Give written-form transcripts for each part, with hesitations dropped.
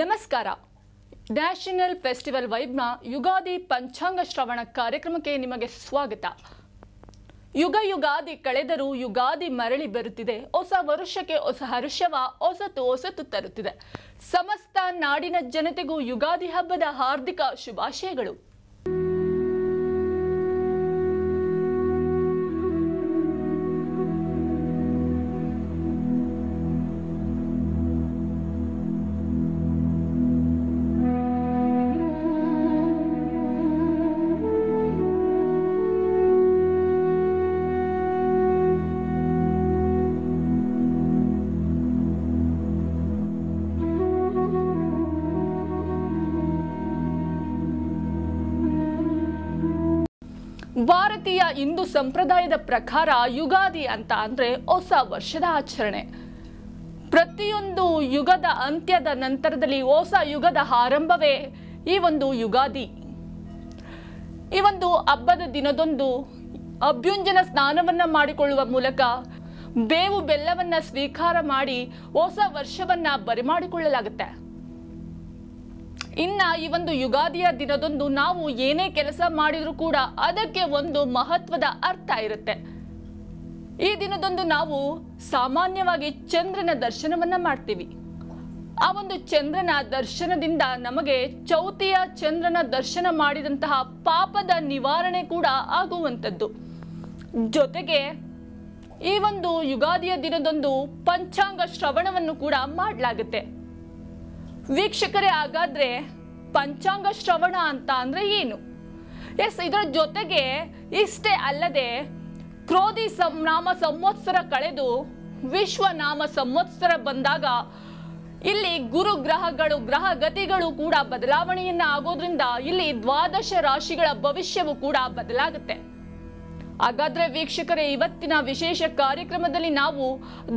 ನಮಸ್ಕಾರ. National festival ವೈಬ್ನ Ugadi ಪಂಚಾಂಗ ಶ್ರವಣ ಕಾರ್ಯಕ್ರಮಕ್ಕೆ ನಿಮಗೆ ಸ್ವಾಗತ. ಯುಗಾದಿ ಕಳೆದರೂ ಯುಗಾದಿ ಮರಳಿ ಬರುತ್ತಿದೆ. ಹೊಸ ವರುಷಕ್ಕೆ ಹೊಸ ಹರ್ಷವ ಹೊಸತು ತರುತ್ತಿದೆ. ಸಮಸ್ತ ನಾಡಿನ ಜನತೆಗೂ ಯುಗಾದಿ ಹಬ್ಬದ ಹಾರ್ದಿಕ ಶುಭಾಶಯಗಳು. ಭಾರತೀಯ ಹಿಂದೂ ಸಂಪ್ರದಾಯದ ಪ್ರಕಾರ ಯುಗಾದಿ ಅಂತ ಅಂದ್ರೆ ಹೊಸ ವರ್ಷದ ಆಚರಣೆ. ಪ್ರತಿಯೊಂದು ಯುಗದ ಅಂತ್ಯದ ನಂತರದಲ್ಲಿ ಹೊಸ ಯುಗದ ಆರಂಭವೇ ಈ ಒಂದು ಯುಗಾದಿ. ಈ ಒಂದು ಹಬ್ಬದ ದಿನದಂದು ಅಭ್ಯುಂಜನ ಸ್ನಾನವನ್ನ ಮಾಡಿಕೊಳ್ಳುವ ಮೂಲಕ ಬೇವು ಬೆಲ್ಲವನ್ನ ಸ್ವೀಕಾರ ಮಾಡಿ ಹೊಸ ವರ್ಷವನ್ನ ಬರಮಾಡಿಕೊಳ್ಳಲಾಗುತ್ತೆ. ಇನ್ನ ಈ ಒಂದು ಯುಗಾದಿಯ ದಿನದಂದು ನಾವು ಏನೇ ಕೆಲಸ ಮಾಡಿದ್ರೂ ಕೂಡ ಅದಕ್ಕೆ ಒಂದು ಮಹತ್ವದ ಅರ್ಥ ಇರುತ್ತೆ. ಈ ದಿನದಂದು ನಾವು ಸಾಮಾನ್ಯವಾಗಿ ಚಂದ್ರನ ದರ್ಶನವನ್ನ ಮಾಡ್ತೀವಿ. ಆ ಒಂದು ಚಂದ್ರನ ದರ್ಶನದಿಂದ ನಮಗೆ ಚೌತಿಯ ಚಂದ್ರನ ದರ್ಶನ ಮಾಡಿದಂತಹ ಪಾಪದ ನಿವಾರಣೆ ಕೂಡ ಆಗುವಂಥದ್ದು. ಜೊತೆಗೆ ಈ ಒಂದು ಯುಗಾದಿಯ ದಿನದಂದು ಪಂಚಾಂಗ ಶ್ರವಣವನ್ನು ಕೂಡ ಮಾಡಲಾಗುತ್ತೆ. ವೀಕ್ಷಕರೇ, ಹಾಗಾದ್ರೆ ಪಂಚಾಂಗ ಶ್ರವಣ ಅಂತ ಅಂದ್ರೆ ಏನು? ಇದರ ಜೊತೆಗೆ ಇಷ್ಟೇ ಅಲ್ಲದೆ ಕ್ರೋಧಿ ನಾಮ ಸಂವತ್ಸರ ಕಳೆದು ವಿಶ್ವನಾಮ ಸಂವತ್ಸರ ಬಂದಾಗ ಇಲ್ಲಿ ಗುರು ಗ್ರಹಗತಿಗಳು ಕೂಡ ಬದಲಾವಣೆಯನ್ನ ಆಗೋದ್ರಿಂದ ಇಲ್ಲಿ ದ್ವಾದಶ ರಾಶಿಗಳ ಭವಿಷ್ಯವು ಕೂಡ ಬದಲಾಗುತ್ತೆ. ಹಾಗಾದ್ರೆ ವೀಕ್ಷಕರೇ, ಇವತ್ತಿನ ವಿಶೇಷ ಕಾರ್ಯಕ್ರಮದಲ್ಲಿ ನಾವು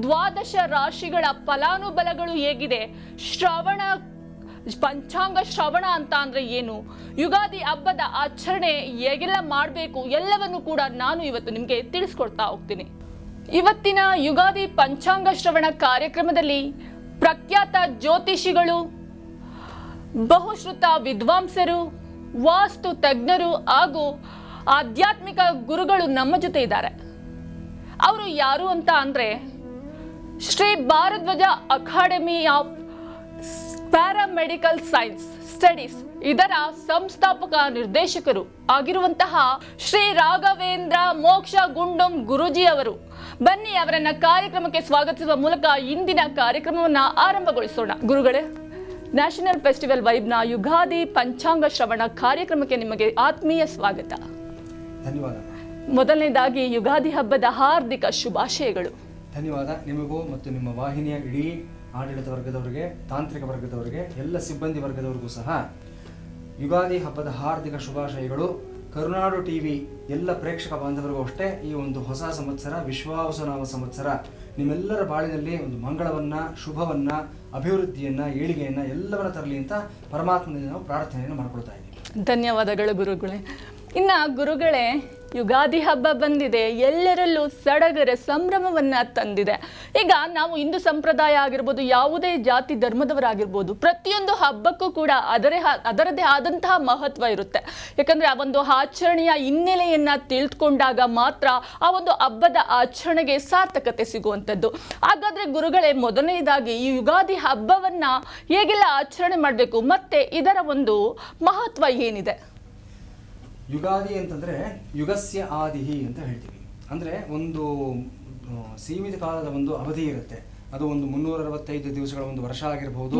ದ್ವಾದಶ ರಾಶಿಗಳ ಫಲಾನುಬಲಗಳು ಹೇಗಿದೆ, ಪಂಚಾಂಗ ಶ್ರವಣ ಅಂತ ಅಂದ್ರೆ ಏನು, ಯುಗಾದಿ ಹಬ್ಬದ ಆಚರಣೆ ಹೇಗೆಲ್ಲ ಮಾಡಬೇಕು, ಎಲ್ಲವನ್ನು ಕೂಡ ನಾನು ಇವತ್ತು ನಿಮಗೆ ತಿಳಿಸ್ಕೊಡ್ತಾ ಹೋಗ್ತೀನಿ. ಇವತ್ತಿನ ಯುಗಾದಿ ಪಂಚಾಂಗ ಶ್ರವಣ ಕಾರ್ಯಕ್ರಮದಲ್ಲಿ ಪ್ರಖ್ಯಾತ ಜ್ಯೋತಿಷಿಗಳು, ಬಹುಶ್ರುತ ವಿದ್ವಾಂಸರು, ವಾಸ್ತು ತಜ್ಞರು ಹಾಗೂ ಆಧ್ಯಾತ್ಮಿಕ ಗುರುಗಳು ನಮ್ಮ ಜೊತೆ ಇದ್ದಾರೆ. ಅವರು ಯಾರು ಅಂತ ಅಂದ್ರೆ Shri Bharadwaj academy of paramedical science studies ಇದರ ಸಂಸ್ಥಾಪಕ ನಿರ್ದೇಶಕರು ಆಗಿರುವಂತಹ ಶ್ರೀ ರಾಘವೇಂದ್ರ ಮೋಕ್ಷ ಗುಂಡಂ ಗುರುಜಿ ಅವರು. ಬನ್ನಿ ಅವರನ್ನ ಕಾರ್ಯಕ್ರಮಕ್ಕೆ ಸ್ವಾಗತಿಸುವ ಮೂಲಕ ಇಂದಿನ ಕಾರ್ಯಕ್ರಮವನ್ನ ಆರಂಭಗೊಳಿಸೋಣ. ಗುರುಗಳೇ, ನ್ಯಾಷನಲ್ ಫೆಸ್ಟಿವಲ್ ವೈಬ್ನ ಯುಗಾದಿ ಪಂಚಾಂಗ ಶ್ರವಣ ಕಾರ್ಯಕ್ರಮಕ್ಕೆ ನಿಮಗೆ ಆತ್ಮೀಯ ಸ್ವಾಗತ. ಧನ್ಯವಾದ. ಮೊದಲನೇದಾಗಿ ಯುಗಾದಿ ಹಬ್ಬದ ಹಾರ್ದಿಕ ಶುಭಾಶಯಗಳು. ಧನ್ಯವಾದ ನಿಮಗೂ ಮತ್ತು ನಿಮ್ಮ ವಾಹಿನಿಯ ಇಡೀ ಆಡಳಿತ ವರ್ಗದವರಿಗೆ, ತಾಂತ್ರಿಕ ವರ್ಗದವರಿಗೆ, ಎಲ್ಲ ಸಿಬ್ಬಂದಿ ವರ್ಗದವರಿಗೂ ಸಹ ಯುಗಾದಿ ಹಬ್ಬದ ಹಾರ್ದಿಕ ಶುಭಾಶಯಗಳು. ಕರುನಾಡು ಟಿವಿ ಎಲ್ಲ ಪ್ರೇಕ್ಷಕ ಬಾಂಧವರಿಗೂ ಅಷ್ಟೇ ಈ ಒಂದು ಹೊಸ ಸಂವತ್ಸರ, ವಿಶ್ವಾವಸುನಾಮ ಸಂವತ್ಸರ ನಿಮ್ಮೆಲ್ಲರ ಬಾಳಿನಲ್ಲಿ ಒಂದು ಮಂಗಳವನ್ನ, ಶುಭವನ್ನ, ಅಭಿವೃದ್ಧಿಯನ್ನ, ಏಳಿಗೆಯನ್ನ ಎಲ್ಲವನ್ನ ತರಲಿ ಅಂತ ಪರಮಾತ್ಮನಿಂದ ನಾವು ಪ್ರಾರ್ಥನೆಯನ್ನು ಮಾಡ್ಕೊಳ್ತಾ ಇದ್ದೀವಿ. ಧನ್ಯವಾದಗಳು ಗುರುಗಳೇ. ಇನ್ನ ಗುರುಗಳೇ, ಯುಗಾದಿ ಹಬ್ಬ ಬಂದಿದೆ, ಎಲ್ಲರಲ್ಲೂ ಸಡಗರ ಸಂಭ್ರಮವನ್ನ ತಂದಿದೆ. ಈಗ ನಾವು ಹಿಂದೂ ಸಂಪ್ರದಾಯ ಆಗಿರ್ಬೋದು, ಯಾವುದೇ ಜಾತಿ ಧರ್ಮದವರಾಗಿರ್ಬೋದು, ಪ್ರತಿಯೊಂದು ಹಬ್ಬಕ್ಕೂ ಕೂಡ ಅದರದೇ ಆದಂತಹ ಮಹತ್ವ ಇರುತ್ತೆ. ಯಾಕಂದ್ರೆ ಆ ಒಂದು ಆಚರಣೆಯ ಹಿನ್ನೆಲೆಯನ್ನ ತಿಳ್ಕೊಂಡಾಗ ಮಾತ್ರ ಆ ಒಂದು ಹಬ್ಬದ ಆಚರಣೆಗೆ ಸಾರ್ಥಕತೆ ಸಿಗುವಂಥದ್ದು. ಹಾಗಾದ್ರೆ ಗುರುಗಳೇ, ಮೊದಲನೇದಾಗಿ ಈ ಯುಗಾದಿ ಹಬ್ಬವನ್ನ ಹೇಗೆಲ್ಲ ಆಚರಣೆ ಮಾಡಬೇಕು ಮತ್ತೆ ಇದರ ಒಂದು ಮಹತ್ವ ಏನಿದೆ? ಯುಗಾದಿ ಅಂತಂದ್ರೆ ಯುಗಸ್ಯ ಆದಿಹಿ ಅಂತ ಹೇಳ್ತೀವಿ. ಅಂದ್ರೆ ಒಂದು ಸೀಮಿತ ಕಾಲದ ಒಂದು ಅವಧಿ ಇರುತ್ತೆ. ಅದು ಒಂದು 365 ದಿವಸಗಳ ಒಂದು ವರ್ಷ ಆಗಿರಬಹುದು,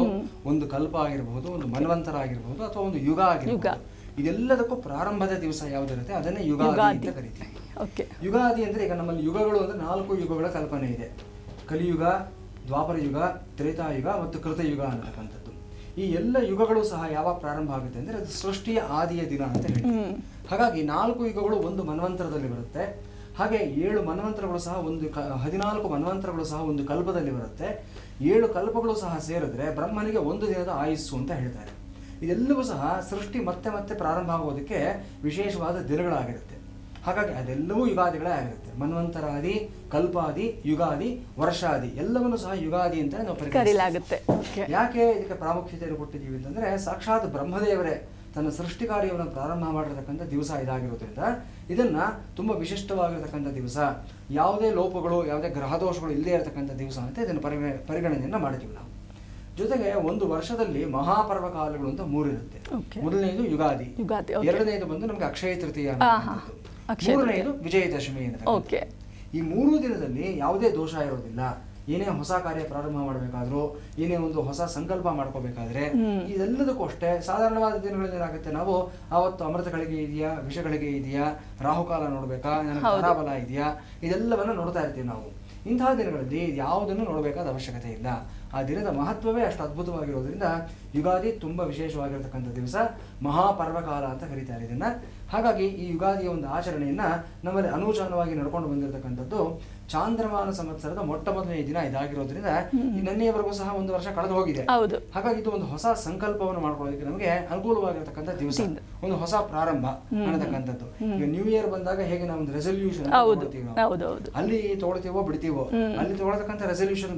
ಒಂದು ಕಲ್ಪ ಆಗಿರಬಹುದು, ಒಂದು ಮನ್ವಂತರ ಆಗಿರಬಹುದು, ಅಥವಾ ಒಂದು ಯುಗ ಆಗಿರಬಹುದು. ಇದೆಲ್ಲದಕ್ಕೂ ಪ್ರಾರಂಭದ ದಿವಸ ಯಾವುದಿರುತ್ತೆ ಅದನ್ನೇ ಯುಗಾದಿ ಅಂತ ಕರಿತೀವಿ. ಯುಗಾದಿ ಅಂದ್ರೆ ಈಗ ನಮ್ಮಲ್ಲಿ ಯುಗಗಳು ಅಂದ್ರೆ 4 ಯುಗಗಳ ಕಲ್ಪನೆ ಇದೆ. ಕಲಿಯುಗ, ದ್ವಾಪರ ಯುಗ, ತ್ರೇತಾಯುಗ ಮತ್ತು ಕೃತಯುಗ ಅನ್ನತಕ್ಕಂಥದ್ದು. ಈ ಎಲ್ಲ ಯುಗಗಳು ಸಹ ಯಾವಾಗ ಪ್ರಾರಂಭ ಆಗುತ್ತೆ ಅಂದ್ರೆ ಅದು ಸೃಷ್ಟಿಯ ಆದಿಯ ದಿನ ಅಂತ ಹೇಳ್ತೀವಿ. ಹಾಗಾಗಿ 4 ಯುಗಗಳು ಒಂದು ಮನ್ವಂತರದಲ್ಲಿ ಬರುತ್ತೆ. ಹಾಗೆ 7 ಮನ್ವಂತರಗಳು ಸಹ 14 ಮನ್ವಂತರಗಳು ಸಹ ಒಂದು ಕಲ್ಪದಲ್ಲಿ ಬರುತ್ತೆ. 7 ಕಲ್ಪಗಳು ಸಹ ಸೇರಿದ್ರೆ ಬ್ರಹ್ಮನಿಗೆ 1 ದಿನದ ಆಯುಸ್ಸು ಅಂತ ಹೇಳ್ತಾರೆ. ಇದೆಲ್ಲವೂ ಸಹ ಸೃಷ್ಟಿ ಮತ್ತೆ ಪ್ರಾರಂಭ ಆಗೋದಕ್ಕೆ ವಿಶೇಷವಾದ ದಿನಗಳಾಗಿರುತ್ತೆ. ಹಾಗಾಗಿ ಅದೆಲ್ಲವೂ ಯುಗಾದಿಗಳೇ ಆಗಿರುತ್ತೆ. ಮನ್ವಂತರಾದಿ, ಕಲ್ಪಾದಿ, ಯುಗಾದಿ, ವರ್ಷಾದಿ ಎಲ್ಲವನ್ನು ಸಹ ಯುಗಾದಿ ಅಂತ ನಾವು ಕರೀಲಾಗುತ್ತೆ. ಯಾಕೆ ಇದಕ್ಕೆ ಪ್ರಾಮುಖ್ಯತೆಯನ್ನು ಕೊಟ್ಟಿದ್ದೀವಿ ಅಂತಂದ್ರೆ, ಸಾಕ್ಷಾತ್ ಬ್ರಹ್ಮದೇವರೇ ತನ್ನ ಸೃಷ್ಟಿ ಕಾರ್ಯವನ್ನು ಪ್ರಾರಂಭ ಮಾಡಿರತಕ್ಕಂಥ ದಿವಸ ಇದಾಗಿರೋದ್ರಿಂದ ಇದನ್ನ ತುಂಬಾ ವಿಶಿಷ್ಟವಾಗಿರತಕ್ಕಂಥ ದಿವಸ, ಯಾವುದೇ ಲೋಪಗಳು, ಯಾವುದೇ ಗ್ರಹದೋಷಗಳು ಇಲ್ಲದೆ ಇರತಕ್ಕಂಥ ದಿವಸ ಅಂತ ಇದನ್ನು ಪರಿಗಣನೆಯನ್ನ ಮಾಡ್ತೀವಿ ನಾವು. ಜೊತೆಗೆ ಒಂದು ವರ್ಷದಲ್ಲಿ ಮಹಾಪರ್ವ ಕಾಲಗಳು ಅಂತ 3 ಇರುತ್ತೆ. ಮೊದಲನೇದು ಯುಗಾದಿ, ಎರಡನೇದು ಬಂದು ನಮ್ಗೆ ಅಕ್ಷಯ ತೃತೀಯ, ಮೂರನೇದು ವಿಜಯದಶಮಿ ಅಂತ. ಈ 3 ದಿನದಲ್ಲಿ ಯಾವುದೇ ದೋಷ ಇರೋದಿಲ್ಲ. ಏನೇ ಹೊಸ ಕಾರ್ಯ ಪ್ರಾರಂಭ ಮಾಡಬೇಕಾದ್ರೂ, ಏನೇ ಒಂದು ಹೊಸ ಸಂಕಲ್ಪ ಮಾಡ್ಕೋಬೇಕಾದ್ರೆ, ಇದೆಲ್ಲದಕ್ಕೂ ಅಷ್ಟೇ ಸಾಧಾರಣವಾದ ದಿನಗಳಲ್ಲಿ ಏನಾಗುತ್ತೆ, ನಾವು ಆವತ್ತು ಅಮೃತಗಳಿಗೆ ಇದೆಯಾ, ವಿಷಗಳಿಗೆ ಇದೆಯಾ, ರಾಹುಕಾಲ ನೋಡ್ಬೇಕಾ, ನನಗೆ ತಾರಾಬಲ ಇದೆಯಾ, ಇದೆಲ್ಲವನ್ನ ನೋಡ್ತಾ ಇರ್ತೀವಿ ನಾವು. ಇಂತಹ ದಿನಗಳಲ್ಲಿ ಯಾವುದನ್ನು ನೋಡಬೇಕಾದ ಅವಶ್ಯಕತೆ ಇಲ್ಲ. ಆ ದಿನದ ಮಹತ್ವವೇ ಅಷ್ಟು ಅದ್ಭುತವಾಗಿರೋದ್ರಿಂದ ಯುಗಾದಿ ತುಂಬಾ ವಿಶೇಷವಾಗಿರತಕ್ಕಂಥ ದಿವಸ, ಮಹಾಪರ್ವಕಾಲ ಅಂತ ಕರೀತಾರೆ ಇದನ್ನ. ಹಾಗಾಗಿ ಈ ಯುಗಾದಿಯ ಒಂದು ಆಚರಣೆಯನ್ನ ನಮ್ಮಲ್ಲಿ ಅನೂಚಾನವಾಗಿ ನಡ್ಕೊಂಡು ಬಂದಿರತಕ್ಕಂಥದ್ದು ಚಾಂದ್ರಮಾನ ಸಂವತ್ಸರದ ಮೊಟ್ಟಮೊದಲನೇ ದಿನ ಇದಾಗಿರೋದ್ರಿಂದ ನಿನ್ನೆಯವರೆಗೂ ಸಹ 1 ವರ್ಷ ಕಳೆದು ಹೋಗಿದೆ. ಹಾಗಾಗಿ ಇದು ಒಂದು ಹೊಸ ಸಂಕಲ್ಪವನ್ನು ಮಾಡ್ಕೊಳ್ಳೋದಕ್ಕೆ ನಮಗೆ ಅನುಕೂಲವಾಗಿರತಕ್ಕಂಥ ದಿವಸ, ಒಂದು ಹೊಸ ಪ್ರಾರಂಭ ಅನ್ನತಕ್ಕಂಥದ್ದು. ಈಗ ನ್ಯೂ ಇಯರ್ ಬಂದಾಗ ಹೇಗೆ ನಾವು ಒಂದು ರೆಸಲ್ಯೂಷನ್ ಅಲ್ಲಿ ತಗೊಳ್ತೀವೋ ಬಿಡ್ತೀವೋ, ಅಲ್ಲಿ ತಗೊಳ್ತಕ್ಕಂಥ ರೆಸಲ್ಯೂಷನ್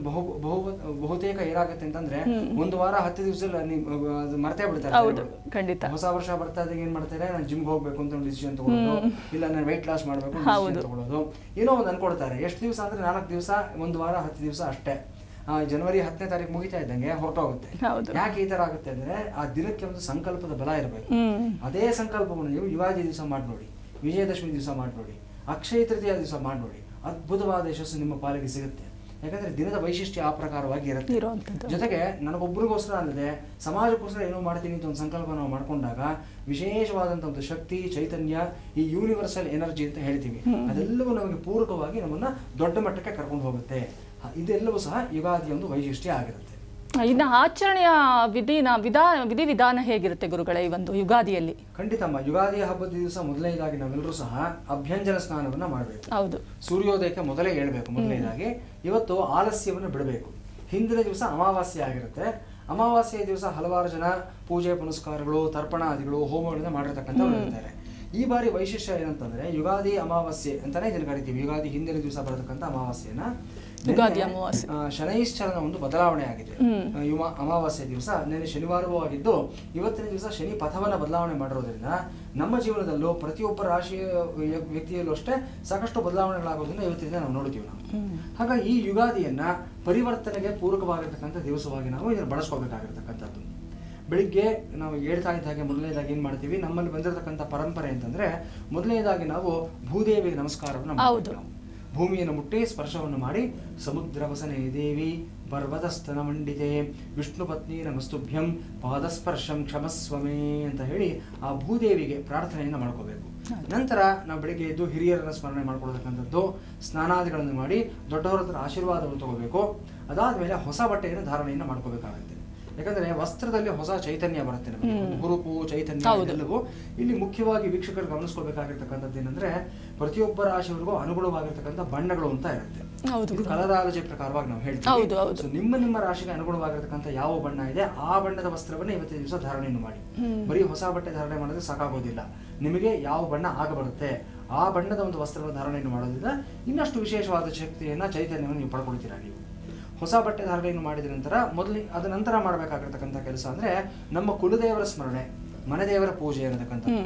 ಬಹುತೇಕ ಏನಾಗುತ್ತೆ ಅಂತಂದ್ರೆ 1 ವಾರ 10 ದಿವಸದಲ್ಲಿ ಮರ್ತೇ ಬಿಡ್ತಾರೆ. ಹೊಸ ವರ್ಷ ಬರ್ತಾ ಇದ್ದಾಗ ಏನ್ ಮಾಡ್ತಾರೆ, ನಾನು ಜಿಮ್ಗೆ ಹೋಗ್ಬೇಕು ಅಂತ ಒಂದು ಡಿಸಿಷನ್ ತಗೊಳ್ಳೋದು, ಇಲ್ಲ ನಾನು ವೆಯ್ಟ್ ಲಾಸ್ ಮಾಡ್ಬೇಕು ಅಂತ ತಗೊಳ್ಳೋದು, ಏನೋ ಒಂದು ಅನ್ಕೊಡ್ತಾರೆ. ಎಷ್ಟು ದಿವಸ ಅಂದ್ರೆ 4 ದಿವಸ, 1 ವಾರ 10 ದಿವಸ ಅಷ್ಟೇ. ಜನವರಿ 10ನೇ ತಾರೀಕು ಮುಗಿತಾ ಇದ್ದಂಗೆ ಹೊರಟೋಗುತ್ತೆ. ಯಾಕೆ ಈ ತರ ಆಗುತ್ತೆ ಅಂದ್ರೆ, ಆ ದಿನಕ್ಕೆ ಒಂದು ಸಂಕಲ್ಪದ ಬಲ ಇರಬೇಕು. ಅದೇ ಸಂಕಲ್ಪವನ್ನು ನೀವು ಯುಗಾದಿ ದಿವಸ ಮಾಡಿ ನೋಡಿ, ವಿಜಯದಶಮಿ ದಿವಸ ಮಾಡಿ ನೋಡಿ, ಅಕ್ಷಯ ತೃತೀಯ ದಿವಸ ಮಾಡಿ ನೋಡಿ, ಅದ್ಭುತವಾದ ಯಶಸ್ಸು ನಿಮ್ಮ ಪಾಲಿಗೆ ಸಿಗುತ್ತೆ. ಯಾಕಂದ್ರೆ ದಿನದ ವೈಶಿಷ್ಟ್ಯ ಆ ಪ್ರಕಾರವಾಗಿ ಇರುತ್ತೆ. ಜೊತೆಗೆ ನನಗೊಬ್ಬರಿಗೋಸ್ಕರ ಅಲ್ಲದೆ ಸಮಾಜಕ್ಕೋಸ್ಕರ ಏನೋ ಮಾಡ್ತೀನಿ ಅಂತ ಒಂದು ಸಂಕಲ್ಪ ನಾವು ಮಾಡ್ಕೊಂಡಾಗ ವಿಶೇಷವಾದಂಥ ಒಂದು ಶಕ್ತಿ, ಚೈತನ್ಯ, ಈ ಯೂನಿವರ್ಸಲ್ ಎನರ್ಜಿ ಅಂತ ಹೇಳ್ತೀವಿ, ಅದೆಲ್ಲವೂ ನಮಗೆ ಪೂರಕವಾಗಿ ನಮ್ಮನ್ನ ದೊಡ್ಡ ಮಟ್ಟಕ್ಕೆ ಕರ್ಕೊಂಡು ಹೋಗುತ್ತೆ. ಇದೆಲ್ಲವೂ ಸಹ ಯುಗಾದಿಯ ಒಂದು ವೈಶಿಷ್ಟ್ಯ ಆಗಿರುತ್ತೆ. ಇನ್ನು ಆಚರಣೆಯ ವಿಧಿವಿಧಾನ ಹೇಗಿರುತ್ತೆ ಗುರುಗಳೇ ಈ ಒಂದು ಯುಗಾದಿಯಲ್ಲಿ? ಖಂಡಿತಮ್ಮ, ಯುಗಾದಿಯ ಹಬ್ಬದ ದಿವಸ ಮೊದಲನೇದಾಗಿ ನಾವೆಲ್ಲರೂ ಸಹ ಅಭ್ಯಂಜನ ಸ್ನಾನವನ್ನ ಮಾಡಬೇಕು. ಸೂರ್ಯೋದಯಕ್ಕೆ ಮೊದಲೇ ಹೇಳ್ಬೇಕು. ಮೊದಲನೇದಾಗಿ ಇವತ್ತು ಆಲಸ್ಯವನ್ನು ಬಿಡಬೇಕು. ಹಿಂದಿನ ದಿವಸ ಅಮಾವಾಸ್ಯೆ ಆಗಿರುತ್ತೆ. ಅಮಾವಾಸ್ಯೆಯ ದಿವಸ ಹಲವಾರು ಜನ ಪೂಜೆ ಪುನಸ್ಕಾರಗಳು, ತರ್ಪಣಾದಿಗಳು, ಹೋಮಗಳಿಂದ ಮಾಡಿರ್ತಕ್ಕಂಥವ್ರು ಇರ್ತಾರೆ. ಈ ಬಾರಿ ವೈಶಿಷ್ಟ್ಯ ಏನಂತಂದ್ರೆ, ಯುಗಾದಿ ಅಮಾವಾಸ್ಯೆ ಅಂತಾನೆ ಇದನ್ನು ಕರಿತೀವಿ. ಯುಗಾದಿ ಹಿಂದಿನ ದಿವಸ ಬರತಕ್ಕಂಥ ಅಮಾವಾಸ್ಯೆನ ಶನೈಶ್ಚರನ ಒಂದು ಬದಲಾವಣೆ ಆಗಿದೆ. ಅಮಾವಾಸ್ಯೆ ದಿವಸ ನೆನೆ ಶನಿವಾರವೂ ಆಗಿದ್ದು, ಇವತ್ತಿನ ದಿವಸ ಶನಿ ಪಥವನ್ನ ಬದಲಾವಣೆ ಮಾಡಿರೋದ್ರಿಂದ ನಮ್ಮ ಜೀವನದಲ್ಲೂ ಪ್ರತಿಯೊಬ್ಬ ರಾಶಿಯ ವ್ಯಕ್ತಿಯಲ್ಲೂ ಅಷ್ಟೇ ಸಾಕಷ್ಟು ಬದಲಾವಣೆಗಳಾಗೋದ್ರಿಂದ ಇವತ್ತಿನ ನಾವು ನೋಡ್ತೀವಿ ನಾವು. ಹಾಗಾಗಿ ಈ ಯುಗಾದಿಯನ್ನ ಪರಿವರ್ತನೆಗೆ ಪೂರಕವಾಗಿರ್ತಕ್ಕಂಥ ದಿವಸವಾಗಿ ನಾವು ಇದನ್ನು ಬಳಸ್ಕೋಬೇಕಾಗಿರ್ತಕ್ಕಂಥದ್ದು. ಬೆಳಿಗ್ಗೆ ನಾವು ಹೇಳ್ತಾ ಇದ್ದ ಹಾಗೆ ಮೊದಲನೇದಾಗಿ ಏನ್ ಮಾಡ್ತೀವಿ, ನಮ್ಮಲ್ಲಿ ಬಂದಿರತಕ್ಕಂಥ ಪರಂಪರೆ ಅಂತಂದ್ರೆ, ಮೊದಲನೇದಾಗಿ ನಾವು ಭೂದೇವಿಗೆ ನಮಸ್ಕಾರವನ್ನು ಮಾಡ್ತೀವಿ. ಭೂಮಿಯನ್ನು ಮುಟ್ಟಿ ಸ್ಪರ್ಶವನ್ನು ಮಾಡಿ, ಸಮುದ್ರ ವಸನೆ ದೇವಿ ಪರ್ವತಸ್ತನ ಮಂಡಿತೆ ವಿಷ್ಣು ಪತ್ನಿ ನಮಸ್ತುಭ್ಯಂ ಪಾದಸ್ಪರ್ಶಂ ಕ್ಷಮಸ್ವಮೇ ಅಂತ ಹೇಳಿ ಆ ಭೂದೇವಿಗೆ ಪ್ರಾರ್ಥನೆಯನ್ನು ಮಾಡ್ಕೋಬೇಕು. ನಂತರ ನಾವು ಬೆಳಿಗ್ಗೆ ಎದ್ದು ಹಿರಿಯರನ್ನ ಸ್ಮರಣೆ ಮಾಡ್ಕೊಳ್ತಕ್ಕಂಥದ್ದು, ಸ್ನಾನಾದಿಗಳನ್ನು ಮಾಡಿ ದೊಡ್ಡವರ ಹತ್ರ ಆಶೀರ್ವಾದವನ್ನು ತಗೋಬೇಕು. ಅದಾದ್ಮೇಲೆ ಹೊಸ ಬಟ್ಟೆಯನ್ನು ಧಾರಣೆಯನ್ನು ಮಾಡ್ಕೋಬೇಕಾಗುತ್ತೆ. ಯಾಕಂದ್ರೆ ವಸ್ತ್ರದಲ್ಲಿ ಹೊಸ ಚೈತನ್ಯ ಬರುತ್ತೆ, ನಮಗೆ ಹುರುಪು, ಚೈತನ್ಯ ಎಲ್ಲವೂ. ಇಲ್ಲಿ ಮುಖ್ಯವಾಗಿ ವೀಕ್ಷಕರು ಗಮನಿಸ್ಕೋಬೇಕಾಗಿರ್ತಕ್ಕಂಥದ್ದು ಏನಂದ್ರೆ, ಪ್ರತಿಯೊಬ್ಬ ರಾಶಿಯವರಿಗೂ ಅನುಗುಣವಾಗಿರ್ತಕ್ಕಂಥ ಬಣ್ಣಗಳು ಅಂತ ಇರುತ್ತೆ. ಇದು ಕಲರಾಲಜಿ ಪ್ರಕಾರವಾಗಿ ನಾವು ಹೇಳ್ತೀವಿ. ನಿಮ್ಮ ರಾಶಿಗೆ ಅನುಗುಣವಾಗಿರ್ತಕ್ಕಂಥ ಯಾವ ಬಣ್ಣ ಇದೆ ಆ ಬಣ್ಣದ ವಸ್ತ್ರವನ್ನ ಇವತ್ತಿನ ದಿವಸ ಧಾರಣೆಯನ್ನು ಮಾಡಿ. ಬರೀ ಹೊಸ ಬಟ್ಟೆ ಧಾರಣೆ ಮಾಡಿದ್ರೆ ಸಾಕಾಗೋದಿಲ್ಲ. ನಿಮಗೆ ಯಾವ ಬಣ್ಣ ಆಗಬರುತ್ತೆ ಆ ಬಣ್ಣದ ಒಂದು ವಸ್ತ್ರವನ್ನು ಧಾರಣೆಯನ್ನು ಮಾಡೋದ್ರಿಂದ ಇನ್ನಷ್ಟು ವಿಶೇಷವಾದ ಶಕ್ತಿಯನ್ನ, ಚೈತನ್ಯವನ್ನು ನೀವು ಪಡ್ಕೊಳ್ತೀರಾ. ನೀವು ಹೊಸ ಬಟ್ಟೆ ಧಾರಣೆಯನ್ನು ಮಾಡಿದ ನಂತರ ಅದ ನಂತರ ಮಾಡಬೇಕಾಗಿರ್ತಕ್ಕಂಥ ಕೆಲಸ ಅಂದ್ರೆ, ನಮ್ಮ ಕುಲದೇವರ ಸ್ಮರಣೆ, ಮನೆದೇವರ ಪೂಜೆ ಅನ್ನತಕ್ಕಂಥದ್ದು.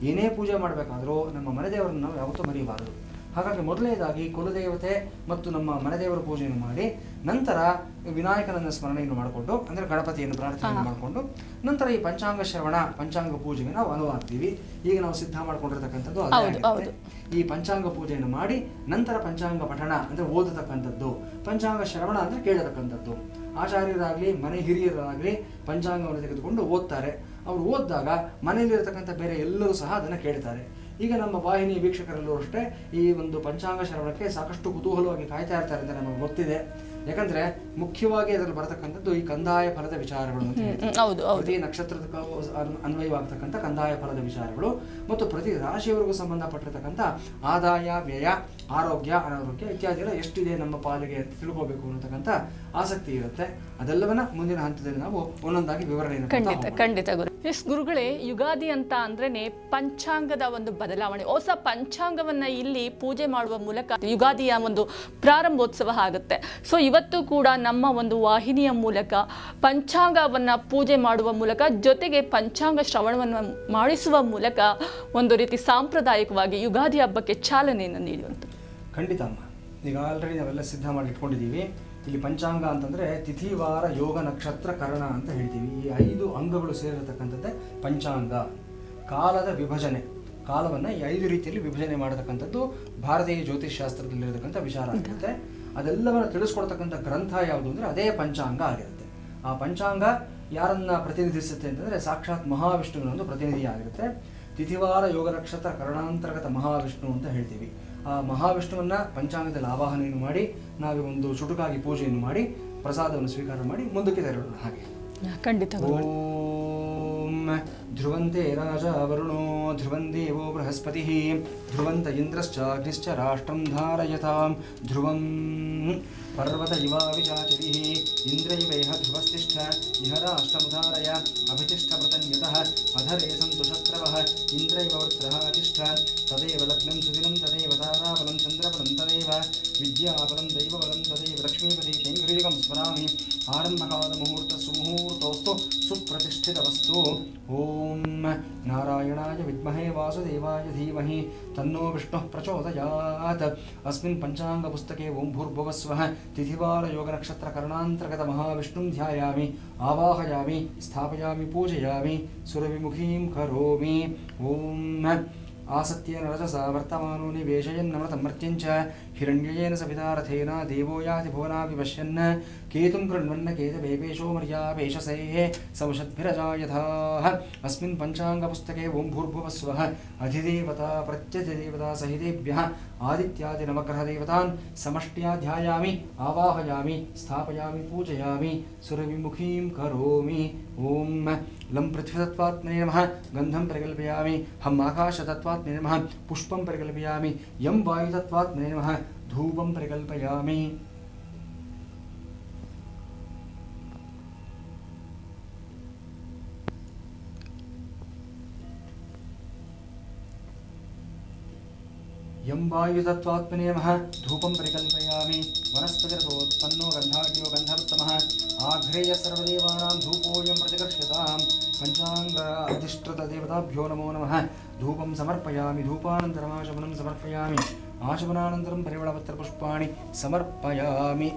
ಏನೇ ಪೂಜೆ ಮಾಡಬೇಕಾದ್ರೂ ನಮ್ಮ ಮನೆದೇವರನ್ನು ನಾವು ಯಾವತ್ತೂ ಮರೆಯಬಾರದು. ಹಾಗಾಗಿ ಮೊದಲನೇದಾಗಿ ಕುಲದೇವತೆ ಮತ್ತು ನಮ್ಮ ಮನೆದೇವರ ಪೂಜೆಯನ್ನು ಮಾಡಿ, ನಂತರ ವಿನಾಯಕನನ್ನ ಸ್ಮರಣೆಯನ್ನು ಮಾಡಿಕೊಂಡು, ಅಂದ್ರೆ ಗಣಪತಿಯನ್ನು ಪ್ರಾರ್ಥನೆ ಮಾಡಿಕೊಂಡು, ನಂತರ ಈ ಪಂಚಾಂಗ ಶ್ರವಣ, ಪಂಚಾಂಗ ಪೂಜೆಗೆ ನಾವು ಅನುವಾಗ್ತೀವಿ. ಈಗ ನಾವು ಸಿದ್ಧ ಮಾಡ್ಕೊಂಡಿರ್ತಕ್ಕಂಥದ್ದು ಅದೇ. ಈ ಪಂಚಾಂಗ ಪೂಜೆಯನ್ನು ಮಾಡಿ ನಂತರ ಪಂಚಾಂಗ ಪಠಣ ಅಂದ್ರೆ ಓದತಕ್ಕಂಥದ್ದು, ಪಂಚಾಂಗ ಶ್ರವಣ ಅಂದ್ರೆ ಕೇಳತಕ್ಕಂಥದ್ದು. ಆಚಾರ್ಯರಾಗ್ಲಿ ಮನೆ ಹಿರಿಯರಾಗ್ಲಿ ಪಂಚಾಂಗವನ್ನು ತೆಗೆದುಕೊಂಡು ಓದ್ತಾರೆ. ಅವ್ರು ಓದಿದಾಗ ಮನೆಯಲ್ಲಿರತಕ್ಕಂಥ ಬೇರೆ ಎಲ್ಲರೂ ಸಹ ಅದನ್ನ ಕೇಳ್ತಾರೆ. ಈಗ ನಮ್ಮ ವಾಹಿನಿ ವೀಕ್ಷಕರಲ್ಲೂ ಅಷ್ಟೇ ಈ ಒಂದು ಪಂಚಾಂಗ ಶ್ರವಣಕ್ಕೆ ಸಾಕಷ್ಟು ಕುತೂಹಲವಾಗಿ ಕಾಯ್ತಾ ಇರ್ತಾರೆ ಅಂತ ನಮಗೆ ಗೊತ್ತಿದೆ. ಯಾಕಂದ್ರೆ ಮುಖ್ಯವಾಗಿ ಅದರಲ್ಲಿ ಬರತಕ್ಕಂಥದ್ದು ಈ ಕಂದಾಯ ಫಲದ ವಿಚಾರಗಳು ಅಂತ ಹೇಳ್ತೀವಿ. ಪ್ರತಿ ನಕ್ಷತ್ರದ ಅನ್ವಯವಾಗ್ತಕ್ಕಂಥ ಕಂದಾಯ ಫಲದ ವಿಚಾರಗಳು ಮತ್ತು ಪ್ರತಿ ರಾಶಿಯವರೆಗೂ ಸಂಬಂಧಪಟ್ಟಿರ್ತಕ್ಕಂಥ ಆದಾಯ, ವ್ಯಯ, ಆರೋಗ್ಯ, ಅನಾರೋಗ್ಯ ಇತ್ಯಾದಿಗಳ ಎಷ್ಟಿದೆ ನಮ್ಮ ಪಾಲಿಗೆ ಅಂತ ತಿಳ್ಕೋಬೇಕು ಅನ್ನತಕ್ಕಂಥ ಆಸಕ್ತಿ ಇರುತ್ತೆ. ಅದೆಲ್ಲವನ್ನ ಮುಂದಿನ ಹಂತದಲ್ಲಿ ನಾವು ಒಂದೊಂದಾಗಿ ವಿವರಣೆಯನ್ನು ಖಂಡಿತ ಗುರು. ಎಸ್ ಗುರುಗಳೇ, ಯುಗಾದಿ ಅಂತ ಅಂದ್ರೇ ಪಂಚಾಂಗದ ಒಂದು ಬದಲಾವಣೆ, ಹೊಸ ಪಂಚಾಂಗವನ್ನು ಇಲ್ಲಿ ಪೂಜೆ ಮಾಡುವ ಮೂಲಕ ಯುಗಾದಿಯ ಒಂದು ಪ್ರಾರಂಭೋತ್ಸವ ಆಗುತ್ತೆ. ಸೊ ಇವತ್ತು ಕೂಡ ನಮ್ಮ ಒಂದು ವಾಹಿನಿಯ ಮೂಲಕ ಪಂಚಾಂಗವನ್ನು ಪೂಜೆ ಮಾಡುವ ಮೂಲಕ ಜೊತೆಗೆ ಪಂಚಾಂಗ ಶ್ರವಣವನ್ನು ಮಾಡಿಸುವ ಮೂಲಕ ಒಂದು ರೀತಿ ಸಾಂಪ್ರದಾಯಿಕವಾಗಿ ಯುಗಾದಿ ಹಬ್ಬಕ್ಕೆ ಚಾಲನೆಯನ್ನು ನೀಡುವಂಥದ್ದು. ಖಂಡಿತ ಅಮ್ಮ, ಈಗ ಆಲ್ರೆಡಿ ನಾವೆಲ್ಲ ಸಿದ್ಧ ಮಾಡಿ ಇಟ್ಕೊಂಡಿದ್ದೀವಿ. ಇಲ್ಲಿ ಪಂಚಾಂಗ ಅಂತಂದರೆ ತಿಥಿ, ವಾರ, ಯೋಗ, ನಕ್ಷತ್ರ, ಕರ್ಣ ಅಂತ ಹೇಳ್ತೀವಿ. ಈ 5 ಅಂಗಗಳು ಸೇರಿರತಕ್ಕಂಥದ್ದೇ ಪಂಚಾಂಗ. ಕಾಲದ ವಿಭಜನೆ, ಕಾಲವನ್ನು ಈ 5 ರೀತಿಯಲ್ಲಿ ವಿಭಜನೆ ಮಾಡತಕ್ಕಂಥದ್ದು ಭಾರತೀಯ ಜ್ಯೋತಿಷ್ಶಾಸ್ತ್ರದಲ್ಲಿರತಕ್ಕಂಥ ವಿಚಾರ ಆಗಿರುತ್ತೆ. ಅದೆಲ್ಲವನ್ನು ತಿಳಿಸ್ಕೊಡ್ತಕ್ಕಂಥ ಗ್ರಂಥ ಯಾವುದು ಅಂದರೆ ಅದೇ ಪಂಚಾಂಗ ಆಗಿರುತ್ತೆ. ಆ ಪಂಚಾಂಗ ಯಾರನ್ನ ಪ್ರತಿನಿಧಿಸುತ್ತೆ ಅಂತಂದರೆ ಸಾಕ್ಷಾತ್ ಮಹಾವಿಷ್ಣುವಿನೊಂದು ಪ್ರತಿನಿಧಿ ಆಗಿರುತ್ತೆ. ತಿಥಿವಾರ, ಯೋಗ, ನಕ್ಷತ್ರ, ಕರ್ಣಾಂತರ್ಗತ ಮಹಾವಿಷ್ಣು ಅಂತ ಹೇಳ್ತೀವಿ. ಆ ಮಹಾವಿಷ್ಣುವನ್ನ ಪಂಚಾಂಗದಲ್ಲಿ ಆವಾಹನೆಯನ್ನು ಮಾಡಿ ನಾವು ಒಂದು ಚುಟುಕಾಗಿ ಪೂಜೆಯನ್ನು ಮಾಡಿ ಪ್ರಸಾದವನ್ನು ಸ್ವೀಕಾರ ಮಾಡಿ ಮುಂದಕ್ಕೆ ತೆರಳೋಣ. ಹಾಗೆ ಖಂಡಿತ. ಓಂ ಧ್ರುವಂತೆ ರಾಜ ವರುಣೋ ಧ್ರುವಂ ದೇವೋ ಬೃಹಸ್ಪತಿ ಧ್ರುವಂತ ಇಂದ್ರಶ್ಚ ಅಗ್ನಿಶ್ಚ ರಾಷ್ಟ್ರಂ ಧಾರಯತಾಂ ಧ್ರುವಂ ಪರ್ವತ ಇವ ವಿಚಾಚರಿ ಇಂದ್ರೈವೇಹ ಧ್ರುವಸ್ತಿಷ್ಠ ಇಹ ರಾಷ್ಟ್ರಮುಧಾರಯ ಅಭಿತಿಷ್ಠ ವ್ರತನ್ಯತಃ ಅಧರೇ ಸಂತು ಶತ್ರವಃ ಇಂದ್ರೈವ ವೃತ್ರಃ ತಿಷ್ಠ ತದೇವ ಲಗ್ನಂ ಸುದಿನಂ ತದೇವ ತಾರಾಬಲಂ ಚಂದ್ರಬಲಂ ತದೇವ ವಿದ್ಯಾಬಲಂ ದೈವಬಲಂ ತದೇವ ಲಕ್ಷ್ಮೀಪತಿ ಶೈಂಘ್ರೀಕಂ ಸ್ಮರಾಮಿ ಆರಂಭಕಾಲ ಮುಹೂರ್ತ ಸುಮುಹೂರ್ತೋಸ್ತು ಸುಪ್ರತಿಷ್ಠಿತವಸ್ತು. ಓಂ ನಾರಾಯಣಾಯ ವಿದ್ಮಹೇ ವಾಸುದೇವಾಯ ಧೀಮಹಿ ತನ್ನೋ ವಿಷ್ಣುಃ ಪ್ರಚೋದಯಾತ್. ಅಸ್ಮಿನ್ ಪಂಚಾಂಗ ಪುಸ್ತಕೆ ಓಂ ಭೂರ್ಭುವಸ್ವಃ ತಿಥಿವಾರ ಯೋಗ ನಕ್ಷತ್ರ ಕರ್ಣಾಂತರ್ಗತ ಮಹಾವಿಷ್ಣುಂ ಧ್ಯಾಯಾಮಿ ಆವಾಹಯಾಮಿ ಸ್ಥಾಪಯಾಮಿ ಪೂಜಯಾಮಿ ಸುರವಿಮುಖೀಂ ಕರೋಮಿ. ಓಂ ಆಸತ್ಯೇನ ರಜಸಾ ವರ್ತಮಾನೋ ನಿವೇಶಯನ್ನಮೃತಂ ಮರ್ತ್ಯಂಚ ಹಿರಣ್ಯಯೇನ ಸವಿತಾರಥೇನ ದೇವೋ ಯಾತಿ ಭುವನಾಪಿ ಪಶ್ಯನ್ ಕೇತುಂ ಕೃಣ್ವನ್ನ ಕೇತವೇಪೇಶೋ ಮರ್ಯಾಪೇಶಸೇ ಸಂಶದ್ಭಿರಜಾಯಥಾಃ. ಅಸ್ಮಿನ್ ಪಂಚಾಂಗ ಪುಸ್ತಕೆ ಓಂ ಭೂರ್ಭುವಸ್ವಃ ಅಧಿದೇವತಾ ಪ್ರತ್ಯಧಿದೇವತಾ ಸಹಿತೇಭ್ಯಃ ಆದಿತ್ಯಾದಿ ನವಗ್ರಹ ದೇವತಾನ್ ಸಮಷ್ಟ್ಯಾ ಧ್ಯಾಯಾಮಿ ಆವಾಹಯಾಮಿ ಸ್ಥಾಪಯಾಮಿ ಪೂಜಯಾಮಿ ಸುರವಿಮುಖೀಂ ಕರೋಮಿ. ಓಂ ಲಂ ಪೃಥ್ವಿತತ್ವಾತ್ಮನೇ ನಮಃ ಗಂಧಂ ಪರಿಕಲ್ಪಯಾಮಿ ಹಂ ಆಕಾಶತತ್ವಾತ್ಮನೇ ನಮಃ ಪುಷ್ಪಂ ಪರಿಕಲ್ಪಯಾಮಿ ಯಂ ವಾಯುತತ್ವಾತ್ಮನೇ ನಮಃ ಧೂಪಂ ಪರಿಕಲ್ಪಯಾಮಿ. ಯಂ ವಾಯುತತ್ವಾತ್ಮನೇ ನಮಃ ಧೂಪಂ ಪರಿಕಲ್ಪಯಾಮಿ. ವನಸ್ಪತಿರಥೋತ್ಪನ್ನೋ ಗಂಧಾಢ್ಯೋ ಗಂಧವತ್ತಮಃ ಆಘ್ರೇಯ ಸರ್ವದೇವಾನಾಂ ಧೂಪೋಯಂ ಪ್ರತಿಕರ್ಷ್ಯತಾಂ. ಪಂಚಾಂಗ ಅಧಿಷ್ಠೃತ ದೇವತಾಭ್ಯೋ ನಮೋ ನಮಃ ಧೂಪಂ ಸಮರ್ಪಯಾಮಿ. ಧೂಪಾನಂತರಂ ಆಚಮನಂ ಸಮರ್ಪಯಾಮಿ. ಆಚಮನಾನಂತರಂ ಪರಿಮಳಪತ್ರ ಪುಷ್ಪಾಣಿ ಸಮರ್ಪಯಾಮಿ.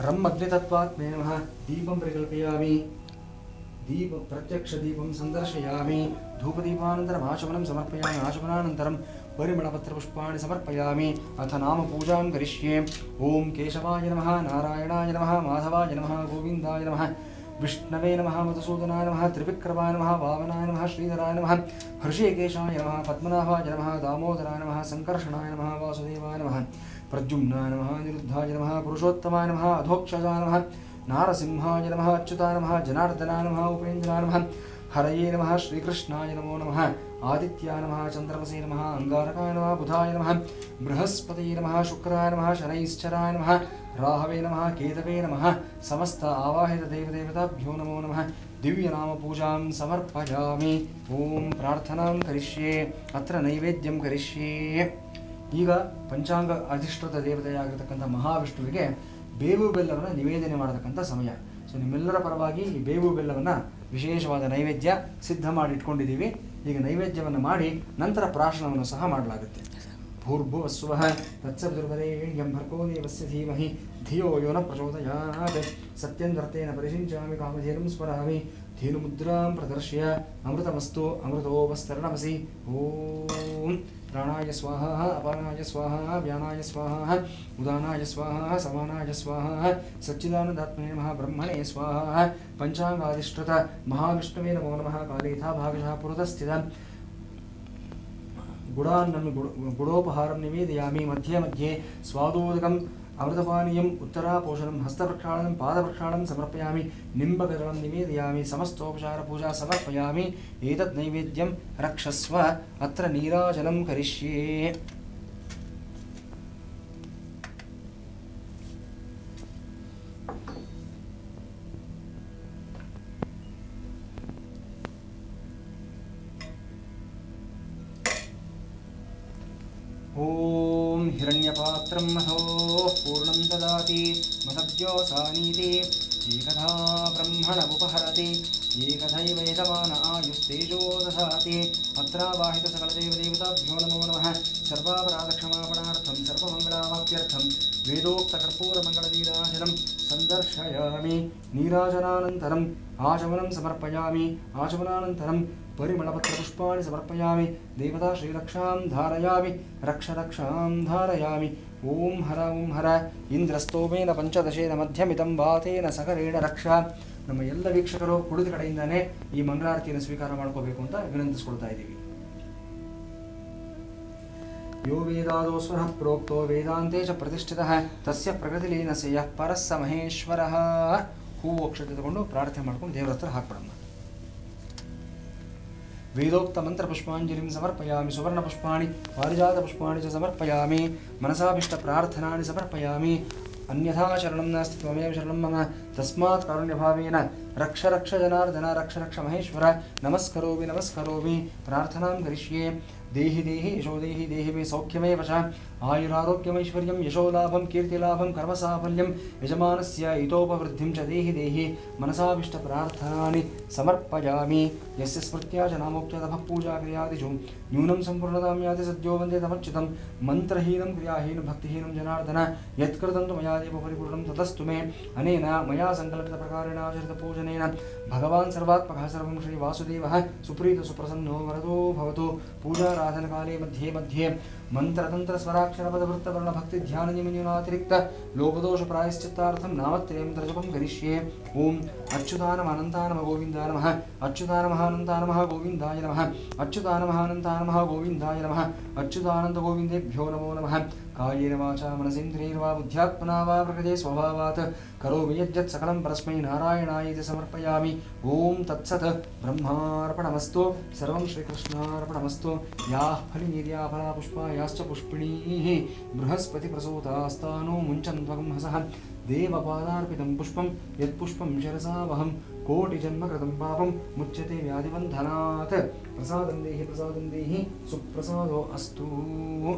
ರಂ ಅಗ್ನಿತತ್ವಾತ್ಮನೇ ನಮಃ ದೀಪಂ ಪರಿಕಲ್ಪಯಾಮಿ. ದೀಪ ಪ್ರತ್ಯಕ್ಷ ದೀಪಂ ಸಂದರ್ಶಯಾಮಿ. ಧೂಪದೀಪಾನಂತರಂ ಆಚಮನಂ ಸಮರ್ಪಯಾಮಿ. ಆಚಮನಾನಂತರಂ ಪರಿಮಳಪತ್ರ ಪುಷ್ಪಾಣಿ ಸಮರ್ಪಯಾಮಿ. ಅಥ ನಾಮ ಪೂಜಾಂ ಕರಿಷ್ಯೆ. ಓಂ ಕೇಶವಾಯ ನಮಃ ನಾರಾಯಣಾಯ ನಮಃ ಮಾಧವಾಯ ನಮಃ ಗೋವಿಂದಾಯ ನಮಃ ವಿಷ್ಣವೇ ನಮಃ ಮಧುಸೂದನಾಯ ನಮಃ ತ್ರಿವಿಕ್ರಮಾಯ ನಮಃ ವಾಮನಾಯ ನಮಃ ಶ್ರೀಧರಾಯ ನಮಃ ಹೃಷಿಕೇಶಾಯ ನಮಃ ಪದ್ಮನಾಭಾಯ ನಮಃ ದಾಮೋದರಾಯ ನಮಃ ಸಂಕರ್ಷಣಾಯ ನಮಃ ವಾಸುದೇವಾಯ ನಮಃ ಪ್ರದ್ಯುಮ್ನಾಯ ನಮಃ ನಿರುದ್ಧಾಯ ನಮಃ ಪುರುಷೋತ್ತಮಾಯ ನಮಃ ಅಧೋಕ್ಷಜಾಯ ನಮಃ ನಾರಸಿಂಹಾಯ ನಮಃ ಅಚ್ಯುತಾಯ ನಮಃ ಜನಾರ್ದನಾಯ ನಮಃ ಉಪೇಂದ್ರಾಯ ನಮಃ ಹರಯೇ ನಮಃ ಶ್ರೀಕೃಷ್ಣಾಯ ನಮೋ ನಮಃ ಆದಿತ್ಯಾಯ ನಮಃ ಚಂದ್ರಮಸೇ ನಮಃ ಅಂಗಾರಕಾಯ ನಮಃ ಬುಧಾಯ ನಮಃ ಬೃಹಸ್ಪತಿಯೇ ನಮಃ ಶುಕ್ರಾಯ ನಮಃ ಶನೈಶ್ಚರಾಯ ನಮಃ ರಾಹವೇ ನಮಃ ಕೇತವೇ ನಮಃ ಸಮಸ್ತ ಆವಾಹಿತ ದೇವದೇವತಾಭ್ಯೋ ನಮೋ ನಮಃ ದಿವ್ಯನಾಮ ಪೂಜಾಂ ಸಮರ್ಪಯಾಮಿ. ಓಂ ಪ್ರಾರ್ಥನಾಂ ಕರಿಷ್ಯೆ. ಅತ್ರ ನೈವೇದ್ಯಂ ಕರಿಷ್ಯೆ. ಈಗ ಪಂಚಾಂಗ ಅಧಿಷ್ಠೃತ ದೇವತೆಯಾಗಿರ್ತಕ್ಕಂಥ ಮಹಾವಿಷ್ಣುವಿಗೆ ಬೇವು ಬೆಲ್ಲವನ್ನು ನಿವೇದನೆ ಮಾಡತಕ್ಕಂಥ ಸಮಯ. ಸೊ ನಿಮ್ಮೆಲ್ಲರ ಪರವಾಗಿ ಈ ಬೇವು ಬೆಲ್ಲವನ್ನು ವಿಶೇಷವಾದ ನೈವೇದ್ಯ ಸಿದ್ಧ ಮಾಡಿ ಇಟ್ಕೊಂಡಿದ್ದೀವಿ. ಈಗ ನೈವೇದ್ಯವನ್ನು ಮಾಡಿ ನಂತರ ಪ್ರಾಶನವನ್ನು ಸಹ ಮಾಡಲಾಗುತ್ತೆ. ಭೂರ್ಭುವಸ್ವಃ ತತ್ಸವಿತುರ್ವರೆಣ್ಯಂ ಭರ್ಗೋ ದೇವಸ್ಯ ಧೀಮಹಿ ಧಿಯೋ ಯೋ ನ ಪ್ರಚೋದಯಾತ್. ಸತ್ಯಂಧರ್ತೇನ ಪರಿಷಿಂಚಾಮಿ ಕಾಮಧೇನುಂ ಸ್ಮರಾಮಿ ಧೇನುಮುದ್ರಾಂ ಪ್ರದರ್ಶ್ಯ ಅಮೃತಮಸ್ತು ಅಮೃತೋಪಸ್ತರಣಮಸಿ. ಓಂ ಪ್ರಾಣಾಯ ಸ್ವಾಹ ಅಪಾನಾಯ ಸ್ವಾಹ ವ್ಯಾನಾಯ ಸ್ವಾಹ ಉದಾನಾಯ ಸ್ವಾಹ ಸಮಾನಾಯ ಸ್ವಾಹ ಸಚ್ಚಿದಾನಂದಾತ್ಮನೇ ನಮಃ ಬ್ರಹ್ಮಣೇ ಸ್ವಾಹ. ಪಂಚಾಂಗಾಧಿಷ್ಠೃತ ಮಹಾವಿಷ್ಣುವೇ ನಮೋ ನಮಃ. ಕಾಲೇಥಾ ಭಾಗಶಃ ಪುರತಸ್ಥಿತ ಗುಡೋಪಹಾರಂ ನಿವೇದಯಾಮಿ. ಮಧ್ಯೆ ಮಧ್ಯೆ ಸ್ವಾದೋದಕಂ ಅಮೃತಪಾನೀಯಂ ಉತ್ತರಾಪೋಷಣಂ ಹಸ್ತಪ್ರಕ್ಷಾಳನಂ ಪಾದಪ್ರಕ್ಷಾಳನಂ ಸಮರ್ಪಯಾಮಿ. ನಿಂಬಗರಳಂ ನಿವೇದಯಾಮಿ. ಸಮಸ್ತೋಪಚಾರ ಪೂಜಾ ಸಮರ್ಪಯಾಮಿ. ಏತದ್ ನೈವೇದ್ಯಂ ರಕ್ಷಸ್ವ. ಅತ್ರ ನೀರಾಜನಂ ಕರಿಷ್ಯೆ. ಹಿರಣ್ಯಪಾತ್ರಂ ಮಧೋ ಪೂರ್ಣಂ ದದಾತಿ ಮದವ್ಯೋಸಾನೀತಿ ಏಕಧಾ ಬ್ರಹ್ಮಣಮುಪಹರತಿ ಏಕಧೈವ ಯಜಮಾನ ಆಯುಸ್ತೇಜೋ ದಧಾತಿ ಅತ್ರಾವಾಹಿತ ಸಕಲದೇವದೇವತಾಭ್ಯೋ ನಮೋ ನಮಃ ಸರ್ವಾಪರಾಧಕ್ಷಮಾಪಣಾರ್ಥಂ ಸರ್ವಮಂಗಳಾವಾಪ್ಯರ್ಥಂ ವೇದೋಕ್ತಕರ್ಪೂರಮಂಗಳನೀರಾಜನಂ ಸಂದರ್ಶಯಾಮಿ ನೀರಾಜನಾನಂತರಂ ಆಚಮನಂ ಸಮರ್ಪಯಾಮಿ ಆಚಮನಾನಂತರಂ ಪರಿಮಳಪತ್ರಪುಷ್ಪಾಣಿ ಸಮರ್ಪಯಾಮಿ ದೇವತಾ ಶ್ರೀರಕ್ಷಾಂ ಧಾರಯಾಮಿ ರಕ್ಷಾಂ ಧಾರಯಾಮಿ ಓಂ ಹರ ಇಂದ್ರಸ್ತೋಮೇನ ಪಂಚದಶೇನ ಮಧ್ಯಮಿತಂ ವಾತೇನ ಸಕರೇಣ ರಕ್ಷಾ. ನಮ್ಮ ಎಲ್ಲ ವೀಕ್ಷಕರು ಕುಳಿತ ಕಡೆಯಿಂದಾನೇ ಈ ಮಂಗಳಾರತಿಯನ್ನು ಸ್ವೀಕಾರ ಮಾಡ್ಕೋಬೇಕು ಅಂತ ವಿನಂತಿಸ್ಕೊಳ್ತಾ ಇದ್ದೀವಿ. ಯೋ ವೇದಾದೋ ಸ್ವರಃ ಪ್ರೋಕ್ತೋ ವೇದಾಂತೆ ಚ ಪ್ರತಿಷ್ಠಿತಃ ತಸ್ಯ ಪ್ರಗತಿಲೀನಸ್ಯ ಯಃ ಪರಸ್ಸ ಮಹೇಶ್ವರಃ. ಹೂವು ಅಕ್ಷತೆ ತಗೊಂಡು ಪ್ರಾರ್ಥನೆ ಮಾಡ್ಕೊಂಡು ದೇವರ ಹತ್ರ ಹಾಕ್ಬಿಡೋಣ. ವೇದೋಕ್ತ ಮಂತ್ರ ಪುಷ್ಪಾಂಜಲಿಂ ಸಮರ್ಪಯಾಮಿ ಸುವರ್ಣ ಪುಷ್ಪಾಣಿ ಪಾರಿಜಾತ ಪುಷ್ಪಾಣಿ ಚ ಸಮರ್ಪಯಾಮಿ ಮನಸಾಭಿಷ್ಟ ಪ್ರಾರ್ಥನಾನಿ ಸಮರ್ಪಯಾಮಿ ಅನ್ಯಥಾ ಶರಣಂ ನಾಸ್ತಿ ತ್ವಮೇವ ಶರಣಂ ಮಮ ತಸ್ಮಾತ್ ಕಾರುಣ್ಯಭಾವೇನ ರಕ್ಷ ರಕ್ಷ ಜನಾರ್ದನ ರಕ್ಷ ರಕ್ಷ ಮಹೇಶ್ವರ ನಮಸ್ಕರೋಮಿ ಪ್ರಾರ್ಥನಾಂ ಕರಿಷ್ಯೆ. ದೇಹಿ ದೇಹಿ ಯಶೋ ದೇಹಿ ದೇಹಿ ಮೇ ಸೌಖ್ಯಮೇ ವಶ ಆಯುರಾರೋಗ್ಯಮೈಶ್ವರ್ಯಂ ಯಶೋಲಾಭಂ ಕೀರ್ತಿಲಾಭಂ ಕರ್ಮಸಾಫಲ್ಯಂ ಯಜಮಾನಸ್ಯ ಹಿತೋಪವೃದ್ಧಿಂ ಚ ದೇಹಿ ದೇಹಿ ಮನಸಾಭಿಷ್ಟ ಪ್ರಾರ್ಥನಾನಿ ಸಮರ್ಪಯಾಮಿ. ಯಸ್ಯ ಸ್ಮೃತ್ಯಾ ಚ ನಾಮೋಕ್ತ್ಯತಃ ಪೂಜಾ ಕ್ರಿಯಾದಿಷು ನ್ಯೂನಂ ಸಂಪೂರ್ಣತಾಂ ಯಾತಿ ಸದ್ಯೋ ವಂದೇ ತಮರ್ಚಿತಂ ಮಂತ್ರಹೀನಂ ಕ್ರಿಯಾಹೀನಂ ಭಕ್ತಿಹೀನಂ ಜನಾರ್ದನ ಯತ್ಕೃತಂ ತು ಮಯಾ ದೇವ ಪರಿಪೂರ್ಣಂ ತತಸ್ತು ಮೇ ಅನೇನ ಮಯಾ ಸಂಕಲ್ಪಿತ ಪ್ರಕಾರೇಣ ಆಚರಿತ ಪೂಜನೇನ ಭಗವಾನ್ ಸರ್ವಾತ್ಮಕಃ ಸರ್ವಂ ಶ್ರೀ ವಾಸುದೇವಃ ಸುಪ್ರೀತ ಸುಪ್ರಸನ್ನೋ ವರದೋ ಭವತು. ಪೂಜಾರಾಧನಕಾಲೇ ಮಧ್ಯೆ ಮಧ್ಯೆ ಮಂತ್ರತಂತ್ರ ಸ್ವರಾಕ್ಷರ ಪದವೃತ್ತವರ್ಣ ಭಕ್ತಿ ಧ್ಯಾನ ನಿಮಿನ್ಯೂನಾತಿರಿಕ್ತ ಲೋಪದೋಷ ಪ್ರಾಯಶ್ಚಿತ್ತಾರ್ಥಂ ನಾಮತ್ರಯಂ ತ್ರಜಪಂ ಕರಿಷ್ಯೆ. ಓಂ ಅಚ್ಯುತಾನಮ ಅನಂತಾನಮ ಗೋವಿಂದಾಯ ನಮಃ ಅಚ್ಯುತಾನಮಃ ಅನಂತಾನಮಃ ಗೋವಿಂದಾಯ ನಮಃ ಅಚ್ಯುತಾನಮಃ ಅನಂತಾನಮಃ ಗೋವಿಂದಾಯ ನಮಃ ಅಚ್ಯುತಾನಂದ ಗೋವಿಂದೇಭ್ಯೋ ನಮೋ ನಮಃ. ಕಾಯೇನ ವಾಚಾ ಮನಸೇಂದ್ರಿಯೈರ್ವಾ ಬುದ್ಧ್ಯಾತ್ಮನಾ ವಾ ಪ್ರಕೃತೆ ಸ್ವಭಾವಾತ್ ಕರೋಮಿ ಯದ್ಯತ್ ಸಕಲಂ ಪರಸ್ಮೈ ನಾರಾಯಣಾಯೇತಿ ಸಮರ್ಪಯಾಮಿ. ಓಂ ತತ್ಸತ್ ಬ್ರಹ್ಮಾರ್ಪಣಮಸ್ತು ಸರ್ವಂ ಶ್ರೀಕೃಷ್ಣಾರ್ಪಣಮಸ್ತು. ಯಾಃ ಫಲಿನೀರ್ಯಾ ಫಲಾ ಪುಷ್ಪಾ ಯಾಶ್ಚ ಪುಷ್ಪಿಣೀಃ ಬೃಹಸ್ಪತಿ ಪ್ರಸೂತಾಸ್ತಾನೋ ಮುಂಚನ್ತ್ವಗಂ ಹಸಃ ದೇವಪಾದಾರ್ಪಿತಂ ಪುಷ್ಪಂ ಯತ್ಪುಷ್ಪಂ ಶಿರಸಾವಹಂ ಕೋಟಿಜನ್ಮಕೃತಂ ಪಾಪಂ ಮುಚ್ಯತೆ ವ್ಯಾಧಿಬಂಧನಾತ್. ಪ್ರಸಾದಂ ದೇಹಿ ಸುಪ್ರಸಾದೋ ಅಸ್ತು.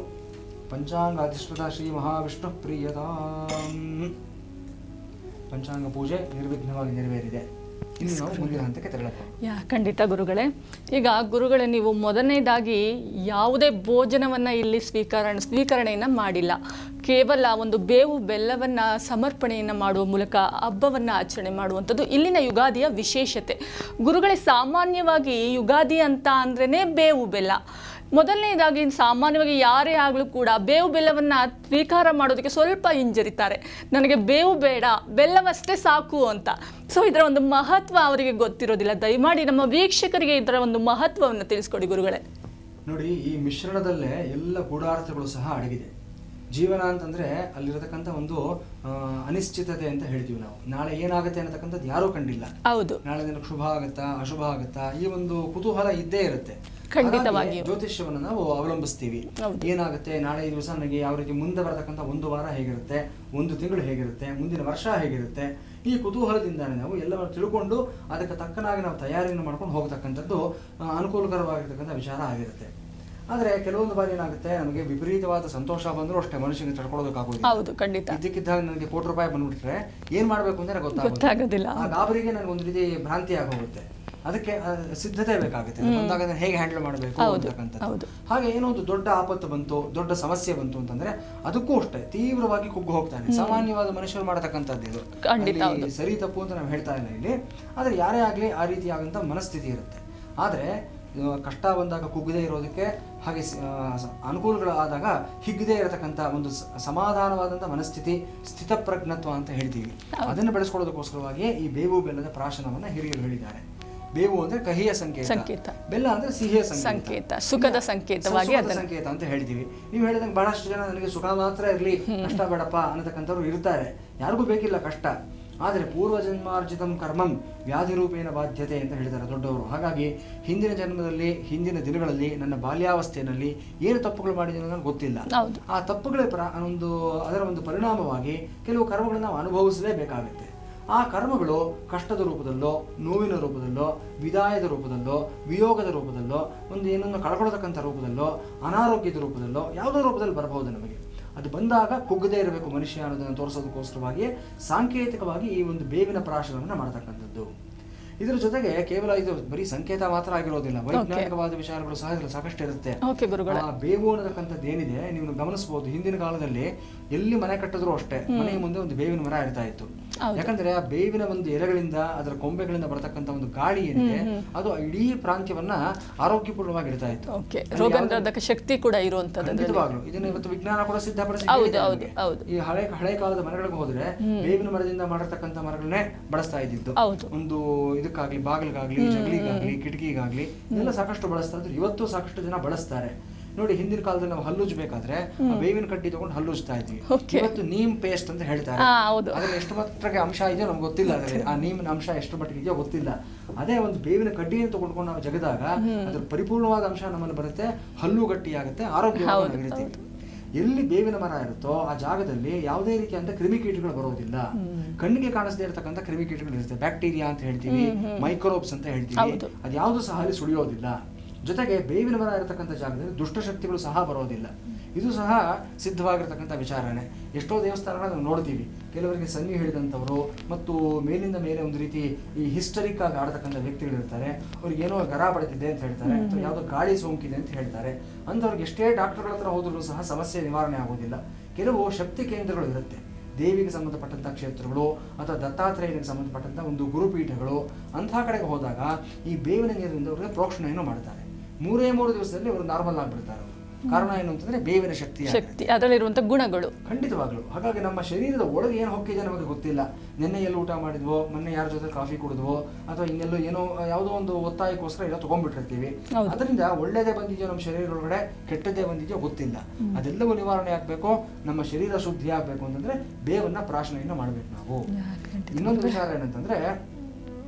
ಪಂಚಾಂಗಾಧಿಷ್ಠಿತ ಶ್ರೀ ಮಹಾವಿಷ್ಣು ಪ್ರಿಯತಾಂ. ಪಂಚಾಂಗ ಪೂಜೆ ನಿರ್ವಿಘ್ನವಾಗಿ ನೆರವೇರಿದೆ. ಇನ್ನು ನಾವು ಮುಂದಿನ ಹಂತಕ್ಕೆ ತೆರಳಬಹುದು. ಖಂಡಿತ ಗುರುಗಳೇ. ಈಗ ಗುರುಗಳೇ, ನೀವು ಮೊದಲನೇದಾಗಿ ಯಾವುದೇ ಭೋಜನವನ್ನು ಇಲ್ಲಿ ಸ್ವೀಕರಣೆಯನ್ನು ಮಾಡಿಲ್ಲ. ಕೇವಲ ಒಂದು ಬೇವು ಬೆಲ್ಲವನ್ನು ಸಮರ್ಪಣೆಯನ್ನು ಮಾಡುವ ಮೂಲಕ ಹಬ್ಬವನ್ನು ಆಚರಣೆ ಮಾಡುವಂಥದ್ದು ಇಲ್ಲಿನ ಯುಗಾದಿಯ ವಿಶೇಷತೆ. ಗುರುಗಳೇ, ಸಾಮಾನ್ಯವಾಗಿ ಯುಗಾದಿ ಅಂತ ಅಂದ್ರೇ ಬೇವು ಬೆಲ್ಲ. ಮೊದಲನೇದಾಗಿ ಸಾಮಾನ್ಯವಾಗಿ ಯಾರೇ ಆಗಲೂ ಕೂಡ ಬೇವು ಬೆಲ್ಲವನ್ನು ಸ್ವೀಕಾರ ಮಾಡೋದಕ್ಕೆ ಸ್ವಲ್ಪ ಹಿಂಜರಿತಾರೆ. ನನಗೆ ಬೇವು ಬೇಡ, ಬೆಲ್ಲವಷ್ಟೇ ಸಾಕು ಅಂತ. ಸೊ ಇದರ ಒಂದು ಮಹತ್ವ ಅವರಿಗೆ ಗೊತ್ತಿರೋದಿಲ್ಲ. ದಯಮಾಡಿ ನಮ್ಮ ವೀಕ್ಷಕರಿಗೆ ಇದರ ಒಂದು ಮಹತ್ವವನ್ನು ತಿಳಿಸ್ಕೊಡಿ ಗುರುಗಳೇ. ನೋಡಿ, ಈ ಮಿಶ್ರಣದಲ್ಲೇ ಎಲ್ಲ ಗೂಢಾರ್ಥಗಳು ಸಹ ಅಡಗಿದೆ. ಜೀವನ ಅಂತಂದ್ರೆ ಅಲ್ಲಿರತಕ್ಕಂಥ ಒಂದು ಅನಿಶ್ಚಿತತೆ ಅಂತ ಹೇಳ್ತೀವಿ ನಾವು. ನಾಳೆ ಏನಾಗುತ್ತೆ ಅನ್ನತಕ್ಕಂಥದ್ದು ಯಾರೂ ಕಂಡಿಲ್ಲ. ಹೌದು, ನಾಳೆ ದಿನ ಶುಭ ಆಗುತ್ತಾ ಅಶುಭ ಆಗುತ್ತಾ ಈ ಒಂದು ಕುತೂಹಲ ಇದ್ದೇ ಇರುತ್ತೆ. ಖಂಡಿತವಾಗಿ ಜ್ಯೋತಿಷ್ಯವನ್ನು ನಾವು ಅವಲಂಬಿಸ್ತೀವಿ. ಏನಾಗುತ್ತೆ ನಾಳೆ ದಿವಸ ನನಗೆ ಯಾವ ರೀತಿ ಮುಂದೆ ಬರತಕ್ಕಂಥ ಒಂದು ವಾರ ಹೇಗಿರುತ್ತೆ, ಒಂದು ತಿಂಗಳು ಹೇಗಿರುತ್ತೆ, ಮುಂದಿನ ವರ್ಷ ಹೇಗಿರುತ್ತೆ, ಈ ಕುತೂಹಲದಿಂದಾನೆ ನಾವು ಎಲ್ಲವನ್ನು ತಿಳ್ಕೊಂಡು ಅದಕ್ಕೆ ತಕ್ಕನಾಗಿ ನಾವು ತಯಾರಿಯನ್ನು ಮಾಡ್ಕೊಂಡು ಹೋಗ್ತಕ್ಕಂಥದ್ದು ಅನುಕೂಲಕರವಾಗಿರ್ತಕ್ಕಂಥ ವಿಚಾರ ಆಗಿರುತ್ತೆ. ಆದರೆ ಕೆಲವೊಂದು ಬಾರಿ ಏನಾಗುತ್ತೆ, ನಮಗೆ ವಿಪರೀತವಾದ ಸಂತೋಷ ಬಂದರೂ ಅಷ್ಟೇ ಮನುಷ್ಯನಿಗೆ ತಡ್ಕೊಳ್ಳೋದಕ್ಕಾಗೋದಿಲ್ಲ. ಹೌದು, ಖಂಡಿತ. ಇದಕ್ಕಿದ್ದಾಗ ನನಗೆ ಕೋಟಿ ರೂಪಾಯಿ ಬಂದ್ಬಿಟ್ರೆ ಏನ್ ಮಾಡ್ಬೇಕು ಅಂತ ಗೊತ್ತಾಗೋದಿಲ್ಲ. ಆ ಗಾಬರಿಗೆ ನನಗೆ ಒಂದು ರೀತಿ ಭ್ರಾಂತಿ ಆಗಿ ಹೋಗುತ್ತೆ. ಅದಕ್ಕೆ ಸಿದ್ಧತೆ ಬೇಕಾಗುತ್ತೆ. ಬಂದಾಗ ಹೇಗೆ ಹ್ಯಾಂಡಲ್ ಮಾಡಬೇಕು ಅಂತಕ್ಕಂಥದ್ದು. ಹಾಗೆ ಏನೋ ಒಂದು ದೊಡ್ಡ ಆಪತ್ತು ಬಂತು, ದೊಡ್ಡ ಸಮಸ್ಯೆ ಬಂತು ಅಂತಂದ್ರೆ ಅದಕ್ಕೂ ಅಷ್ಟೇ ತೀವ್ರವಾಗಿ ಕುಗ್ಗು ಹೋಗ್ತಾನೆ. ಸಾಮಾನ್ಯವಾದ ಮನುಷ್ಯರು ಮಾಡತಕ್ಕಂಥದ್ದು ಇದು. ಸರಿ ತಪ್ಪು ಅಂತ ನಾವು ಹೇಳ್ತಾ ಇಲ್ಲ ಇಲ್ಲಿ. ಆದ್ರೆ ಯಾರೇ ಆಗ್ಲಿ ಆ ರೀತಿಯಾದಂಥ ಮನಸ್ಥಿತಿ ಇರುತ್ತೆ. ಆದ್ರೆ ಕಷ್ಟ ಬಂದಾಗ ಕುಗ್ಗದೇ ಇರೋದಕ್ಕೆ, ಹಾಗೆ ಅನುಕೂಲಗಳಾದಾಗ ಹಿಗ್ಗದೇ ಇರತಕ್ಕಂಥ ಒಂದು ಸಮಾಧಾನವಾದಂಥ ಮನಸ್ಥಿತಿ, ಸ್ಥಿತಪ್ರಜ್ಞತ್ವ ಅಂತ ಹೇಳ್ತೀವಿ. ಅದನ್ನು ಬೆಳೆಸ್ಕೊಳ್ಳೋದಕ್ಕೋಸ್ಕರವಾಗಿ ಈ ಬೇವು ಬೆಲ್ಲದ ಪ್ರಾಶನವನ್ನ ಹಿರಿಯರು ಹೇಳಿದ್ದಾರೆ. ಬೇವು ಅಂದ್ರೆ ಕಹಿಯ ಸಂಕೇತ, ಬೆಲ್ಲ ಅಂದ್ರೆ ಸಿಹಿಯ ಸಂಕೇತ, ಸುಖದ ಸಂಕೇತವಾಗಿ ಸಂಕೇತ ಅಂತ ಹೇಳ್ತೀವಿ. ನೀವು ಹೇಳಿದಂಗೆ ಬಹಳಷ್ಟು ಜನ ನನಗೆ ಸುಖ ಮಾತ್ರ ಇರಲಿ, ಕಷ್ಟ ಬೇಡಪ್ಪ ಅನ್ನತಕ್ಕಂಥವ್ರು ಇರ್ತಾರೆ. ಯಾರಿಗೂ ಬೇಕಿಲ್ಲ ಕಷ್ಟ. ಆದರೆ ಪೂರ್ವಜನ್ಮಾರ್ಜಿತಂ ಕರ್ಮಂ ವ್ಯಾಧಿ ರೂಪೇಣ ಬಾಧ್ಯತೆ ಅಂತ ಹೇಳಿದ್ದಾರೆ ದೊಡ್ಡವರು. ಹಾಗಾಗಿ ಹಿಂದಿನ ಜನ್ಮದಲ್ಲಿ, ಹಿಂದಿನ ದಿನಗಳಲ್ಲಿ, ನನ್ನ ಬಾಲ್ಯಾವಸ್ಥೆಯಲ್ಲಿ ಏನು ತಪ್ಪುಗಳು ಮಾಡಿದ್ದೀನಿ ಅನ್ನೋದು ಗೊತ್ತಿಲ್ಲ. ಆ ತಪ್ಪುಗಳ ಅದರ ಒಂದು ಪರಿಣಾಮವಾಗಿ ಕೆಲವು ಕರ್ಮಗಳನ್ನು ನಾವು ಅನುಭವಿಸಲೇಬೇಕಾಗುತ್ತೆ. ಆ ಕರ್ಮಗಳು ಕಷ್ಟದ ರೂಪದಲ್ಲೋ, ನೋವಿನ ರೂಪದಲ್ಲೋ, ವಿದಾಯದ ರೂಪದಲ್ಲೋ, ವಿಯೋಗದ ರೂಪದಲ್ಲೋ, ಒಂದು ಏನನ್ನು ಕಳ್ಕೊಳ್ಳತಕ್ಕಂಥ ರೂಪದಲ್ಲೋ, ಅನಾರೋಗ್ಯದ ರೂಪದಲ್ಲೋ, ಯಾವುದೋ ರೂಪದಲ್ಲಿ ಬರಬಹುದು ನಮಗೆ. ಅದು ಬಂದಾಗ ಕುಗ್ಗದೇ ಇರಬೇಕು ಮನುಷ್ಯ ಅನ್ನೋದನ್ನು ತೋರಿಸೋದಕ್ಕೋಸ್ಕರವಾಗಿ ಸಾಂಕೇತಿಕವಾಗಿ ಈ ಒಂದು ಬೇವಿನ ಪ್ರಾಶನವನ್ನು ಮಾಡತಕ್ಕಂಥದ್ದು. ಇದರ ಜೊತೆಗೆ ಕೇವಲ ಇದು ಬರೀ ಸಂಕೇತ ಮಾತ್ರ ಆಗಿರೋದಿಲ್ಲ, ವೈಜ್ಞಾನಿಕವಾದ ವಿಚಾರಗಳು ಸಹ ಇದರಲ್ಲಿ ಸಾಕಷ್ಟು ಇರುತ್ತೆ. ಬೇವು ಅನ್ನತಕ್ಕಂಥದ್ದು ಏನಿದೆ ನೀವು ಗಮನಿಸಬಹುದು, ಹಿಂದಿನ ಕಾಲದಲ್ಲಿ ಎಲ್ಲಿ ಮನೆ ಕಟ್ಟಿದ್ರು ಅಷ್ಟೇ ಮನೆಯ ಮುಂದೆ ಒಂದು ಬೇವಿನ ಮರ ಇರ್ತಾ ಇತ್ತು. ಯಾಕಂದ್ರೆ ಆ ಬೇವಿನ ಒಂದು ಎಲೆಗಳಿಂದ ಅದರ ಕೊಂಬೆಗಳಿಂದ ಬರತಕ್ಕಂಥ ಒಂದು ಗಾಳಿ ಏನಿದೆ ಅದು ಇಡೀ ಪ್ರಾಂತ್ಯವನ್ನ ಆರೋಗ್ಯಪೂರ್ಣವಾಗಿ ಇಡ್ತಾ ಇತ್ತು. ರೋಗನಿರೋಧಕ ಶಕ್ತಿ ಕೂಡ ಇರುವಂತದ್ದು. ಇದನ್ನ ಇವತ್ತು ವಿಜ್ಞಾನ ಕೂಡ ಸಿದ್ಧಪಡಿಸಿ ಈ ಹಳೆ ಕಾಲದ ಮರಗಳಿಗೆ ಹೋದ್ರೆ ಬೇವಿನ ಮರದಿಂದ ಮಾಡಿರ್ತಕ್ಕಂಥ ಮರಗಳನ್ನೇ ಬಳಸ್ತಾ ಇದ್ದಿದ್ದು. ಒಂದು ಇದಕ್ಕಾಗ್ಲಿ, ಬಾಗಿಲಿಗಾಗ್ಲಿ, ಜಗಲಿಗಾಗ್ಲಿ, ಕಿಟಕಿಗಾಗ್ಲಿ ಇದೆಲ್ಲ ಸಾಕಷ್ಟು ಬಳಸ್ತಾ ಇದ್ರು. ಇವತ್ತು ಸಾಕಷ್ಟು ಜನ ಬಳಸ್ತಾರೆ. ನೋಡಿ, ಹಿಂದಿನ ಕಾಲದಲ್ಲಿ ನಾವು ಹಲ್ಲುಜ್ಬೇಕಾದ್ರೆ ಬೇವಿನ ಕಡ್ಡಿ ತಗೊಂಡು ಹಲ್ಲುಜ್ತಾ ಇದ್ವಿ. ಇವತ್ತು ನೀಮ್ ಪೇಸ್ಟ್ ಅಂತ ಹೇಳ್ತಾರೆ. ಅದ್ರಲ್ಲಿ ಎಷ್ಟು ಮಟ್ಟಿಗೆ ಅಂಶ ಇದೆಯೋ ನಮ್ಗೆ ಗೊತ್ತಿಲ್ಲ. ಅದ್ರಲ್ಲಿ ಆ ನೀಮಿನ ಅಂಶ ಎಷ್ಟು ಮಟ್ಟಿಗೆ ಇದೆಯೋ ಗೊತ್ತಿಲ್ಲ. ಅದೇ ಒಂದು ಬೇವಿನ ಕಡ್ಡಿಯನ್ನು ತಗೊಂಡ್ಕೊಂಡು ನಾವು ಜಗದಾಗ ಅದ್ರ ಪರಿಪೂರ್ಣವಾದ ಅಂಶ ನಮ್ಮಲ್ಲಿ ಬರುತ್ತೆ, ಹಲ್ಲು ಗಟ್ಟಿಯಾಗುತ್ತೆ, ಆರೋಗ್ಯವಾಗಿರುತ್ತೆ. ಎಲ್ಲಿ ಬೇವಿನ ಮರ ಇರುತ್ತೋ ಆ ಜಾಗದಲ್ಲಿ ಯಾವುದೇ ರೀತಿಯಾದ ಕ್ರಿಮಿಕೀಟಗಳು ಬರೋದಿಲ್ಲ. ಕಣ್ಣಿಗೆ ಕಾಣಿಸದೇ ಇರತಕ್ಕಂಥ ಕ್ರಿಮಿಕೀಟಗಳು ಇರುತ್ತೆ. ಬ್ಯಾಕ್ಟೀರಿಯಾ ಅಂತ ಹೇಳ್ತೀವಿ, ಮೈಕ್ರೋಬ್ಸ್ ಅಂತ ಹೇಳ್ತೀವಿ, ಅದ್ಯಾವುದು ಸಹ ಅಲ್ಲಿ ಸುಳಿಯೋದಿಲ್ಲ. ಜೊತೆಗೆ ಬೇವಿನ ಮರ ಇರತಕ್ಕಂಥ ಜಾಗದಲ್ಲಿ ದುಷ್ಟಶಕ್ತಿಗಳು ಸಹ ಬರೋದಿಲ್ಲ. ಇದು ಸಹ ಸಿದ್ಧವಾಗಿರ್ತಕ್ಕಂಥ ವಿಚಾರಣೆ. ಎಷ್ಟೋ ದೇವಸ್ಥಾನಗಳನ್ನ ನಾವು ನೋಡ್ತೀವಿ, ಕೆಲವರಿಗೆ ಸನ್ನಿ ಹಿಡಿದಂಥವರು ಮತ್ತು ಮೇಲಿಂದ ಮೇಲೆ ಒಂದು ರೀತಿ ಈ ಹಿಸ್ಟರಿಕ್ ಆಗಿ ಆಡತಕ್ಕಂಥ ವ್ಯಕ್ತಿಗಳಿರ್ತಾರೆ. ಅವ್ರಿಗೆ ಏನೋ ಗರ ಬಡಿದಿದೆ ಅಂತ ಹೇಳ್ತಾರೆ, ಅಥವಾ ಯಾವುದೋ ಗಾಳಿ ಸೋಂಕಿದೆ ಅಂತ ಹೇಳ್ತಾರೆ. ಅಂಥವ್ರಿಗೆ ಎಷ್ಟೇ ಡಾಕ್ಟರ್ಗಳ ಹತ್ರ ಹೋದ್ರೂ ಸಹ ಸಮಸ್ಯೆ ನಿವಾರಣೆ ಆಗೋದಿಲ್ಲ. ಕೆಲವು ಶಕ್ತಿ ಕೇಂದ್ರಗಳು ಇರುತ್ತೆ, ದೇವಿಗೆ ಸಂಬಂಧಪಟ್ಟಂಥ ಕ್ಷೇತ್ರಗಳು ಅಥವಾ ದತ್ತಾತ್ರೇಯನಿಗೆ ಸಂಬಂಧಪಟ್ಟಂಥ ಒಂದು ಗುರುಪೀಠಗಳು, ಅಂಥ ಕಡೆಗೆ ಹೋದಾಗ ಈ ಬೇವಿನ ನೀರಿನಿಂದ ಅವ್ರಿಗೆ ಪ್ರೋಕ್ಷಣೆಯನ್ನು ಮಾಡ್ತಾರೆ. 3 ದಿವಸದಲ್ಲಿ ಅವರು ನಾರ್ಮಲ್ ಆಗಿಬಿಡ್ತಾರೆ. ಕಾರಣ ಏನು ಅಂತಂದ್ರೆ ಬೇವಿನ ಶಕ್ತಿ, ಅದರಲ್ಲಿರುವಂತಹ ಗುಣಗಳು. ಖಂಡಿತವಾಗ್ಲು. ಹಾಗಾಗಿ ನಮ್ಮ ಶರೀರದ ಒಳಗೆ ಏನು ಹೊಕ್ಕಿದೆ ನಮಗೆ ಗೊತ್ತಿಲ್ಲ. ನಿನ್ನೆ ಎಲ್ಲೂ ಊಟ ಮಾಡಿದ್ವೋ, ಮೊನ್ನೆ ಯಾರ ಜೊತೆ ಕಾಫಿ ಕುಡಿದ್ವೋ, ಅಥವಾ ಇನ್ನೆಲ್ಲೋ ಏನೋ ಯಾವುದೋ ಒಂದು ಒತ್ತಾಯಕ್ಕೋಸ್ಕರ ಎಲ್ಲ ತಗೊಂಡ್ಬಿಟ್ಟಿರ್ತೀವಿ. ಅದರಿಂದ ಒಳ್ಳೇದೇ ಬಂದಿದೆಯೋ ನಮ್ಮ ಶರೀರದೊಳಗಡೆ, ಕೆಟ್ಟದ್ದೇ ಬಂದಿದೆಯೋ ಗೊತ್ತಿಲ್ಲ. ಅದೆಲ್ಲವೂ ನಿವಾರಣೆ ಆಗ್ಬೇಕು, ನಮ್ಮ ಶರೀರ ಶುದ್ಧಿ ಆಗ್ಬೇಕು ಅಂತಂದ್ರೆ ಬೇವನ್ನ ಪ್ರಾಶನೆಯನ್ನು ಮಾಡ್ಬೇಕು ನಾವು. ಇನ್ನೊಂದು ವಿಚಾರ ಏನಂತಂದ್ರೆ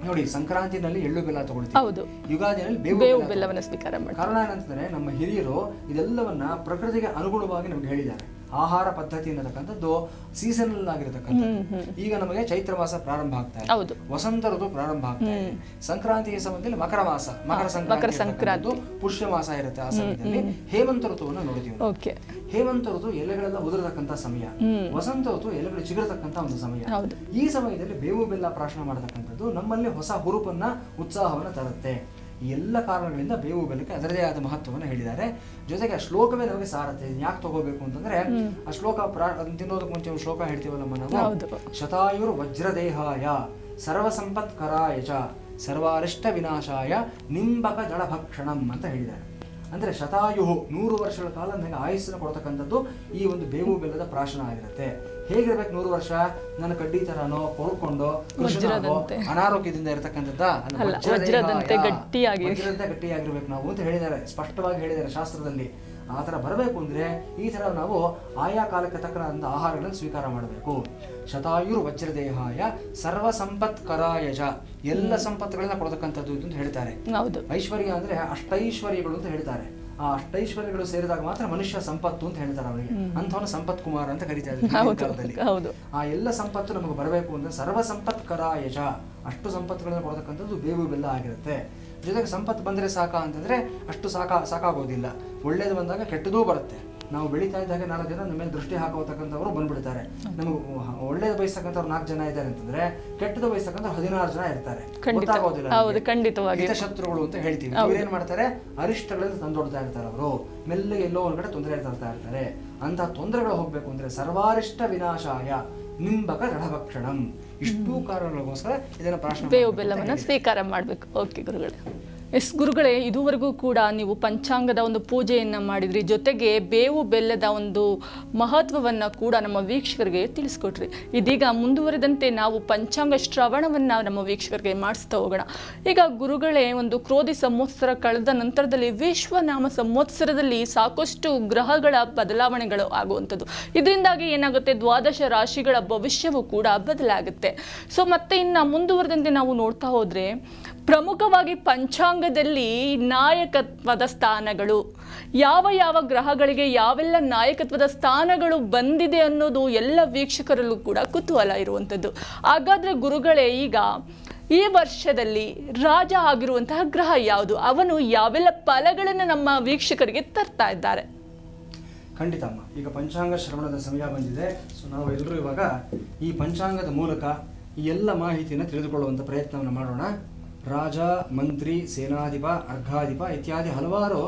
ನೋಡಿ, ಸಂಕ್ರಾಂತಿನಲ್ಲಿ ಎಳ್ಳು ಬೆಲ್ಲ ತಗೊಳ್ತೀವಿ, ಯುಗಾದಿನಲ್ಲಿ ಬೇವು ಬೆಲ್ಲವನ್ನು ಸ್ವೀಕಾರ ಮಾಡಿ. ಕಾರಣ ಏನಂತಂದ್ರೆ ನಮ್ಮ ಹಿರಿಯರು ಇದೆಲ್ಲವನ್ನ ಪ್ರಕೃತಿಗೆ ಅನುಗುಣವಾಗಿ ನಮ್ಗೆ ಹೇಳಿದ್ದಾರೆ. ಆಹಾರ ಪದ್ಧತಿ ಅನ್ನತಕ್ಕಂಥದ್ದು ಸೀಸನಲ್ ಆಗಿರತಕ್ಕಂಥದ್ದು. ಈಗ ನಮಗೆ ಚೈತ್ರ ಮಾಸ ಪ್ರಾರಂಭ ಆಗ್ತಾ ಇದೆ, ವಸಂತ ಋತು ಪ್ರಾರಂಭ ಆಗ್ತಾ ಇದೆ. ಸಂಕ್ರಾಂತಿಯ ಸಮಯದಲ್ಲಿ ಮಕರ ಮಾಸ, ಮಕರ ಸಂಕ್ರಾಂತಿ ಪುಷ್ಯ ಮಾಸ ಇರುತ್ತೆ. ಆ ಸಮಯದಲ್ಲಿ ಹೇಮಂತ ಋತುವನ್ನು ನೋಡ್ತೀವಿ. ಹೇಮಂತ ಋತು ಎಲೆಗಳೆಲ್ಲ ಉದುರತಕ್ಕಂಥ ಸಮಯ, ವಸಂತ ಋತು ಎಲೆಗಳು ಚಿಗುರತಕ್ಕಂಥ ಒಂದು ಸಮಯ. ಈ ಸಮಯದಲ್ಲಿ ಬೇವು ಬೆಲ್ಲ ಪ್ರಾಶನ ಮಾಡತಕ್ಕಂಥದ್ದು ನಮ್ಮಲ್ಲಿ ಹೊಸ ಹುರುಪನ್ನ, ಉತ್ಸಾಹವನ್ನ ತರುತ್ತೆ. ಈ ಎಲ್ಲ ಕಾರಣಗಳಿಂದ ಬೇವು ಬೆಲ್ಲಕ್ಕೆ ಅದರದೇ ಆದ ಮಹತ್ವವನ್ನು ಹೇಳಿದ್ದಾರೆ. ಜೊತೆಗೆ ಆ ಶ್ಲೋಕವೇ ನಮಗೆ ಸಾರತ್ತೆ. ಯಾಕೆ ತಗೋಬೇಕು ಅಂತಂದ್ರೆ ಆ ಶ್ಲೋಕ ತಿನ್ನೋದಕ್ಕೆ ಮುಂಚೆ ಒಂದು ಶ್ಲೋಕ ಹೇಳ್ತೀವಲ್ಲಮ್ಮ ನಾವು, ಶತಾಯುರ್ ವಜ್ರದೇಹಾಯ ಸರ್ವ ಸಂಪತ್ಕರಾಯ ಚ ಸರ್ವಾರಿಷ್ಟ ವಿನಾಶಾಯ ನಿಂಬಕ ಜಳಭಕ್ಷಣಂ ಅಂತ ಹೇಳಿದ್ದಾರೆ. ಅಂದ್ರೆ ಶತಾಯು 100 ವರ್ಷಗಳ ಕಾಲ ನನಗೆ ಆಯುಸ್ಸನ್ನು ಕೊಡ್ತಕ್ಕಂಥದ್ದು ಈ ಒಂದು ಬೇವು ಬೆಲ್ಲದ ಪ್ರಾಶನ ಆಗಿರುತ್ತೆ. ಹೇಗಿರ್ಬೇಕು 100 ವರ್ಷ? ನನ್ನ ಕಡ್ಡಿ ತರನೋ ಕೊಡ್ಕೊಂಡು ಅನಾರೋಗ್ಯದಿಂದ ಇರತಕ್ಕಂಥದ್ದ ವಜ್ರದಂತೆ ಗಟ್ಟಿಯಾಗಿರ್ಬೇಕು ನಾವು ಅಂತ ಹೇಳಿದ್ದಾರೆ, ಸ್ಪಷ್ಟವಾಗಿ ಹೇಳಿದ್ದಾರೆ ಶಾಸ್ತ್ರದಲ್ಲಿ. ಆ ಥರ ಬರಬೇಕು ಅಂದರೆ ಈ ಥರ ನಾವು ಆಯಾ ಕಾಲಕ್ಕೆ ತಕ್ಕಂಥ ಆಹಾರಗಳನ್ನು ಸ್ವೀಕಾರ ಮಾಡಬೇಕು. ಶತಾಯುರ್ ವಜ್ರದೇಹಾಯ ಸರ್ವ ಸಂಪತ್ಕರಾಯ ಚ, ಎಲ್ಲ ಸಂಪತ್ತುಗಳನ್ನ ಕೊಡತಕ್ಕಂಥದ್ದು ಅಂತ ಹೇಳ್ತಾರೆ. ಐಶ್ವರ್ಯ ಅಂದ್ರೆ ಅಷ್ಟೈಶ್ವರ್ಯಗಳು ಅಂತ ಹೇಳ್ತಾರೆ. ಆ ಅಷ್ಟೈಶ್ವರ್ಯಗಳು ಸೇರಿದಾಗ ಮಾತ್ರ ಮನುಷ್ಯ ಸಂಪತ್ತು ಅಂತ ಹೇಳ್ತಾರೆ ಅವರಿಗೆ. ಅಂಥವನ್ನ ಸಂಪತ್ ಕುಮಾರ್ ಅಂತ ಕರೀತಾ ಇದ್ದಾರೆ. ಆ ಎಲ್ಲ ಸಂಪತ್ತು ನಮಗೆ ಬರಬೇಕು ಅಂದ್ರೆ ಸರ್ವ ಸಂಪತ್ಕರಾಯ ಚ, ಅಷ್ಟು ಸಂಪತ್ತುಗಳನ್ನ ಕೊಡತಕ್ಕಂಥದ್ದು ಬೇವು ಬೆಲ್ಲ ಆಗಿರುತ್ತೆ. ಜೊತೆಗೆ ಸಂಪತ್ತು ಬಂದರೆ ಸಾಕ ಅಂತಂದ್ರೆ ಅಷ್ಟು ಸಾಕಾಗೋದಿಲ್ಲ. ಒಳ್ಳೇದು ಬಂದಾಗ ಕೆಟ್ಟದೂ ಬರುತ್ತೆ. ನಾವು ಬೆಳೀತಾ ಇದ್ದಾಗ 4 ಜನ ನಮ್ಮ ಮೇಲೆ ದೃಷ್ಟಿ ಹಾಕೋತಕ್ಕಂಥವ್ರು ಬಂದ್ಬಿಡ್ತಾರೆ. ನಮಗೆ ಒಳ್ಳೇದು ಬಯಸ್ತಕ್ಕಂಥವ್ರು 4 ಜನ ಇದ್ದಾರೆ ಅಂತಂದ್ರೆ ಕೆಟ್ಟದ್ದು ಬಯಸ್ತಕ್ಕಂಥವ್ರು 16 ಜನ ಇರ್ತಾರೆ. ಗೊತ್ತಾಗೋದಿಲ್ಲ. ಶತ್ರುಗಳು ಅಂತ ಹೇಳ್ತೀವಿ. ಅವ್ರೇನ್ ಮಾಡ್ತಾರೆ? ಅರಿಷ್ಟಗಳಲ್ಲಿ ತಂದೊಡ್ತಾ ಇರ್ತಾರೆ. ಅವರು ಮೆಲ್ಲಗೆ ಎಲ್ಲೋ ಒಂದ್ ಕಡೆ ತೊಂದರೆ ತರ್ತಾ ಇರ್ತಾರೆ. ಅಂತ ತೊಂದರೆಗಳು ಹೋಗ್ಬೇಕು ಅಂದ್ರೆ ಸರ್ವಾರಿಷ್ಟ ವಿನಾಶಾಯ ನಿಂಬಕ ಜಳಭಕ್ಷಣಂ, ಇಷ್ಟೂ ಕಾರಣಗಳಿಗೋಸ್ಕರ ಇದನ್ನ ಪ್ರಾಶನ ಬೇವು ಬೆಲ್ಲವನ್ನು ಸ್ವೀಕಾರ ಮಾಡಬೇಕು. ಓಕೆ ಗುರುಗಳೇ. ಎಸ್ ಗುರುಗಳೇ, ಇದುವರೆಗೂ ಕೂಡ ನೀವು ಪಂಚಾಂಗದ ಒಂದು ಪೂಜೆಯನ್ನು ಮಾಡಿದ್ರಿ, ಜೊತೆಗೆ ಬೇವು ಬೆಲ್ಲದ ಒಂದು ಮಹತ್ವವನ್ನು ಕೂಡ ನಮ್ಮ ವೀಕ್ಷಕರಿಗೆ ತಿಳಿಸ್ಕೊಟ್ರಿ. ಇದೀಗ ಮುಂದುವರೆದಂತೆ ನಾವು ಪಂಚಾಂಗ ಶ್ರವಣವನ್ನು ನಮ್ಮ ವೀಕ್ಷಕರಿಗೆ ಮಾಡಿಸ್ತಾ ಹೋಗೋಣ. ಈಗ ಗುರುಗಳೇ, ಒಂದು ಕ್ರೋಧಿ ಸಂವತ್ಸರ ಕಳೆದ ನಂತರದಲ್ಲಿ ವಿಶ್ವನಾಮ ಸಂವತ್ಸರದಲ್ಲಿ ಸಾಕಷ್ಟು ಗ್ರಹಗಳ ಬದಲಾವಣೆಗಳು ಆಗುವಂಥದ್ದು. ಇದರಿಂದಾಗಿ ಏನಾಗುತ್ತೆ, 12 ರಾಶಿಗಳ ಭವಿಷ್ಯವು ಕೂಡ ಬದಲಾಗುತ್ತೆ. ಸೊ ಮತ್ತೆ ಇನ್ನು ಮುಂದುವರೆದಂತೆ ನಾವು ನೋಡ್ತಾ ಹೋದರೆ ಪ್ರಮುಖವಾಗಿ ಪಂಚಾಂಗದಲ್ಲಿ ನಾಯಕತ್ವದ ಸ್ಥಾನಗಳು, ಯಾವ ಗ್ರಹಗಳಿಗೆ ಯಾವೆಲ್ಲ ನಾಯಕತ್ವದ ಸ್ಥಾನಗಳು ಬಂದಿದೆ ಅನ್ನೋದು ಎಲ್ಲ ವೀಕ್ಷಕರಲ್ಲೂ ಕೂಡ ಕುತೂಹಲ ಇರುವಂಥದ್ದು. ಹಾಗಾದರೆ ಗುರುಗಳೇ, ಈಗ ಈ ವರ್ಷದಲ್ಲಿ ರಾಜ ಆಗಿರುವಂತಹ ಗ್ರಹ ಯಾವುದು? ಅವನು ಯಾವೆಲ್ಲ ಫಲಗಳನ್ನು ನಮ್ಮ ವೀಕ್ಷಕರಿಗೆ ತರ್ತಾ ಇದ್ದಾರೆ? ಖಂಡಿತ ಅಮ್ಮ. ಈಗ ಪಂಚಾಂಗ ಶ್ರವಣದ ಸಮಯ ಬಂದಿದೆ. ಸೊ ನಾವು ಎಲ್ಲರೂ ಇವಾಗ ಈ ಪಂಚಾಂಗದ ಮೂಲಕ ಈ ಎಲ್ಲ ಮಾಹಿತಿಯನ್ನು ತಿಳಿದುಕೊಳ್ಳುವಂಥ ಪ್ರಯತ್ನವನ್ನು ಮಾಡೋಣ. ರಾಜ, ಮಂತ್ರಿ, ಸೇನಾಧಿಪ, ಅರ್ಘಾಧಿಪ ಇತ್ಯಾದಿ ಹಲವಾರು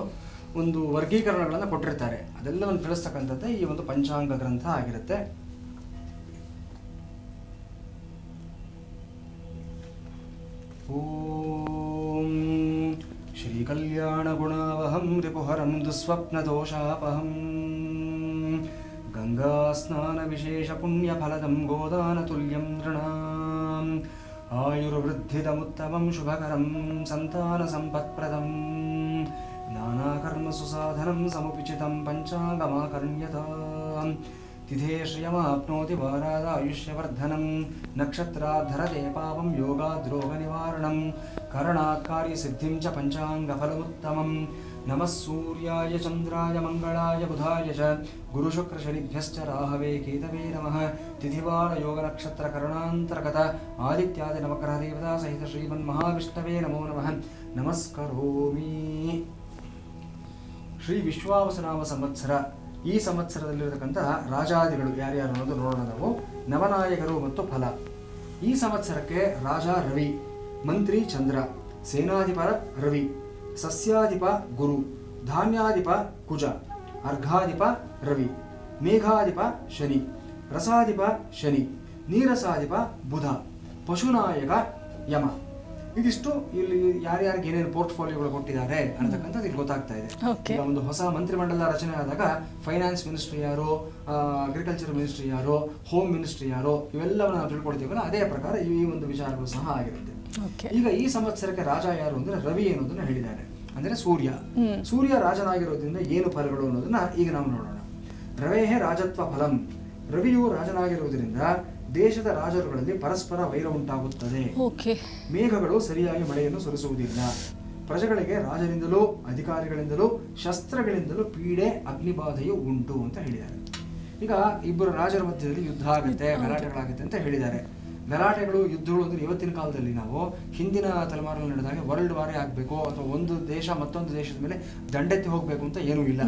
ಒಂದು ವರ್ಗೀಕರಣಗಳನ್ನು ಕೊಟ್ಟಿರ್ತಾರೆ. ಅದೆಲ್ಲವನ್ನು ತಿಳಿಸ್ತಕ್ಕಂಥದ್ದೇ ಈ ಒಂದು ಪಂಚಾಂಗ ಗ್ರಂಥ ಆಗಿರುತ್ತೆ. ಓಂ ಶ್ರೀ ಕಲ್ಯಾಣ ಗುಣಾವಹಂ ರಿಪುಹರಂ ದುಸ್ವಪ್ನದೋಷಾಪಹಂ ಗಂಗಾ ಸ್ನಾನ ವಿಶೇಷ ಪುಣ್ಯ ಫಲದಂ ಗೋದಾನ ತುಲ್ಯಂ ನೃಣಾಂ ಆಯುರ್ವೃದ್ಧಿದಮುತ್ತಮಂ ಶುಭಕರಂ ಸಂತಾನ ಸಂಪತ್ಪ್ರದಂ ನಾನಾಕರ್ಮ ಸುಸಾಧನಂ ಸಮುಪಿಚಿತಂ ಪಂಚಾಂಗಮಾಕರ್ಣ್ಯತಾಂ ತಿಥೇ ಶ್ರಿಯಮಾಪ್ನೋತಿ ವಾರಾದ ಆಯುಷ್ಯವರ್ಧನಂ ನಕ್ಷತ್ರಾಧರತೆ ಪಾಪಂ ಯೋಗಾದ್ರೋಗ ನಿವಾರಣಂ ಕರಣಾತ್ ಕಾರ್ಯಸಿದ್ಧಿಂ ಚ ಪಂಚಾಂಗಫಲಮುತ್ತಮಂ ನಮಃ ಸೂರ್ಯಾಯ ಚಂದ್ರಾಯ ಮಂಗಳಾಯ ಬುಧಾಯ ಚ ಗುರುಶುಕ್ರಶನಿಭ್ಯಶ್ಚ ರಾಹವೇ ಕೇತವೇ ನಮಃ ತಿಥಿವಾರ ಯೋಗ ನಕ್ಷತ್ರ ಕರಣಾಂತರ್ಗತ ಆದಿತ್ಯಾದಿ ನವಗ್ರಹ ದೇವತಾ ಸಹಿತ ಶ್ರೀಮನ್ಮಹಾವಿಷ್ಣವೇ ನಮೋ ನಮಃ ನಮಸ್ಕರೋಮಿ. ಶ್ರೀ ವಿಶ್ವಾವಸುನಾಮ ಸಂವತ್ಸರ. ಈ ಸಂವತ್ಸರದಲ್ಲಿರತಕ್ಕಂತಹ ರಾಜಾದಿಗಳು ಯಾರ್ಯಾರು ಅನ್ನೋದು ನೋಡೋಣ ನಾವು. ನವನಾಯಕರು ಮತ್ತು ಫಲ. ಈ ಸಂವತ್ಸರಕ್ಕೆ ರಾಜ ರವಿ, ಮಂತ್ರಿ ಚಂದ್ರ, ಸೇನಾಧಿಪ ರವಿ, ಸಸ್ಯಾಧಿಪ ಗುರು, ಧಾನ್ಯಾಧಿಪ ಕುಜ, ಅರ್ಘಾಧಿಪ ರವಿ, ಮೇಘಾಧಿಪ ಶನಿ, ರಸಾಧಿಪ ಶನಿ, ನೀರಸಾಧಿಪ ಬುಧ, ಪಶುನಾಯಕ ಯಮ. ಇದಿಷ್ಟು ಇಲ್ಲಿ ಯಾರ್ಯಾರಿಗೆ ಏನೇನು ಪೋರ್ಟ್ಫೋಲಿಯೋಗಳು ಕೊಟ್ಟಿದ್ದಾರೆ ಅನ್ನತಕ್ಕಂಥದ್ದು ಇಲ್ಲಿ ಗೊತ್ತಾಗ್ತಾ ಇದೆ. ಈಗ ಒಂದು ಹೊಸ ಮಂತ್ರಿಮಂಡಲ ರಚನೆ ಆದಾಗ ಫೈನಾನ್ಸ್ ಮಿನಿಸ್ಟ್ರಿ ಯಾರು, ಅಗ್ರಿಕಲ್ಚರ್ ಮಿನಿಸ್ಟ್ರಿ ಯಾರು, ಹೋಮ್ ಮಿನಿಸ್ಟ್ರಿ ಯಾರು, ಇವೆಲ್ಲವನ್ನು ನಾವು ತಿಳ್ಕೊಳ್ತೀವಲ್ಲ, ಅದೇ ಪ್ರಕಾರ ಈ ಒಂದು ವಿಚಾರಗಳು ಸಹ ಆಗಿರುತ್ತೆ. ಈಗ ಈ ಸಂವತ್ಸರಕ್ಕೆ ರಾಜ ಯಾರು ಅಂದ್ರೆ ರವಿ ಅನ್ನೋದನ್ನ ಹೇಳಿದ್ದಾರೆ, ಅಂದ್ರೆ ಸೂರ್ಯ. ಸೂರ್ಯ ರಾಜನಾಗಿರೋದ್ರಿಂದ ಏನು ಫಲಗಳು ಅನ್ನೋದನ್ನ ಈಗ ನಾವು ನೋಡೋಣ. ರವೇಹೇ ರಾಜತ್ವ ಫಲಂ. ರವಿಯು ರಾಜನಾಗಿರುವುದರಿಂದ ದೇಶದ ರಾಜರುಗಳಲ್ಲಿ ಪರಸ್ಪರ ವೈರ ಉಂಟಾಗುತ್ತದೆ. ಮೇಘಗಳು ಸರಿಯಾಗಿ ಮಳೆಯನ್ನು ಸುರಿಸುವುದಿಲ್ಲ. ಪ್ರಜೆಗಳಿಗೆ ರಾಜರಿಂದಲೂ ಅಧಿಕಾರಿಗಳಿಂದಲೂ ಶಸ್ತ್ರಗಳಿಂದಲೂ ಪೀಡೆ ಅಗ್ನಿಬಾಧೆಯು ಉಂಟು ಅಂತ ಹೇಳಿದ್ದಾರೆ. ಈಗ ಇಬ್ಬರು ರಾಜರ ಮಧ್ಯದಲ್ಲಿ ಯುದ್ಧ ಆಗುತ್ತೆ, ಗಲಾಟೆಗಳಾಗುತ್ತೆ ಅಂತ ಹೇಳಿದ್ದಾರೆ. ಗಲಾಟೆಗಳು, ಯುದ್ಧಗಳು ಅಂದ್ರೆ ಇವತ್ತಿನ ಕಾಲದಲ್ಲಿ ನಾವು ಹಿಂದಿನ ತಲೆಮಾರಲ್ಲಿ ನಡೆದಾಗ ವರ್ಲ್ಡ್ ವಾರೇ ಆಗಬೇಕು ಅಥವಾ ಒಂದು ದೇಶ ಮತ್ತೊಂದು ದೇಶದ ಮೇಲೆ ದಂಡೆತ್ತಿ ಹೋಗ್ಬೇಕು ಅಂತ ಏನೂ ಇಲ್ಲ.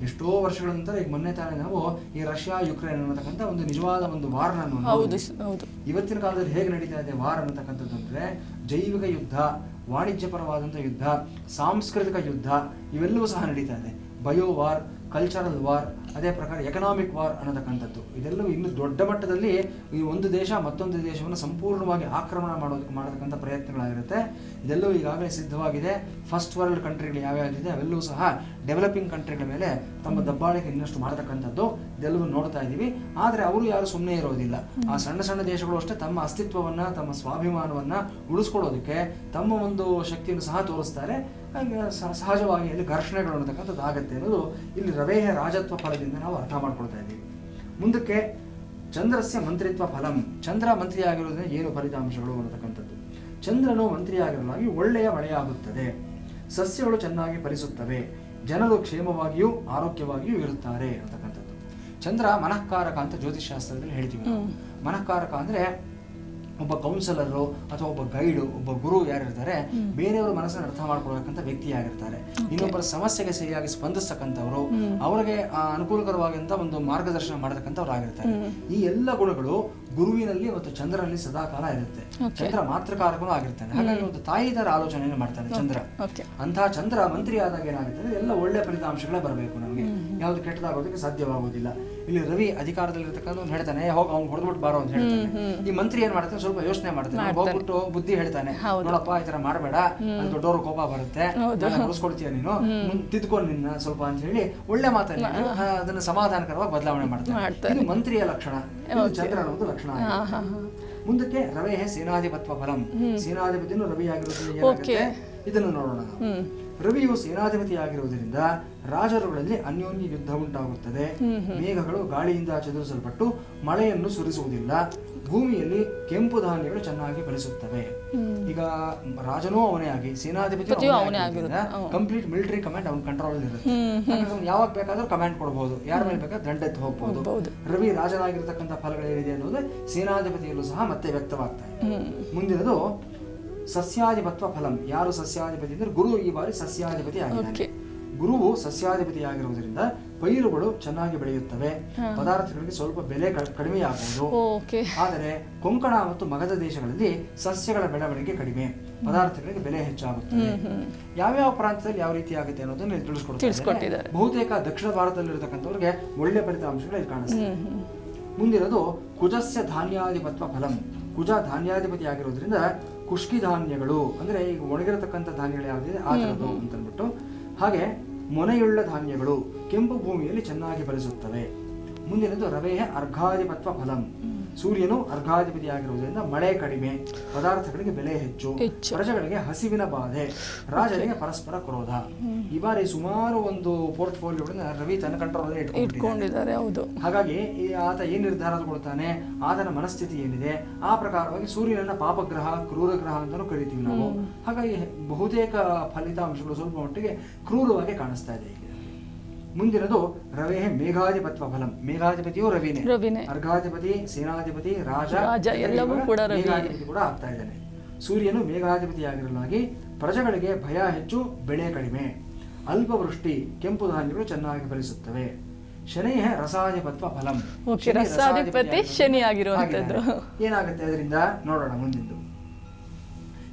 ಎಷ್ಟೋ ವರ್ಷಗಳ ನಂತರ ಈಗ ಮೊನ್ನೆ ತಾನೇ ನಾವು ಈ ರಷ್ಯಾ ಯುಕ್ರೇನ್ ಅನ್ನತಕ್ಕಂಥ ಒಂದು ನಿಜವಾದ ಒಂದು ವಾರ್ನ ಇವತ್ತಿನ ಕಾಲದಲ್ಲಿ ಹೇಗೆ ನಡೀತಾ ಇದೆ ವಾರ್ ಅನ್ನತಕ್ಕಂಥದ್ದು ಅಂದ್ರೆ ಜೈವಿಕ ಯುದ್ಧ, ವಾಣಿಜ್ಯಪರವಾದಂಥ ಯುದ್ಧ, ಸಾಂಸ್ಕೃತಿಕ ಯುದ್ಧ ಇವೆಲ್ಲವೂ ಸಹ ನಡೀತಾ ಇದೆ. ಬಯೋ ವಾರ್, ಕಲ್ಚರಲ್ ವಾರ್, ಅದೇ ಪ್ರಕಾರ ಎಕನಾಮಿಕ್ ವಾರ್ ಅನ್ನತಕ್ಕಂಥದ್ದು ಇದೆಲ್ಲವೂ ಇನ್ನು ದೊಡ್ಡ ಮಟ್ಟದಲ್ಲಿ ಈ ಒಂದು ದೇಶ ಮತ್ತೊಂದು ದೇಶವನ್ನು ಸಂಪೂರ್ಣವಾಗಿ ಆಕ್ರಮಣ ಮಾಡತಕ್ಕಂಥ ಪ್ರಯತ್ನಗಳಾಗಿರುತ್ತೆ. ಇದೆಲ್ಲವೂ ಈಗಾಗಲೇ ಸಿದ್ಧವಾಗಿದೆ. ಫಸ್ಟ್ ವರ್ಲ್ಡ್ ಕಂಟ್ರಿಗಳು ಯಾವ್ಯಾವಿದೆ ಅವೆಲ್ಲವೂ ಸಹ ಡೆವಲಪಿಂಗ್ ಕಂಟ್ರಿಗಳ ಮೇಲೆ ತಮ್ಮ ದಬ್ಬಾಳಿಕೆ ಇನ್ನಷ್ಟು ಮಾಡತಕ್ಕಂಥದ್ದು ಇದೆಲ್ಲವೂ ನೋಡ್ತಾ ಇದ್ದೀವಿ. ಆದರೆ ಅವರು ಯಾರು ಸುಮ್ಮನೆ ಇರೋದಿಲ್ಲ. ಆ ಸಣ್ಣ ಸಣ್ಣ ದೇಶಗಳು ಅಷ್ಟೇ ತಮ್ಮ ಅಸ್ತಿತ್ವವನ್ನು, ತಮ್ಮ ಸ್ವಾಭಿಮಾನವನ್ನು ಉಳಿಸ್ಕೊಳ್ಳೋದಕ್ಕೆ ತಮ್ಮ ಒಂದು ಶಕ್ತಿಯನ್ನು ಸಹ ತೋರಿಸ್ತಾರೆ. ಸಹಜವಾಗಿ ಅಲ್ಲಿ ಘರ್ಷಣೆಗಳು ಅನ್ನತಕ್ಕಂಥದ್ದು ಆಗುತ್ತೆ ಅನ್ನೋದು ಇಲ್ಲಿ ರವೇಹ ರಾಜತ್ವ ಫಲದಿಂದ ನಾವು ಅರ್ಥ ಮಾಡ್ಕೊಳ್ತಾ ಇದ್ದೀವಿ. ಮುಂದಕ್ಕೆ ಚಂದ್ರಸ್ಯ ಮಂತ್ರಿತ್ವ ಫಲಂ. ಚಂದ್ರ ಮಂತ್ರಿ ಆಗಿರೋದ್ರಿಂದ ಏನು ಫಲಿತಾಂಶಗಳು ಅನ್ನತಕ್ಕಂಥದ್ದು. ಚಂದ್ರನು ಮಂತ್ರಿ ಆಗಿರಲಾಗಿ ಒಳ್ಳೆಯ ಮಳೆಯಾಗುತ್ತದೆ, ಸಸ್ಯಗಳು ಚೆನ್ನಾಗಿ ಫಲಿಸುತ್ತವೆ, ಜನರು ಕ್ಷೇಮವಾಗಿಯೂ ಆರೋಗ್ಯವಾಗಿಯೂ ಇರುತ್ತಾರೆ ಅಂತಕ್ಕಂಥದ್ದು. ಚಂದ್ರ ಮನಃಕಾರಕ ಅಂತ ಜ್ಯೋತಿಷಾಸ್ತ್ರದಲ್ಲಿ ಹೇಳ್ತೀವಿ ನಾವು. ಮನಃಕಾರಕ ಅಂದ್ರೆ ಒಬ್ಬ ಕೌನ್ಸಿಲರು ಅಥವಾ ಒಬ್ಬ ಗೈಡು, ಒಬ್ಬ ಗುರು ಯಾರಿರ್ತಾರೆ ಬೇರೆಯವರ ಮನಸ್ಸನ್ನು ಅರ್ಥ ಮಾಡ್ಕೊಳ್ಬೇಕಂತ ವ್ಯಕ್ತಿಯಾಗಿರ್ತಾರೆ. ಇನ್ನೊಬ್ಬರ ಸಮಸ್ಯೆಗೆ ಸರಿಯಾಗಿ ಸ್ಪಂದಿಸ್ತಕ್ಕಂಥವ್ರು, ಅವರಿಗೆ ಅನುಕೂಲಕರವಾದಂತ ಒಂದು ಮಾರ್ಗದರ್ಶನ ಮಾಡತಕ್ಕಂಥವ್ರು ಆಗಿರ್ತಾರೆ. ಈ ಎಲ್ಲ ಗುಣಗಳು ಗುರುವಿನಲ್ಲಿ ಮತ್ತು ಚಂದ್ರನಲ್ಲಿ ಸದಾಕಾಲ ಇರುತ್ತೆ. ಚಂದ್ರ ಮಾತೃಕಾರಕನೂ ಆಗಿರ್ತಾನೆ. ಹಾಗಾಗಿ ಒಂದು ತಾಯಿ ತರ ಆಲೋಚನೆಯನ್ನು ಮಾಡ್ತಾನೆ ಚಂದ್ರ. ಅಂತಹ ಚಂದ್ರ ಮಂತ್ರಿ ಆದಾಗ ಏನಾಗುತ್ತೆ, ಎಲ್ಲ ಒಳ್ಳೆ ಫಲಿತಾಂಶಗಳೇ ಬರಬೇಕು, ನಮಗೆ ಯಾವ್ದು ಕೆಟ್ಟದಾಗೋದಕ್ಕೆ ಸಾಧ್ಯವಾಗುವುದಿಲ್ಲ. ಇಲ್ಲಿ ರವಿ ಅಧಿಕಾರದಲ್ಲಿರ್ತಕ್ಕಂಥ ಹೇಳ್ತಾನೆ, ಹೋಗಿ ಅವ್ನು ಹೊಡೆದ್ಬಿಟ್ಟು ಬಾರೋ ಅಂತ ಹೇಳ್ತಾನೆ. ಈ ಮಂತ್ರಿ ಏನ್ ಮಾಡ್ತಾನೆ, ಸ್ವಲ್ಪ ಯೋಚನೆ ಮಾಡ್ತಾನೆ, ಹೋಗ್ಬಿಟ್ಟು ಬುದ್ಧಿ ಹೇಳ್ತಾನೆ, ನೋಡಪ್ಪ ಈ ತರ ಮಾಡಬೇಡ, ದೊಡ್ಡವರು ಕೋಪ ಬರುತ್ತೆ, ಉಳಿಸ್ಕೊಳ್ತೀಯ ನೀನು, ತಿದ್ಕೊಂಡು ನಿನ್ನ ಸ್ವಲ್ಪ ಅಂತ ಹೇಳಿ ಒಳ್ಳೆ ಮಾತನ್ನ ಅದನ್ನ ಸಮಾಧಾನಕರವಾಗಿ ಬದಲಾವಣೆ ಮಾಡ್ತಾನೆ. ಇದು ಮಂತ್ರಿಯ ಲಕ್ಷಣ, ಚಂದ್ರನ ಒಂದು ಲಕ್ಷಣ. ಮುಂದಕ್ಕೆ ರವೇಹೇ ಸೇನಾಧಿಪತ್ವ ಫಲಂ. ಸೇನಾಧಿಪತಿಯನ್ನು ರವಿ ಆಗಿರೋದ್ರಿಂದ ಏನಾಗುತ್ತೆ ಇದನ್ನು ನೋಡೋಣ. ರವಿಯು ಸೇನಾಧಿಪತಿ ಆಗಿರುವುದರಿಂದ ರಾಜರುಗಳಲ್ಲಿ ಅನ್ಯೋನ್ಯ ಯುದ್ಧ ಉಂಟಾಗುತ್ತದೆ. ಮೇಘಗಳು ಗಾಳಿಯಿಂದ ಚದುರಿಸಲ್ಪಟ್ಟು ಮಳೆಯನ್ನು ಸುರಿಸುವುದಿಲ್ಲ. ಭೂಮಿಯಲ್ಲಿ ಕೆಂಪು ಧಾನ್ಯಗಳು ಚೆನ್ನಾಗಿ ಫಲಿಸುತ್ತವೆ. ಈಗ ರಾಜನೂ ಅವನೇ ಆಗಿ ಸೇನಾಧಿಪತಿ ಕಂಪ್ಲೀಟ್ ಮಿಲಿಟರಿ ಕಮಾಂಡ್ ಅವನ ಕಂಟ್ರೋಲ್ ಇರುತ್ತೆ. ಯಾವಾಗ ಬೇಕಾದ್ರೂ ಕಮಾಂಡ್ ಕೊಡಬಹುದು, ಯಾರ ಮೇಲೆ ಬೇಕಾದ್ರೆ ದಂಡೆತ್ತು ಹೋಗಬಹುದು. ರವಿ ರಾಜನಾಗಿರ್ತಕ್ಕಂಥ ಫಲಗಳೇನಿದೆ ಅನ್ನೋದು ಸೇನಾಧಿಪತಿಯಲ್ಲೂ ಸಹ ಮತ್ತೆ ವ್ಯಕ್ತವಾಗ್ತಾ ಇದೆ. ಮುಂದಿನದು ಸಸ್ಯಾಧಿಪತ್ವ ಫಲಂ. ಯಾರು ಸಸ್ಯಾಧಿಪತಿ ಅಂದ್ರೆ ಗುರು ಈ ಬಾರಿ ಸಸ್ಯಾಧಿಪತಿ ಆಗಿದ್ದಾನೆ. ಗುರುವು ಸಸ್ಯಾಧಿಪತಿ ಆಗಿರುವುದರಿಂದ ಪೈರುಗಳು ಚೆನ್ನಾಗಿ ಬೆಳೆಯುತ್ತವೆ, ಪದಾರ್ಥಗಳಿಗೆ ಸ್ವಲ್ಪ ಬೆಲೆ ಕಡಿಮೆಯಾಗುವುದು. ಆದರೆ ಕೊಂಕಣ ಮತ್ತು ಮಗಧ ದೇಶಗಳಲ್ಲಿ ಸಸ್ಯಗಳ ಬೆಳವಣಿಗೆ ಕಡಿಮೆ, ಪದಾರ್ಥಗಳಿಗೆ ಬೆಲೆ ಹೆಚ್ಚಾಗುತ್ತದೆ. ಯಾವ್ಯಾವ ಪ್ರಾಂತ್ಯದಲ್ಲಿ ಯಾವ ರೀತಿ ಆಗುತ್ತೆ ಅನ್ನೋದನ್ನ ತಿಳಿಸ್ಕೊಡ್ತಿದ್ದಾರೆ. ಬಹುತೇಕ ದಕ್ಷಿಣ ಭಾರತದಲ್ಲಿರತಕ್ಕಂಥವ್ರಿಗೆ ಒಳ್ಳೆ ಫಲಿತಾಂಶಗಳು ಇಲ್ಲಿ ಕಾಣಿಸ್ತದೆ. ಮುಂದಿರೋದು ಕುಜಸ್ಯ ಧಾನ್ಯಾಧಿಪತ್ವ ಫಲಂ. ಕುಜ ಧಾನ್ಯಾಧಿಪತಿ ಆಗಿರೋದ್ರಿಂದ ಕುಷ್ಕಿ ಧಾನ್ಯಗಳು ಅಂದ್ರೆ ಈಗ ಒಣಗಿರತಕ್ಕಂಥ ಧಾನ್ಯಗಳು ಯಾವುದಿದೆ ಆ ಥರದ್ದು ಅಂತ ಅಂದ್ಬಿಟ್ಟು, ಹಾಗೆ ಮೊನೆಯುಳ್ಳ ಧಾನ್ಯಗಳು ಕೆಂಪು ಭೂಮಿಯಲ್ಲಿ ಚೆನ್ನಾಗಿ ಫಲಿಸುತ್ತವೆ. ಮುಂದಿನದು ರವೆಯ ಅರ್ಘಾಧಿಪತ್ವ ಫಲಂ. ಸೂರ್ಯನು ಅರ್ಘಾಧಿಪತಿ ಆಗಿರುವುದರಿಂದ ಮಳೆ ಕಡಿಮೆ, ಪದಾರ್ಥಗಳಿಗೆ ಬೆಲೆ ಹೆಚ್ಚು, ಪ್ರಜೆಗಳಿಗೆ ಹಸಿವಿನ ಬಾಧೆ, ರಾಜರಿಗೆ ಪರಸ್ಪರ ಕ್ರೋಧ. ಈ ಬಾರಿ ಸುಮಾರು ಒಂದು ಪೋರ್ಟ್ಫೋಲಿಯೋಗಳನ್ನ ರವಿ ತನ್ನ ಕಂಟ್ರೋಲ್ ಇಟ್ಕೊಂಡಿದ್ದಾರೆ. ಹಾಗಾಗಿ ಆತ ಏನ್ ನಿರ್ಧಾರ ತಗೊಳ್ತಾನೆ, ಆತನ ಮನಸ್ಥಿತಿ ಏನಿದೆ ಆ ಪ್ರಕಾರವಾಗಿ ಸೂರ್ಯನನ್ನ ಪಾಪಗ್ರಹ, ಕ್ರೂರ ಗ್ರಹ ಅಂತಾನೂ ಕರಿತೀವಿ ನಾವು. ಹಾಗಾಗಿ ಬಹುತೇಕ ಫಲಿತಾಂಶಗಳು ಸ್ವಲ್ಪ ಮಟ್ಟಿಗೆ ಕ್ರೂರವಾಗಿ ಕಾಣಿಸ್ತಾ ಇದೆ. ಮುಂದಿನದು ರವೆ ಮೇಘಾಧಿಪತ್ವ ಫಲಂ. ಮೇಘಾಧಿಪತಿಯು ರವಿನೇ, ಅರ್ಘಾಧಿಪತಿ, ಸೇನಾಧಿಪತಿ, ರಾಜ ಎಲ್ಲವೂ ಕೂಡ ಮೇಘಾಧಿಪತಿ ಕೂಡ ಆಗ್ತಾ ಇದ್ದಾನೆ. ಸೂರ್ಯನು ಮೇಘಾಧಿಪತಿ ಆಗಿರಲಾಗಿ ಪ್ರಜೆಗಳಿಗೆ ಭಯ ಹೆಚ್ಚು, ಬೆಳೆ ಕಡಿಮೆ, ಅಲ್ಪವೃಷ್ಟಿ, ಕೆಂಪು ಧಾನ್ಯಗಳು ಚೆನ್ನಾಗಿ ಫಲಿಸುತ್ತವೆ. ಶನಿಯ ರಸಾಧಿಪತ್ವ ಫಲಂ. ರಸಾಧಿಪತಿ ಶನಿ ಆಗಿರುವಂತದ್ದು ಏನಾಗುತ್ತೆ ಅದರಿಂದ ನೋಡೋಣ ಮುಂದಿಂದು.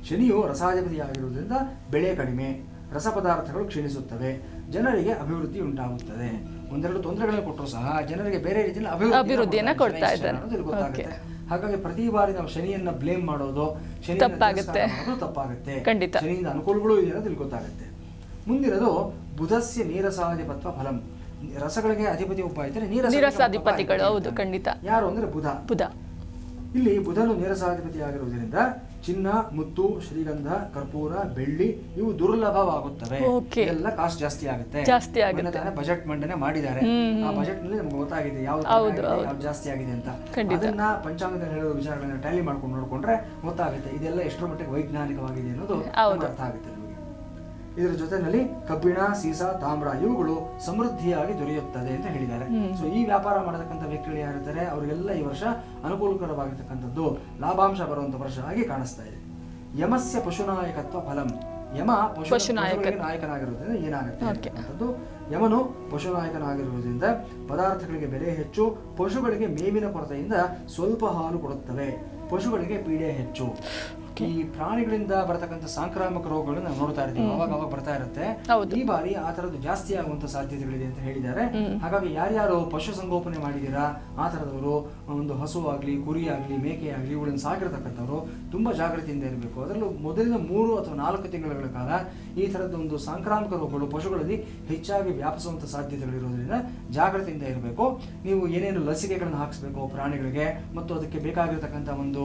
ಶನಿಯು ರಸಾಧಿಪತಿ ಆಗಿರುವುದರಿಂದ ಬೆಳೆ ಕಡಿಮೆ, ರಸ ಪದಾರ್ಥಗಳು ಕ್ಷೀಣಿಸುತ್ತವೆ, ಜನರಿಗೆ ಅಭಿವೃದ್ಧಿ ಉಂಟಾಗುತ್ತದೆ. ಒಂದೆರಡು ತೊಂದರೆಗಳನ್ನು ಕೊಟ್ಟರು ಸಹ ಜನರಿಗೆ ಬೇರೆ ರೀತಿಯಲ್ಲಿ ಅಭಿವೃದ್ಧಿಯನ್ನು ಕೊಡ್ತಾ ಇದ್ದಾರೆ ಅನ್ನೋದು ಗೊತ್ತಾಗುತ್ತೆ. ಹಾಗಾಗಿ ಪ್ರತಿ ಬಾರಿ ನಾವು ಶನಿಯನ್ನ ಬ್ಲೇಮ್ ಮಾಡೋದು, ತಪ್ಪಾಗುತ್ತೆ. ಶನಿಯಿಂದ ಅನುಕೂಲಗಳು ಇದೆ ಅನ್ನೋದು ಇಲ್ಲಿ ಗೊತ್ತಾಗುತ್ತೆ. ಮುಂದಿರೋದು ಬುಧಸ್ಯ ನೀರಸಾಧಿಪತ್ವ ಫಲಂ. ರಸಗಳಿಗೆ ಅಧಿಪತಿ ಒಬ್ಬ ಇದ್ದಾರೆ, ನೀರಸಾಧಿಪತಿಗಳು. ಹೌದು, ಖಂಡಿತ. ಯಾರು ಅಂದ್ರೆ ಬುಧ. ಇಲ್ಲಿ ಬುಧನು ನೀರಸಾಧಿಪತಿ ಆಗಿರುವುದರಿಂದ ಚಿನ್ನ, ಮುತ್ತು, ಶ್ರೀಗಂಧ, ಕರ್ಪೂರ, ಬೆಳ್ಳಿ ಇವು ದುರ್ಲಭವಾಗುತ್ತವೆ. ಎಲ್ಲ ಕಾಸ್ಟ್ ಜಾಸ್ತಿ ಆಗುತ್ತೆ. ಬಜೆಟ್ ಮಂಡನೆ ಮಾಡಿದ್ದಾರೆ. ಆ ಬಜೆಟ್ ನಲ್ಲಿ ನಮ್ಗೆ ಗೊತ್ತಾಗಿದೆ ಯಾವ್ದು ಜಾಸ್ತಿ ಆಗಿದೆ ಅಂತ. ಅದನ್ನ ಪಂಚಾಂಗದಲ್ಲಿ ಹೇಳುವ ವಿಚಾರಗಳನ್ನ ಟ್ಯಾಲಿ ಮಾಡ್ಕೊಂಡು ನೋಡ್ಕೊಂಡ್ರೆ ಗೊತ್ತಾಗುತ್ತೆ ಇದೆಲ್ಲ ಎಷ್ಟರ ಮಟ್ಟಿಗೆ ವೈಜ್ಞಾನಿಕವಾಗಿದೆ ಅನ್ನೋದು ಅರ್ಥ ಆಗುತ್ತೆ ನಮಗೆ. ಇದರ ಜೊತೆನಲ್ಲಿ ಕಬ್ಬಿಣ, ಸೀಸ, ತಾಮ್ರ ಇವುಗಳು ಸಮೃದ್ಧಿಯಾಗಿ ದೊರೆಯುತ್ತದೆ ಅಂತ ಹೇಳಿದ್ದಾರೆ. ಸೊ ಈ ವ್ಯಾಪಾರ ಮಾಡತಕ್ಕಂಥ ವ್ಯಕ್ತಿಗಳು ಯಾರಿರ್ತಾರೆ ಅವರಿಗೆಲ್ಲ ಈ ವರ್ಷ ಅನುಕೂಲಕರವಾಗಿರ್ತಕ್ಕಂಥದ್ದು, ಲಾಭಾಂಶ ಬರುವಂತ ವರ್ಷ ಆಗಿ ಕಾಣಿಸ್ತಾ ಇದೆ. ಯಮಸ್ಯ ಪಶುನಾಯಕತ್ವ ಫಲಂ. ಯಮ ನಾಯಕನಾಗಿರುವುದರಿಂದ ಏನಾಗುತ್ತೆ ಅಂತದ್ದು, ಯಮನು ಪಶುನಾಯಕನಾಗಿರುವುದರಿಂದ ಪದಾರ್ಥಗಳಿಗೆ ಬೆಲೆ ಹೆಚ್ಚು, ಪಶುಗಳಿಗೆ ಮೇವಿನ ಕೊರತೆಯಿಂದ ಸ್ವಲ್ಪ ಹಾಲು ಕೊಡುತ್ತವೆ, ಪಶುಗಳಿಗೆ ಪೀಡೆ ಹೆಚ್ಚು. ಈ ಪ್ರಾಣಿಗಳಿಂದ ಬರತಕ್ಕಂಥ ಸಾಂಕ್ರಾಮಿಕ ರೋಗಗಳನ್ನು ನಾವು ನೋಡ್ತಾ ಇರ್ತೀವಿ, ಅವಾಗ ಬರ್ತಾ ಇರುತ್ತೆ. ಈ ಬಾರಿ ಆ ತರದ್ದು ಜಾಸ್ತಿ ಆಗುವಂತ ಸಾಧ್ಯತೆಗಳಿದೆ ಅಂತ ಹೇಳಿದ್ದಾರೆ. ಹಾಗಾಗಿ ಯಾರ್ಯಾರು ಪಶು ಸಂಗೋಪನೆ ಮಾಡಿದೀರಾ ಆ ತರದವರು, ಒಂದು ಹಸು ಆಗ್ಲಿ, ಕುರಿ ಆಗ್ಲಿ, ಮೇಕೆ ಆಗ್ಲಿ ಇವುಗಳನ್ನು ಸಾಕಿರತಕ್ಕಂಥವ್ರು ತುಂಬಾ ಜಾಗೃತಿಯಿಂದ ಇರಬೇಕು. ಅದರಲ್ಲೂ ಮೊದಲಿನ 3 ಅಥವಾ 4 ತಿಂಗಳ ಕಾಲ ಈ ತರದ್ದು ಒಂದು ಸಾಂಕ್ರಾಮಿಕ ರೋಗಗಳು ಪಶುಗಳಲ್ಲಿ ಹೆಚ್ಚಾಗಿ ವ್ಯಾಪಿಸುವಂತ ಸಾಧ್ಯತೆಗಳಿರೋದ್ರಿಂದ ಜಾಗೃತಿಯಿಂದ ಇರಬೇಕು. ನೀವು ಏನೇನು ಲಸಿಕೆಗಳನ್ನು ಹಾಕಿಸ್ಬೇಕು ಪ್ರಾಣಿಗಳಿಗೆ, ಮತ್ತು ಅದಕ್ಕೆ ಬೇಕಾಗಿರ್ತಕ್ಕಂಥ ಒಂದು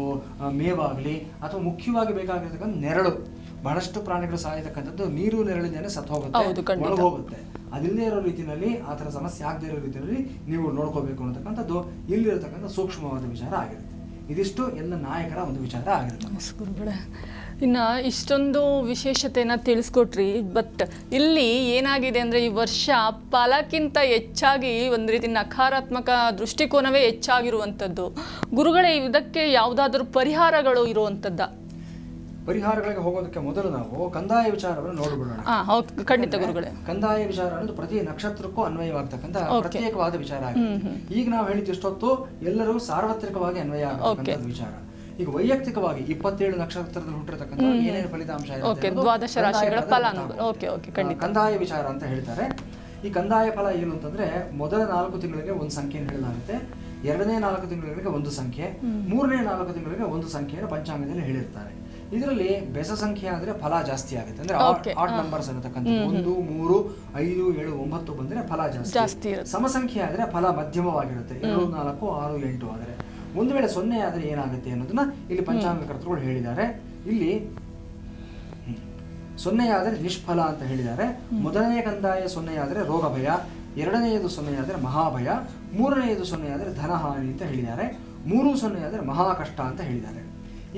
ಮೇವಾಗ್ಲಿ ಅಥವಾ ಮುಖ್ಯವಾಗಿ ಬೇಕಾಗಿರ್ತಕ್ಕಂಥ ನೆರಳು. ಬಹಳಷ್ಟು ಪ್ರಾಣಿಗಳು ಸಾಯತಕ್ಕಂಥದ್ದು ನೀರು ನೆರಳಿಂದನೇ ಸತ್ತು ಹೋಗುತ್ತೆ. ಅದಿಲ್ಲದೆ ಇರೋ ರೀತಿಯಲ್ಲಿ ಆ ಥರ ಸಮಸ್ಯೆ ಆಗದೆ ಇರೋ ರೀತಿಯಲ್ಲಿ ನೀವು ನೋಡ್ಕೋಬೇಕು ಅನ್ನತಕ್ಕಂಥದ್ದು ಇಲ್ಲಿರತಕ್ಕಂಥ ಸೂಕ್ಷ್ಮವಾದ ವಿಚಾರ ಆಗಿರುತ್ತೆ. ಇದಿಷ್ಟು ಎಲ್ಲ ನಾಯಕರ ಒಂದು ವಿಚಾರ ಆಗಿರುತ್ತೆ. ಇನ್ನು ಇಷ್ಟೊಂದು ವಿಶೇಷತೆಯನ್ನು ತಿಳಿಸ್ಕೊಟ್ರಿ. ಬಟ್ ಇಲ್ಲಿ ಏನಾಗಿದೆ ಅಂದರೆ ಈ ವರ್ಷ ಫಲಕ್ಕಿಂತ ಹೆಚ್ಚಾಗಿ ಒಂದು ರೀತಿ ನಕಾರಾತ್ಮಕ ದೃಷ್ಟಿಕೋನವೇ ಹೆಚ್ಚಾಗಿರುವಂಥದ್ದು. ಗುರುಗಳೇ, ಇದಕ್ಕೆ ಯಾವುದಾದ್ರೂ ಪರಿಹಾರಗಳು ಇರುವಂಥದ್ದ? ಪರಿಹಾರಗಳಿಗೆ ಹೋಗೋದಕ್ಕೆ ಮೊದಲು ನಾವು ಕಂದಾಯ ವಿಚಾರವನ್ನು ನೋಡಿಬಿಡೋಣ. ಖಂಡಿತ ಗುರುಗಳೇ. ಕಂದಾಯ ವಿಚಾರ ಅನ್ನೋದು ಪ್ರತಿ ನಕ್ಷತ್ರಕ್ಕೂ ಅನ್ವಯವಾಗ್ತಕ್ಕಂಥ ಪ್ರತ್ಯೇಕವಾದ ವಿಚಾರ ಆಗಿದೆ. ಈಗ ನಾವು ಹೇಳಿದ ಇಷ್ಟೊತ್ತು ಎಲ್ಲರೂ ಸಾರ್ವತ್ರಿಕವಾಗಿ ಅನ್ವಯ ಆಗತಕ್ಕಂಥ ವಿಚಾರ. ಈಗ ವೈಯಕ್ತಿಕವಾಗಿ 27 ನಕ್ಷತ್ರದಲ್ಲಿ ಹುಟ್ಟಿರತಕ್ಕಂಥ ಏನೇನು ಫಲಿತಾಂಶ ಕಂದಾಯ ವಿಚಾರ ಅಂತ ಹೇಳ್ತಾರೆ. ಈ ಕಂದಾಯ ಫಲ ಏನು ಅಂತಂದ್ರೆ, ಮೊದಲ 4 ತಿಂಗಳಿಗೆ ಒಂದು ಸಂಖ್ಯೆಯನ್ನು ಹೇಳಲಾಗುತ್ತೆ, ಎರಡನೇ 4 ತಿಂಗಳಿಗೆ ಒಂದು ಸಂಖ್ಯೆ, ಮೂರನೇ 4 ತಿಂಗಳಿಗೆ ಒಂದು ಸಂಖ್ಯೆಯನ್ನು ಪಂಚಾಂಗದಲ್ಲಿ ಹೇಳಿರ್ತಾರೆ. ಇದರಲ್ಲಿ ಬೆಸ ಸಂಖ್ಯೆ ಆದ್ರೆ ಫಲ ಜಾಸ್ತಿ ಆಗುತ್ತೆ. ಅಂದ್ರೆ ಆಡ್ ನಂಬರ್ಸ್ ಅನ್ನತಕ್ಕಂಥ 1, 3, 5, 7, 9 ಬಂದ್ರೆ ಫಲ ಜಾಸ್ತಿ. ಸಮಸಂಖ್ಯೆ ಆದ್ರೆ ಫಲ ಮಧ್ಯಮವಾಗಿರುತ್ತೆ. 2, 4, 6, 8 ಆದ್ರೆ. ಒಂದು ವೇಳೆ 0 ಆದ್ರೆ ಏನಾಗುತ್ತೆ ಅನ್ನೋದನ್ನ ಇಲ್ಲಿ ಪಂಚಾಂಗಕರ್ತರು ಹೇಳಿದ್ದಾರೆ. ಇಲ್ಲಿ 0 ಆದ್ರೆ ನಿಷ್ಫಲ ಅಂತ ಹೇಳಿದ್ದಾರೆ. ಮೊದಲನೇ ಕಂದಾಯ 0 ಆದ್ರೆ ರೋಗ ಭಯ, ಎರಡನೆಯದು 0 ಆದ್ರೆ ಮಹಾಭಯ, ಮೂರನೆಯದು 0 ಆದ್ರೆ ಧನಹಾನಿ ಅಂತ ಹೇಳಿದ್ದಾರೆ, 3 0 ಆದ್ರೆ ಮಹಾ ಕಷ್ಟ ಅಂತ ಹೇಳಿದ್ದಾರೆ.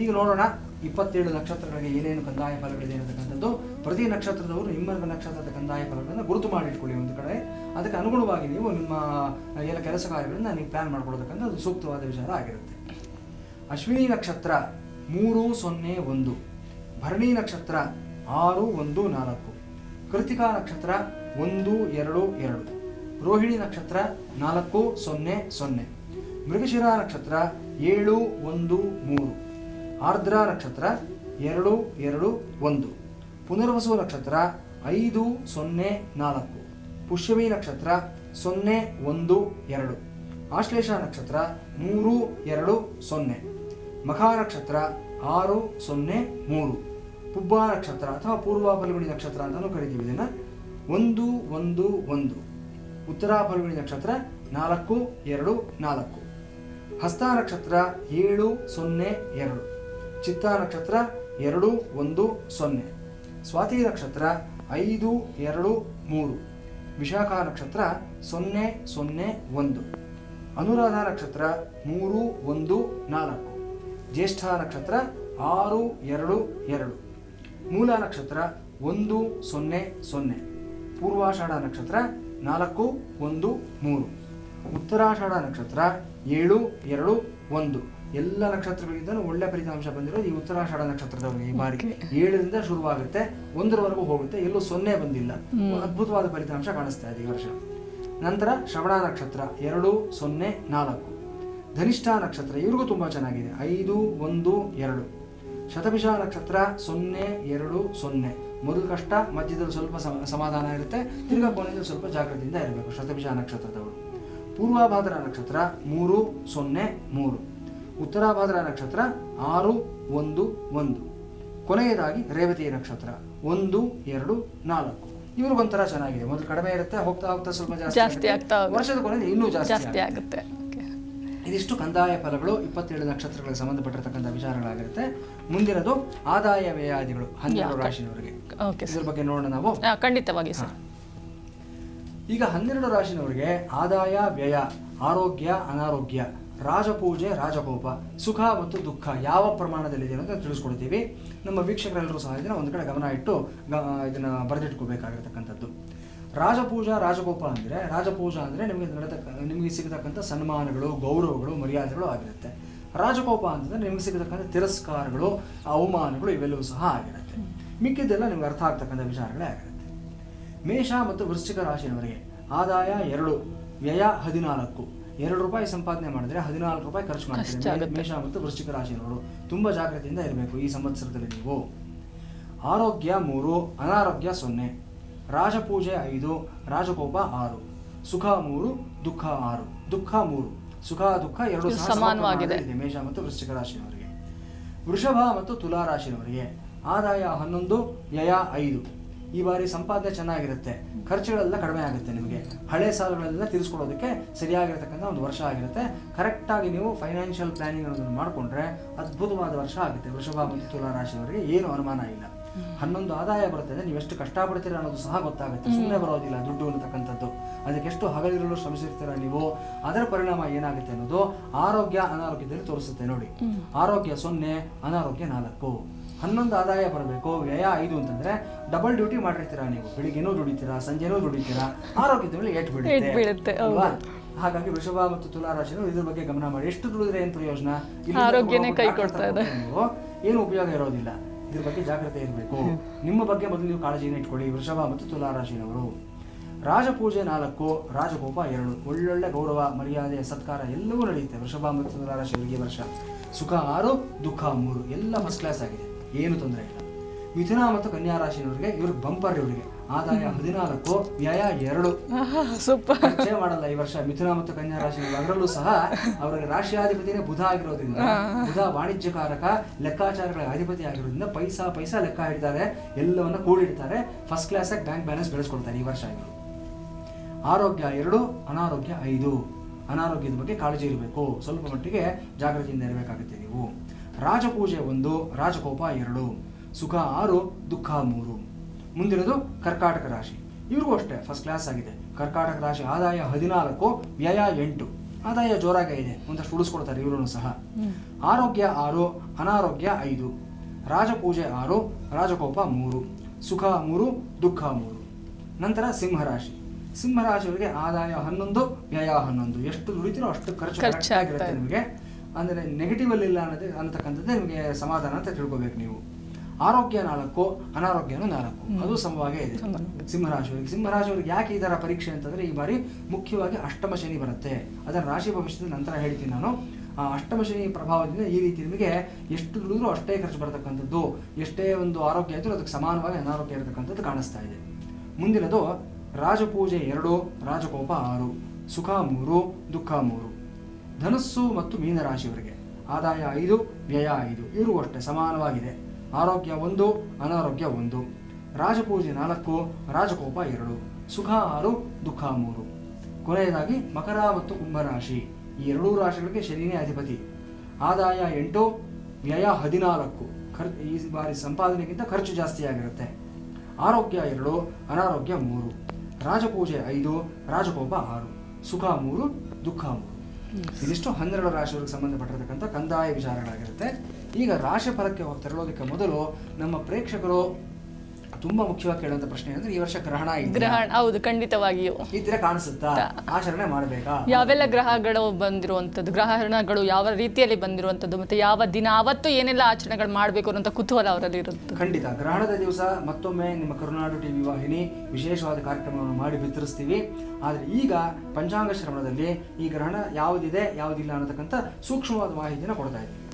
ಈಗ ನೋಡೋಣ 27 ನಕ್ಷತ್ರಗಳಿಗೆ ಏನೇನು ಕಂದಾಯ ಫಲಗಳಿದೆ ಅನ್ನತಕ್ಕಂಥದ್ದು. ಪ್ರತಿ ನಕ್ಷತ್ರದವರು ನಿಮ್ಮ ನಕ್ಷತ್ರದ ಕಂದಾಯ ಫಲಗಳನ್ನು ಗುರುತು ಮಾಡಿಟ್ಕೊಳ್ಳಿ ಒಂದು ಕಡೆ. ಅದಕ್ಕೆ ಅನುಗುಣವಾಗಿ ನೀವು ನಿಮ್ಮ ಎಲ್ಲ ಕೆಲಸ ಕಾರ್ಯಗಳನ್ನ ನೀವು ಪ್ಲಾನ್ ಮಾಡ್ಕೊಳ್ಳೋದಕ್ಕಂತ ಅದು ಸೂಕ್ತವಾದ ವಿಚಾರ ಆಗಿರುತ್ತೆ. ಅಶ್ವಿನಿ ನಕ್ಷತ್ರ 3 0 1, ಭರಣಿ ನಕ್ಷತ್ರ 6 1 4, ಕೃತಿಕಾ ನಕ್ಷತ್ರ 1 2 2, ರೋಹಿಣಿ ನಕ್ಷತ್ರ 4-0-0, ಮೃಗಶಿರ ನಕ್ಷತ್ರ 7-1-3, ಆರ್ದ್ರ ನಕ್ಷತ್ರ 2-2-1, ಪುನರ್ವಸು ನಕ್ಷತ್ರ 5-0-4, ಪುಷ್ಯಮಿ ನಕ್ಷತ್ರ 0-1-2, ಆಶ್ಲೇಷ ನಕ್ಷತ್ರ 3-2-0, ಮಖ ನಕ್ಷತ್ರ 6-0-3, ಪುಬ್ಬ ನಕ್ಷತ್ರ ಅಥವಾ ಪೂರ್ವ ಫಲ್ಗುಣಿ ನಕ್ಷತ್ರ ಅಂತಾನೂ ಕರಿತೀವಿ ಇದನ್ನ 1-1-1, ಉತ್ತರ ಫಲ್ಗುಣಿ ನಕ್ಷತ್ರ 4-2-4, ಹಸ್ತ ನಕ್ಷತ್ರ 7-0-2, ಚಿತ್ತ ನಕ್ಷತ್ರ 2-1-0, ಸ್ವಾತಿ ನಕ್ಷತ್ರ 5-2-3, ವಿಶಾಖ ನಕ್ಷತ್ರ 0-0-1, ಅನುರಾಧ ನಕ್ಷತ್ರ 3-1-4, ಜ್ಯೇಷ್ಠ ನಕ್ಷತ್ರ 6-2-2, ಮೂಲ ನಕ್ಷತ್ರ 1-0-0, ಪೂರ್ವಾಷಾಢ ನಕ್ಷತ್ರ 4-1-3, ಉತ್ತರಾಷಾಢ ನಕ್ಷತ್ರ 7-2-1. ಎಲ್ಲ ನಕ್ಷತ್ರಗಳಿಂದಲೂ ಒಳ್ಳೆ ಫಲಿತಾಂಶ ಬಂದಿರೋದು ಈ ಉತ್ತರಾಷಾಢ ನಕ್ಷತ್ರದವರಿಗೆ ಈ ಬಾರಿ 7ರಿಂದ ಶುರುವಾಗುತ್ತೆ, 1ರವರೆಗೂ ಹೋಗುತ್ತೆ, ಎಲ್ಲೂ 0 ಬಂದಿಲ್ಲ. ಅದ್ಭುತವಾದ ಫಲಿತಾಂಶ ಕಾಣಿಸ್ತಾ ಇದೆ ಈ ವರ್ಷ. ನಂತರ ಶ್ರವಣ ನಕ್ಷತ್ರ 2-0-4, ಧನಿಷ್ಠ ನಕ್ಷತ್ರ ಇವ್ರಿಗೂ ತುಂಬಾ ಚೆನ್ನಾಗಿದೆ 5-1-2, ಶತಭಿಷ ನಕ್ಷತ್ರ 0-2-0, ಮೊದಲು ಕಷ್ಟ, ಮಧ್ಯದಲ್ಲಿ ಸ್ವಲ್ಪ ಸಮಾಧಾನ ಇರುತ್ತೆ, ತಿರ್ಗಾ ಕೊನೆಯಲ್ಲಿ ಸ್ವಲ್ಪ ಜಾಗೃತಿಯಿಂದ ಇರಬೇಕು ಶತಭಿಷ ನಕ್ಷತ್ರದವರು. ಪೂರ್ವಭಾದ್ರ ನಕ್ಷತ್ರ 3-0-3, ಉತ್ತರಾಭಾದ್ರ ನಕ್ಷತ್ರ 6-1-1, ಕೊನೆಯದಾಗಿ ರೇವತಿ ನಕ್ಷತ್ರ 1-2-4. ಇವ್ರಿಗೊಂಥರ ಚೆನ್ನಾಗಿದೆ, ಮೊದಲು ಕಡಿಮೆ ಇರುತ್ತೆ, ಹೋಗ್ತಾ ಹೋಗ್ತಾ ಸ್ವಲ್ಪ ಜಾಸ್ತಿ ಆಗ್ತಾ, ವರ್ಷದ ಕೊನೆಯಲ್ಲಿ ಇನ್ನೂ ಜಾಸ್ತಿ ಆಗುತ್ತೆ. ಇದಿಷ್ಟು ಕಂದಾಯ ಫಲಗಳು 27 ನಕ್ಷತ್ರಗಳಿಗೆ ಸಂಬಂಧಪಟ್ಟಿರತಕ್ಕಂಥ ವಿಚಾರಗಳಾಗಿರುತ್ತೆ. ಮುಂದಿನದು ಆದಾಯ ವ್ಯಯಾದಿಗಳು 12 ರಾಶಿನವರಿಗೆ. ಇದ್ರ ಬಗ್ಗೆ ನೋಡೋಣ ನಾವು. ಖಂಡಿತವಾಗಿ ಸರ್. ಈಗ 12 ರಾಶಿನವರಿಗೆ ಆದಾಯ ವ್ಯಯ, ಆರೋಗ್ಯ ಅನಾರೋಗ್ಯ, ರಾಜಪೂಜೆ ರಾಜಕೋಪ, ಸುಖ ಮತ್ತು ದುಃಖ ಯಾವ ಪ್ರಮಾಣದಲ್ಲಿದೆ ಅಂತ ತಿಳಿಸ್ಕೊಡ್ತೀವಿ. ನಮ್ಮ ವೀಕ್ಷಕರೆಲ್ಲರೂ ಸಹ ಇದನ್ನ ಒಂದು ಕಡೆ ಗಮನ ಇಟ್ಟು ಇದನ್ನ ಬರೆದಿಟ್ಕೋಬೇಕಾಗಿರ್ತಕ್ಕಂಥದ್ದು. ರಾಜಪೂಜಾ ರಾಜಕೋಪ ಅಂದರೆ, ರಾಜಪೂಜಾ ಅಂದರೆ ನಿಮಗೆ ಸಿಗತಕ್ಕಂಥ ಸನ್ಮಾನಗಳು, ಗೌರವಗಳು, ಮರ್ಯಾದೆಗಳು ಆಗಿರುತ್ತೆ. ರಾಜಕೋಪ ಅಂತಂದರೆ ನಿಮಗೆ ಸಿಗತಕ್ಕಂಥ ತಿರಸ್ಕಾರಗಳು, ಅವಮಾನಗಳು ಇವೆಲ್ಲವೂ ಸಹ ಆಗಿರುತ್ತೆ. ಮಿಕ್ಕಿದ್ದೆಲ್ಲ ನಿಮ್ಗೆ ಅರ್ಥ ಆಗ್ತಕ್ಕಂಥ ವಿಚಾರಗಳೇ ಆಗಿರುತ್ತೆ. ಮೇಷ ಮತ್ತು ವೃಶ್ಚಿಕ ರಾಶಿಯವರಿಗೆ ಆದಾಯ 2, ವ್ಯಯ 14, 2 ರೂಪಾಯಿ ಸಂಪಾದನೆ ಮಾಡಿದ್ರೆ 14 ರೂಪಾಯಿ ಖರ್ಚು ಮಾಡ್ತೀರಿ. ಮೇಷ ಮತ್ತು ವೃಶ್ಚಿಕ ರಾಶಿಯವರು ತುಂಬಾ ಜಾಗ್ರತೆಯಿಂದ ಇರಬೇಕು ಈ ಸಂವತ್ಸರದಲ್ಲಿ ನೀವು. ಆರೋಗ್ಯ 3, ಅನಾರೋಗ್ಯ 0, ರಾಜಪೂಜೆ 5, ರಾಜಕೋಪ 6, ಸುಖ 3, ದುಃಖ 6, ದುಃಖ 3, ಸುಖ ದುಃಖ 2 ಸಮಾನವಾಗಿದೆ ಮೇಷ ಮತ್ತು ವೃಶ್ಚಿಕ ರಾಶಿಯವರಿಗೆ. ವೃಷಭ ಮತ್ತು ತುಲಾ ರಾಶಿಯವರಿಗೆ ಆದಾಯ 11, ವ್ಯಯ 5. ಈ ಬಾರಿ ಸಂಪಾದನೆ ಚೆನ್ನಾಗಿರುತ್ತೆ, ಖರ್ಚುಗಳೆಲ್ಲ ಕಡಿಮೆ ಆಗುತ್ತೆ. ನಿಮಗೆ ಹಳೆ ಸಾಲಗಳೆಲ್ಲ ತೀರಿಸ್ಕೊಳ್ಳೋದಕ್ಕೆ ಸರಿಯಾಗಿರ್ತಕ್ಕಂಥ ಒಂದು ವರ್ಷ ಆಗಿರುತ್ತೆ. ಕರೆಕ್ಟಾಗಿ ನೀವು ಫೈನಾನ್ಷಿಯಲ್ ಪ್ಲಾನಿಂಗ್ ಅನ್ನೋದನ್ನು ಮಾಡಿಕೊಂಡ್ರೆ ಅದ್ಭುತವಾದ ವರ್ಷ ಆಗುತ್ತೆ ವೃಷಭ ಮತ್ತು ತುಲಾ ರಾಶಿಯವರಿಗೆ, ಏನು ಅನುಮಾನ ಇಲ್ಲ. 11 ಆದಾಯ ಬರ್ತದೆ, ನೀವೆಷ್ಟು ಕಷ್ಟಪಡ್ತೀರ ಅನ್ನೋದು ಸಹ ಗೊತ್ತಾಗುತ್ತೆ. ಸುಮ್ಮನೆ ಬರೋದಿಲ್ಲ ದುಡ್ಡು ಅನ್ನತಕ್ಕಂಥದ್ದು, ಅದಕ್ಕೆಷ್ಟು ಹಗಲಿರಲು ಶ್ರಮಿಸಿರ್ತೀರ ನೀವು, ಅದರ ಪರಿಣಾಮ ಏನಾಗುತ್ತೆ ಅನ್ನೋದು ಆರೋಗ್ಯ ಅನಾರೋಗ್ಯದಲ್ಲಿ ತೋರಿಸುತ್ತೆ ನೋಡಿ. ಆರೋಗ್ಯ 0, ಅನಾರೋಗ್ಯ 4. 11 ಆದಾಯ ಬರಬೇಕು, ವ್ಯಯ 5 ಅಂತಂದ್ರೆ ಡಬಲ್ ಡ್ಯೂಟಿ ಮಾಡಿರ್ತೀರಾ ನೀವು. ಬೆಳಿಗ್ಗೆನೂ ದುಡಿತೀರಾ, ಸಂಜೆನೂ ದುಡಿತೀರಾ, ಆರೋಗ್ಯದ ಮೇಲೆ ಏಟ್ ಬೀಳುತ್ತೆ ಅಲ್ವಾ? ಹಾಗಾಗಿ ವೃಷಭ ಮತ್ತು ತುಲಾ ರಾಶಿಯವರು ಇದ್ರ ಬಗ್ಗೆ ಗಮನ ಮಾಡಿ. ಎಷ್ಟು ದುಡಿದ್ರೆ ಏನು ಪ್ರಯೋಜನ, ಆರೋಗ್ಯನೇ ಕೈ ಕೊಡ್ತಾ ಇದೆ, ಏನು ಉಪಯೋಗ ಇರೋದಿಲ್ಲ. ಇದ್ರ ಬಗ್ಗೆ ಜಾಗ್ರತೆ ಇರಬೇಕು. ನಿಮ್ಮ ಬಗ್ಗೆ ಮೊದಲು ನೀವು ಕಾಳಜಿಯನ್ನು ಇಟ್ಕೊಳ್ಳಿ ವೃಷಭ ಮತ್ತು ತುಲಾ ರಾಶಿಯವರು. ರಾಜಪೂಜೆ 4, ರಾಜಕೋಪ 2. ಒಳ್ಳೊಳ್ಳೆ ಗೌರವ, ಮರ್ಯಾದೆ, ಸತ್ಕಾರ ಎಲ್ಲವೂ ನಡೆಯುತ್ತೆ ವೃಷಭ ಮತ್ತು ತುಲಾ ರಾಶಿಯವರಿಗೆ ಈ ವರ್ಷ. ಸುಖ 6, ದುಃಖ 3, ಎಲ್ಲ ಫಸ್ಟ್ ಕ್ಲಾಸ್ ಆಗಿದೆ, ಏನು ತೊಂದರೆ ಇಲ್ಲ. ಮಿಥುನ ಮತ್ತು ಕನ್ಯಾ ರಾಶಿಯವರಿಗೆ ಇವ್ರಿಗೆ ಬಂಪರ್. ಇವರಿಗೆ ಆದಾಯ 14, ವ್ಯಯ 2. ಸೂಪರ್, ಖರ್ಚೆ ಮಾಡಲ್ಲ ಈ ವರ್ಷ ಮಿಥುನ ಮತ್ತು ಕನ್ಯಾ ರಾಶಿಗಳು. ಅದರಲ್ಲೂ ಸಹ ಅವರಿಗೆ ರಾಶಿಯಾಧಿಪತಿನೇ ಬುಧ ಆಗಿರೋದ್ರಿಂದ, ಬುಧ ವಾಣಿಜ್ಯಕಾರಕ, ಲೆಕ್ಕಾಚಾರಗಳ ಅಧಿಪತಿ ಆಗಿರೋದ್ರಿಂದ ಪೈಸಾ ಲೆಕ್ಕ ಹಿಡಿತಾರೆ, ಎಲ್ಲವನ್ನ ಕೂಡಿಡ್ತಾರೆ, ಫಸ್ಟ್ ಕ್ಲಾಸ್ ಆಗಿ ಬ್ಯಾಂಕ್ ಬ್ಯಾಲೆನ್ಸ್ ಬೆಳೆಸ್ಕೊಳ್ತಾರೆ ಈ ವರ್ಷ ಇವರು. ಆರೋಗ್ಯ 2, ಅನಾರೋಗ್ಯ 5. ಅನಾರೋಗ್ಯದ ಬಗ್ಗೆ ಕಾಳಜಿ ಇರಬೇಕು, ಸ್ವಲ್ಪ ಮಟ್ಟಿಗೆ ಜಾಗೃತಿಯಿಂದ ಇರಬೇಕಾಗುತ್ತೆ ನೀವು. ರಾಜಪೂಜೆ 1, ರಾಜಕೋಪ 2, ಸುಖ 6, ದುಃಖ 3. ಮುಂದಿನದು ಕರ್ಕಾಟಕ ರಾಶಿ. ಇವ್ರಿಗೂ ಅಷ್ಟೇ ಫಸ್ಟ್ ಕ್ಲಾಸ್ ಆಗಿದೆ. ಕರ್ಕಾಟಕ ರಾಶಿ ಆದಾಯ 14, ವ್ಯಯ 8. ಆದಾಯ ಜೋರಾಗಿ ಇದೆ, ಒಂದಷ್ಟು ಉಳಿಸ್ಕೊಡ್ತಾರೆ ಇವರು ಸಹ. ಆರೋಗ್ಯ 6, ಅನಾರೋಗ್ಯ 5, ರಾಜಪೂಜೆ 6, ರಾಜಕೋಪ 3, ಸುಖ 3, ದುಃಖ 3. ನಂತರ ಸಿಂಹರಾಶಿ. ಸಿಂಹರಾಶಿಯವರಿಗೆ ಆದಾಯ 11, ವ್ಯಯ 11. ಎಷ್ಟು ದುಡಿತೀರೋ ಅಷ್ಟು ಖರ್ಚು ಆಗಿರುತ್ತೆ ನಿಮಗೆ. ಅಂದರೆ ನೆಗೆಟಿವ್ ಅಲ್ಲಿ ಇಲ್ಲ ಅನ್ನತಕ್ಕಂಥದ್ದೇ ನಿಮಗೆ ಸಮಾಧಾನ ಅಂತ ತಿಳ್ಕೊಬೇಕು ನೀವು. ಆರೋಗ್ಯ 4, ಅನಾರೋಗ್ಯನೂ 4, ಅದು ಸಮವಾಗೇ ಇದೆ ಸಿಂಹರಾಶಿಯವರಿಗೆ. ಯಾಕೆ ಈ ಥರ ಪರೀಕ್ಷೆ ಅಂತಂದರೆ ಈ ಬಾರಿ ಮುಖ್ಯವಾಗಿ ಅಷ್ಟಮ ಶನಿ ಬರುತ್ತೆ. ಅದರ ರಾಶಿ ಭವಿಷ್ಯದ ನಂತರ ಹೇಳ್ತೀನಿ ನಾನು. ಆ ಅಷ್ಟಮ ಶನಿ ಪ್ರಭಾವದಿಂದ ಈ ರೀತಿ ನಿಮಗೆ ಎಷ್ಟು ದುಡಿದ್ರೂ ಅಷ್ಟೇ ಖರ್ಚು ಬರತಕ್ಕಂಥದ್ದು, ಎಷ್ಟೇ ಒಂದು ಆರೋಗ್ಯ ಇದ್ರೂ ಅದಕ್ಕೆ ಸಮಾನವಾಗಿ ಅನಾರೋಗ್ಯ ಇರತಕ್ಕಂಥದ್ದು ಕಾಣಿಸ್ತಾ ಇದೆ. ಮುಂದಿನದು ರಾಜಪೂಜೆ 2, ರಾಜಕೋಪ 6, ಸುಖ 3, ದುಃಖ 3. ಧನಸ್ಸು ಮತ್ತು ಮೀನರಾಶಿಯವರಿಗೆ ಆದಾಯ 5, ವ್ಯಯ 5, ಇವ್ರಿಗೂ ಅಷ್ಟೇ ಸಮಾನವಾಗಿದೆ. ಆರೋಗ್ಯ 1, ಅನಾರೋಗ್ಯ 1. ರಾಜಪೂಜೆ 4, ರಾಜಕೋಪ 2, ಸುಖ 6, ದುಃಖ 3. ಕೊನೆಯದಾಗಿ ಮಕರ ಮತ್ತು ಕುಂಭರಾಶಿ, ಈ ಎರಡೂ ರಾಶಿಗಳಿಗೆ ಶನಿನೇ ಅಧಿಪತಿ. ಆದಾಯ 8, ವ್ಯಯ 14. ಈ ಬಾರಿ ಸಂಪಾದನೆಗಿಂತ ಖರ್ಚು ಜಾಸ್ತಿ ಆಗಿರುತ್ತೆ. ಆರೋಗ್ಯ 2, ಅನಾರೋಗ್ಯ 3. ರಾಜಪೂಜೆ 5, ರಾಜಕೋಪ 6, ಸುಖ 3, ದುಃಖ 3. ಇದಿಷ್ಟು 12 ರಾಶಿಯವರಿಗೆ ಸಂಬಂಧಪಟ್ಟಿರತಕ್ಕಂಥ ಕಂದಾಯ ವಿಚಾರಗಳಾಗಿರುತ್ತೆ. ಈಗ ರಾಶಿ ಫಲಕ್ಕೆ ತೆರಳೋದಕ್ಕೆ ಮೊದಲು ನಮ್ಮ ಪ್ರೇಕ್ಷಕರು ತುಂಬಾ ಮುಖ್ಯವಾಗಿ ಕೇಳುವಂತ ಪ್ರಶ್ನೆ ಅಂದ್ರೆ ಈ ವರ್ಷ ಗ್ರಹಣ ಹೌದು, ಖಂಡಿತವಾಗಿಯೂ ಇದ್ರೆ ಕಾಣಿಸುತ್ತಾ, ಆಚರಣೆ ಮಾಡಬೇಕಾ, ಯಾವೆಲ್ಲ ಗ್ರಹಗಳು ಬಂದಿರುವಂತದ್ದು, ಗ್ರಹಣಗಳು ಯಾವ ರೀತಿಯಲ್ಲಿ ಬಂದಿರುವಂತದ್ದು, ಮತ್ತೆ ಯಾವ ದಿನ ಅವತ್ತು ಏನೆಲ್ಲ ಆಚರಣೆಗಳು ಮಾಡಬೇಕು ಅನ್ನೋ ಕುತೂಹಲ ಅವರಲ್ಲಿ ಇರುತ್ತೆ. ಖಂಡಿತ ಗ್ರಹಣದ ದಿವಸ ಮತ್ತೊಮ್ಮೆ ನಿಮ್ಮ ಕರುನಾಡು ಟಿವಿ ವಾಹಿನಿ ವಿಶೇಷವಾದ ಕಾರ್ಯಕ್ರಮವನ್ನು ಮಾಡಿ ಬಿತ್ತರಿಸ್ತೀವಿ. ಆದ್ರೆ ಈಗ ಪಂಚಾಂಗ ಶ್ರವಣದಲ್ಲಿ ಈ ಗ್ರಹಣ ಯಾವುದಿದೆ ಯಾವುದಿಲ್ಲ ಅನ್ನತಕ್ಕಂಥ ಸೂಕ್ಷ್ಮವಾದ ಮಾಹಿತಿಯನ್ನು ಕೊಡ್ತಾ ಇದ್ದೀವಿ.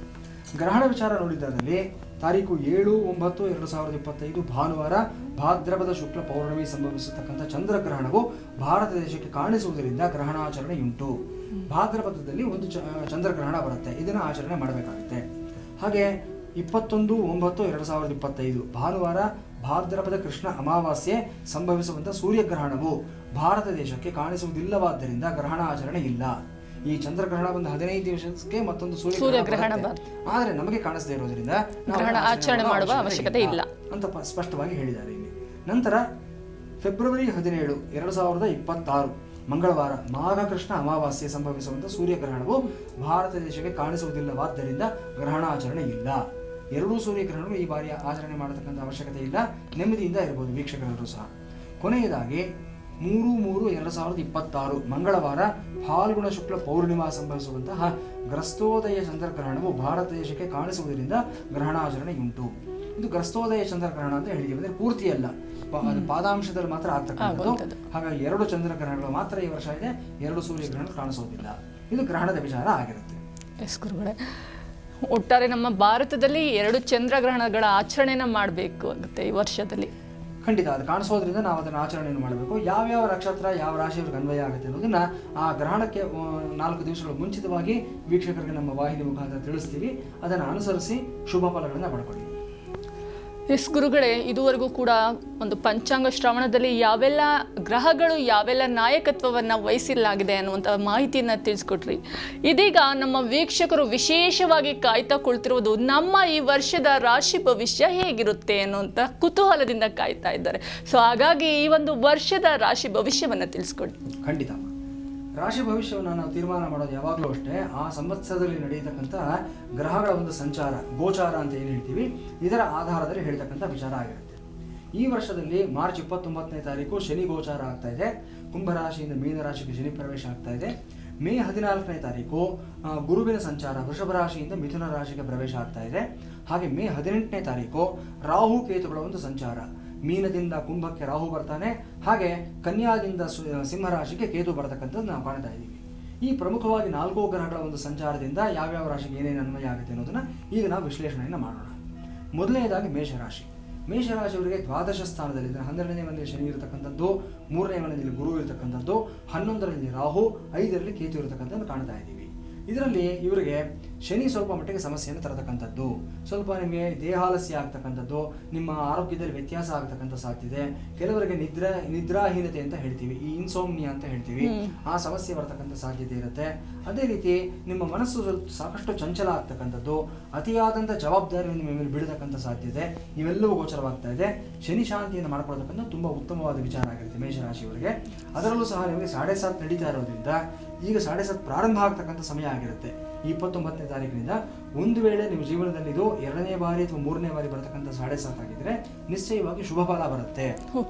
ಗ್ರಹಣ ವಿಚಾರ ನೋಡಿದಲ್ಲಿ ತಾರೀಕು 7/9/2025 ಭಾನುವಾರ ಭಾದ್ರಪದ ಶುಕ್ಲ ಪೌರ್ಣಮಿ ಸಂಭವಿಸತಕ್ಕಂಥ ಚಂದ್ರಗ್ರಹಣವು ಭಾರತ ದೇಶಕ್ಕೆ ಕಾಣಿಸುವುದರಿಂದ ಗ್ರಹಣಾಚರಣೆಯುಂಟು. ಭಾದ್ರಪದದಲ್ಲಿ ಒಂದು ಚಂದ್ರಗ್ರಹಣ ಬರುತ್ತೆ, ಇದನ್ನು ಆಚರಣೆ ಮಾಡಬೇಕಾಗುತ್ತೆ. ಹಾಗೆ 21/9/2025 ಭಾನುವಾರ ಭಾದ್ರಪದ ಕೃಷ್ಣ ಅಮಾವಾಸ್ಯೆ ಸಂಭವಿಸುವಂಥ ಸೂರ್ಯಗ್ರಹಣವು ಭಾರತ ದೇಶಕ್ಕೆ ಕಾಣಿಸುವುದಿಲ್ಲವಾದ್ದರಿಂದ ಗ್ರಹಣ ಆಚರಣೆ ಇಲ್ಲ. ಈ ಚಂದ್ರಗ್ರಹಣ ಒಂದು 15 ದಿವಸಕ್ಕೆ ಮತ್ತೊಂದು ಸೂರ್ಯಗ್ರಹಣ ಆದರೆ ನಮಗೆ ಕಾಣಿಸದೇ ಇರೋದ್ರಿಂದ ಆಚರಣೆ ಮಾಡುವ ಅವಶ್ಯಕತೆ ಇಲ್ಲ ಅಂತ ಸ್ಪಷ್ಟವಾಗಿ ಹೇಳಿದ್ದಾರೆ ಇಲ್ಲಿ. ನಂತರ ಫೆಬ್ರವರಿ 17, 2026 ಮಂಗಳವಾರ ಮಾಘ ಕೃಷ್ಣ ಅಮಾವಾಸ್ಯೆ ಸಂಭವಿಸುವಂಥ ಸೂರ್ಯಗ್ರಹಣವು ಭಾರತ ದೇಶಕ್ಕೆ ಕಾಣಿಸುವುದಿಲ್ಲವಾದ್ದರಿಂದ ಗ್ರಹಣಾಚರಣೆ ಇಲ್ಲ. ಎರಡೂ ಸೂರ್ಯಗ್ರಹಣಗಳು ಈ ಬಾರಿ ಆಚರಣೆ ಮಾಡತಕ್ಕಂಥ ಅವಶ್ಯಕತೆ ಇಲ್ಲ, ನೆಮ್ಮದಿಯಿಂದ ಇರಬಹುದು ವೀಕ್ಷಕರೆಲ್ಲರೂ ಸಹ. ಕೊನೆಯದಾಗಿ 3/3/2026 ಮಂಗಳವಾರ ಫಾಲ್ಗುಣ ಶುಕ್ಲ ಪೌರ್ಣಿಮಾ ಸಂಭವಿಸುವಂತಹ ಗ್ರಸ್ತೋದಯ ಚಂದ್ರಗ್ರಹಣವು ಭಾರತ ದೇಶಕ್ಕೆ ಕಾಣಿಸುವುದರಿಂದ ಗ್ರಹಣಾಚರಣೆಯುಂಟು. ಇದು ಗ್ರಸ್ತೋದಯ ಚಂದ್ರಗ್ರಹಣ ಅಂತ ಹೇಳಿದ್ದೀವಿ, ಅಂದರೆ ಪೂರ್ತಿ ಅಲ್ಲ, ಪಾದಾಂಶದಲ್ಲಿ ಮಾತ್ರ ಆಗ್ತಕ್ಕಂಥದ್ದು. ಹಾಗಾಗಿ 2 ಚಂದ್ರಗ್ರಹಣಗಳು ಮಾತ್ರ ಈ ವರ್ಷ ಇದೆ, 2 ಸೂರ್ಯಗ್ರಹಣಗಳು ಕಾಣಿಸೋದಿಲ್ಲ. ಇದು ಗ್ರಹಣದ ವಿಚಾರ ಆಗಿರುತ್ತೆ. ಎಸ್ ಗುರುಗಳೇ, ಒಟ್ಟಾರೆ ನಮ್ಮ ಭಾರತದಲ್ಲಿ 2 ಚಂದ್ರಗ್ರಹಣಗಳ ಆಚರಣೆನ ಮಾಡಬೇಕು ಆಗುತ್ತೆ ಈ ವರ್ಷದಲ್ಲಿ. ಖಂಡಿತ ಅದು ಕಾಣಿಸೋದ್ರಿಂದ ನಾವು ಅದನ್ನು ಆಚರಣೆಯನ್ನು ಮಾಡಬೇಕು. ಯಾವ್ಯಾವ ನಕ್ಷತ್ರ ಯಾವ ರಾಶಿಯವರಿಗೆ ಅನ್ವಯ ಆಗುತ್ತೆ ಅನ್ನೋದನ್ನ ಆ ಗ್ರಹಣಕ್ಕೆ 4 ದಿವಸಗಳ ಮುಂಚಿತವಾಗಿ ವೀಕ್ಷಕರಿಗೆ ನಮ್ಮ ವಾಹಿನಿ ಮುಖಾಂತರ ತಿಳಿಸ್ತೀವಿ. ಅದನ್ನು ಅನುಸರಿಸಿ ಶುಭ ಫಲಗಳನ್ನು ಪಡ್ಕೊಳ್ಳಿ. ಎಸ್ ಗುರುಗಳೇ, ಇದುವರೆಗೂ ಕೂಡ ಒಂದು ಪಂಚಾಂಗ ಶ್ರವಣದಲ್ಲಿ ಯಾವೆಲ್ಲ ಗ್ರಹಗಳು ಯಾವೆಲ್ಲ ನಾಯಕತ್ವವನ್ನು ವಹಿಸಲಾಗಿದೆ ಅನ್ನುವಂಥ ಮಾಹಿತಿಯನ್ನು ತಿಳಿಸ್ಕೊಟ್ರಿ. ಇದೀಗ ನಮ್ಮ ವೀಕ್ಷಕರು ವಿಶೇಷವಾಗಿ ಕಾಯ್ತಾ ಕುಳಿತಿರುವುದು ನಮ್ಮ ಈ ವರ್ಷದ ರಾಶಿ ಭವಿಷ್ಯ ಹೇಗಿರುತ್ತೆ ಅನ್ನುವಂಥ ಕುತೂಹಲದಿಂದ ಕಾಯ್ತಾ ಇದ್ದಾರೆ. ಸೊ ಹಾಗಾಗಿ ಈ ಒಂದು ವರ್ಷದ ರಾಶಿ ಭವಿಷ್ಯವನ್ನು ತಿಳಿಸ್ಕೊಡಿ. ಖಂಡಿತ ರಾಶಿ ಭವಿಷ್ಯವನ್ನು ನಾವು ತೀರ್ಮಾನ ಮಾಡೋದು ಯಾವಾಗಲೂ ಅಷ್ಟೇ ಆ ಸಂವತ್ಸರದಲ್ಲಿ ನಡೆಯತಕ್ಕಂಥ ಗ್ರಹಗಳ ಒಂದು ಸಂಚಾರ, ಗೋಚಾರ ಅಂತ ಏನು ಹೇಳ್ತೀವಿ, ಇದರ ಆಧಾರದಲ್ಲಿ ಹೇಳ್ತಕ್ಕಂಥ ವಿಚಾರ ಆಗಿರುತ್ತೆ. ಈ ವರ್ಷದಲ್ಲಿ ಮಾರ್ಚ್ 29ನೇ ತಾರೀಕು ಶನಿ ಗೋಚಾರ ಆಗ್ತಾ ಇದೆ. ಕುಂಭರಾಶಿಯಿಂದ ಮೀನರಾಶಿಗೆ ಶನಿ ಪ್ರವೇಶ ಆಗ್ತಾ ಇದೆ. ಮೇ 14ನೇ ತಾರೀಕು ಗುರುವಿನ ಸಂಚಾರ ವೃಷಭ ರಾಶಿಯಿಂದ ಮಿಥುನ ರಾಶಿಗೆ ಪ್ರವೇಶ ಆಗ್ತಾ ಇದೆ. ಹಾಗೆ ಮೇ 18ನೇ ತಾರೀಕು ರಾಹು ಕೇತುಗಳ ಒಂದು ಸಂಚಾರ, ಮೀನದಿಂದ ಕುಂಭಕ್ಕೆ ರಾಹು ಬರ್ತಾನೆ, ಹಾಗೆ ಕನ್ಯಾದಿಂದ ಸಿಂಹರಾಶಿಗೆ ಕೇತು ಬರತಕ್ಕಂಥದ್ದು ನಾವು ಕಾಣ್ತಾ ಇದ್ದೀವಿ. ಈ ಪ್ರಮುಖವಾಗಿ 4 ಗ್ರಹಗಳ ಒಂದು ಸಂಚಾರದಿಂದ ಯಾವ್ಯಾವ ರಾಶಿಗೆ ಏನೇನು ಅನ್ವಯ ಆಗುತ್ತೆ ಅನ್ನೋದನ್ನ ಈಗ ನಾವು ವಿಶ್ಲೇಷಣೆಯನ್ನು ಮಾಡೋಣ. ಮೊದಲನೇದಾಗಿ ಮೇಷರಾಶಿ. ಮೇಷರಾಶಿಯವರಿಗೆ ದ್ವಾದಶ ಸ್ಥಾನದಲ್ಲಿ 12ನೇ ಮನೆಯಲ್ಲಿ ಶನಿ ಇರತಕ್ಕಂಥದ್ದು, 3ನೇ ಮನೆಯಲ್ಲಿ ಗುರು ಇರತಕ್ಕಂಥದ್ದು, 11ರಲ್ಲಿ ರಾಹು, 5ರಲ್ಲಿ ಕೇತು ಇರತಕ್ಕಂಥದ್ದು ಕಾಣ್ತಾ ಇದ್ದೀವಿ. ಇದರಲ್ಲಿ ಇವರಿಗೆ ಶನಿ ಸ್ವಲ್ಪ ಮಟ್ಟಿಗೆ ಸಮಸ್ಯೆಯನ್ನು ತರತಕ್ಕಂಥದ್ದು, ಸ್ವಲ್ಪ ನಿಮಗೆ ದೇಹಾಲಸ್ಯ ಆಗ್ತಕ್ಕಂಥದ್ದು, ನಿಮ್ಮ ಆರೋಗ್ಯದಲ್ಲಿ ವ್ಯತ್ಯಾಸ ಆಗ್ತಕ್ಕಂಥ ಸಾಧ್ಯತೆ, ಕೆಲವರಿಗೆ ನಿದ್ರಾಹೀನತೆ ಅಂತ ಹೇಳ್ತೀವಿ, ಈ ಇನ್ಸೋಮ್ನಿಯಾ ಅಂತ ಹೇಳ್ತೀವಿ, ಆ ಸಮಸ್ಯೆ ಬರ್ತಕ್ಕಂಥ ಸಾಧ್ಯತೆ ಇರುತ್ತೆ. ಅದೇ ರೀತಿ ನಿಮ್ಮ ಮನಸ್ಸು ಸ್ವಲ್ಪ ಸಾಕಷ್ಟು ಚಂಚಲ ಆಗ್ತಕ್ಕಂಥದ್ದು, ಅತಿಯಾದಂಥ ಜವಾಬ್ದಾರಿಯನ್ನು ನಿಮ್ಮ ಮೇಲೆ ಬೀಳತಕ್ಕಂಥ ಸಾಧ್ಯತೆ, ಇವೆಲ್ಲವೂ ಗೋಚರವಾಗ್ತಾ ಇದೆ. ಶನಿ ಶಾಂತಿಯನ್ನು ಮಾಡ್ಕೊಳ್ತಕ್ಕಂಥ ತುಂಬ ಉತ್ತಮವಾದ ವಿಚಾರ ಆಗಿರುತ್ತೆ ಮೇಷರಾಶಿಯವರಿಗೆ. ಅದರಲ್ಲೂ ಸಹ ನಿಮಗೆ 7.5 ನಡೀತಾ ಇರೋದ್ರಿಂದ ಈಗ 7.5 ಪ್ರಾರಂಭ ಆಗ್ತಕ್ಕಂಥ ಸಮಯ ಆಗಿರುತ್ತೆ. 29ನೇ ತಾರೀಕಿನಿಂದ ಒಂದು ವೇಳೆ ನಿಮ್ಮ ಜೀವನದಲ್ಲಿ ಇದು 2ನೇ ಬಾರಿ ಅಥವಾ 3ನೇ ಬಾರಿ ಬರ್ತಕ್ಕಂಥ 7.5 ಆಗಿದ್ರೆ ನಿಶ್ಚಯವಾಗಿ ಶುಭ ಫಲ ಬರುತ್ತೆ.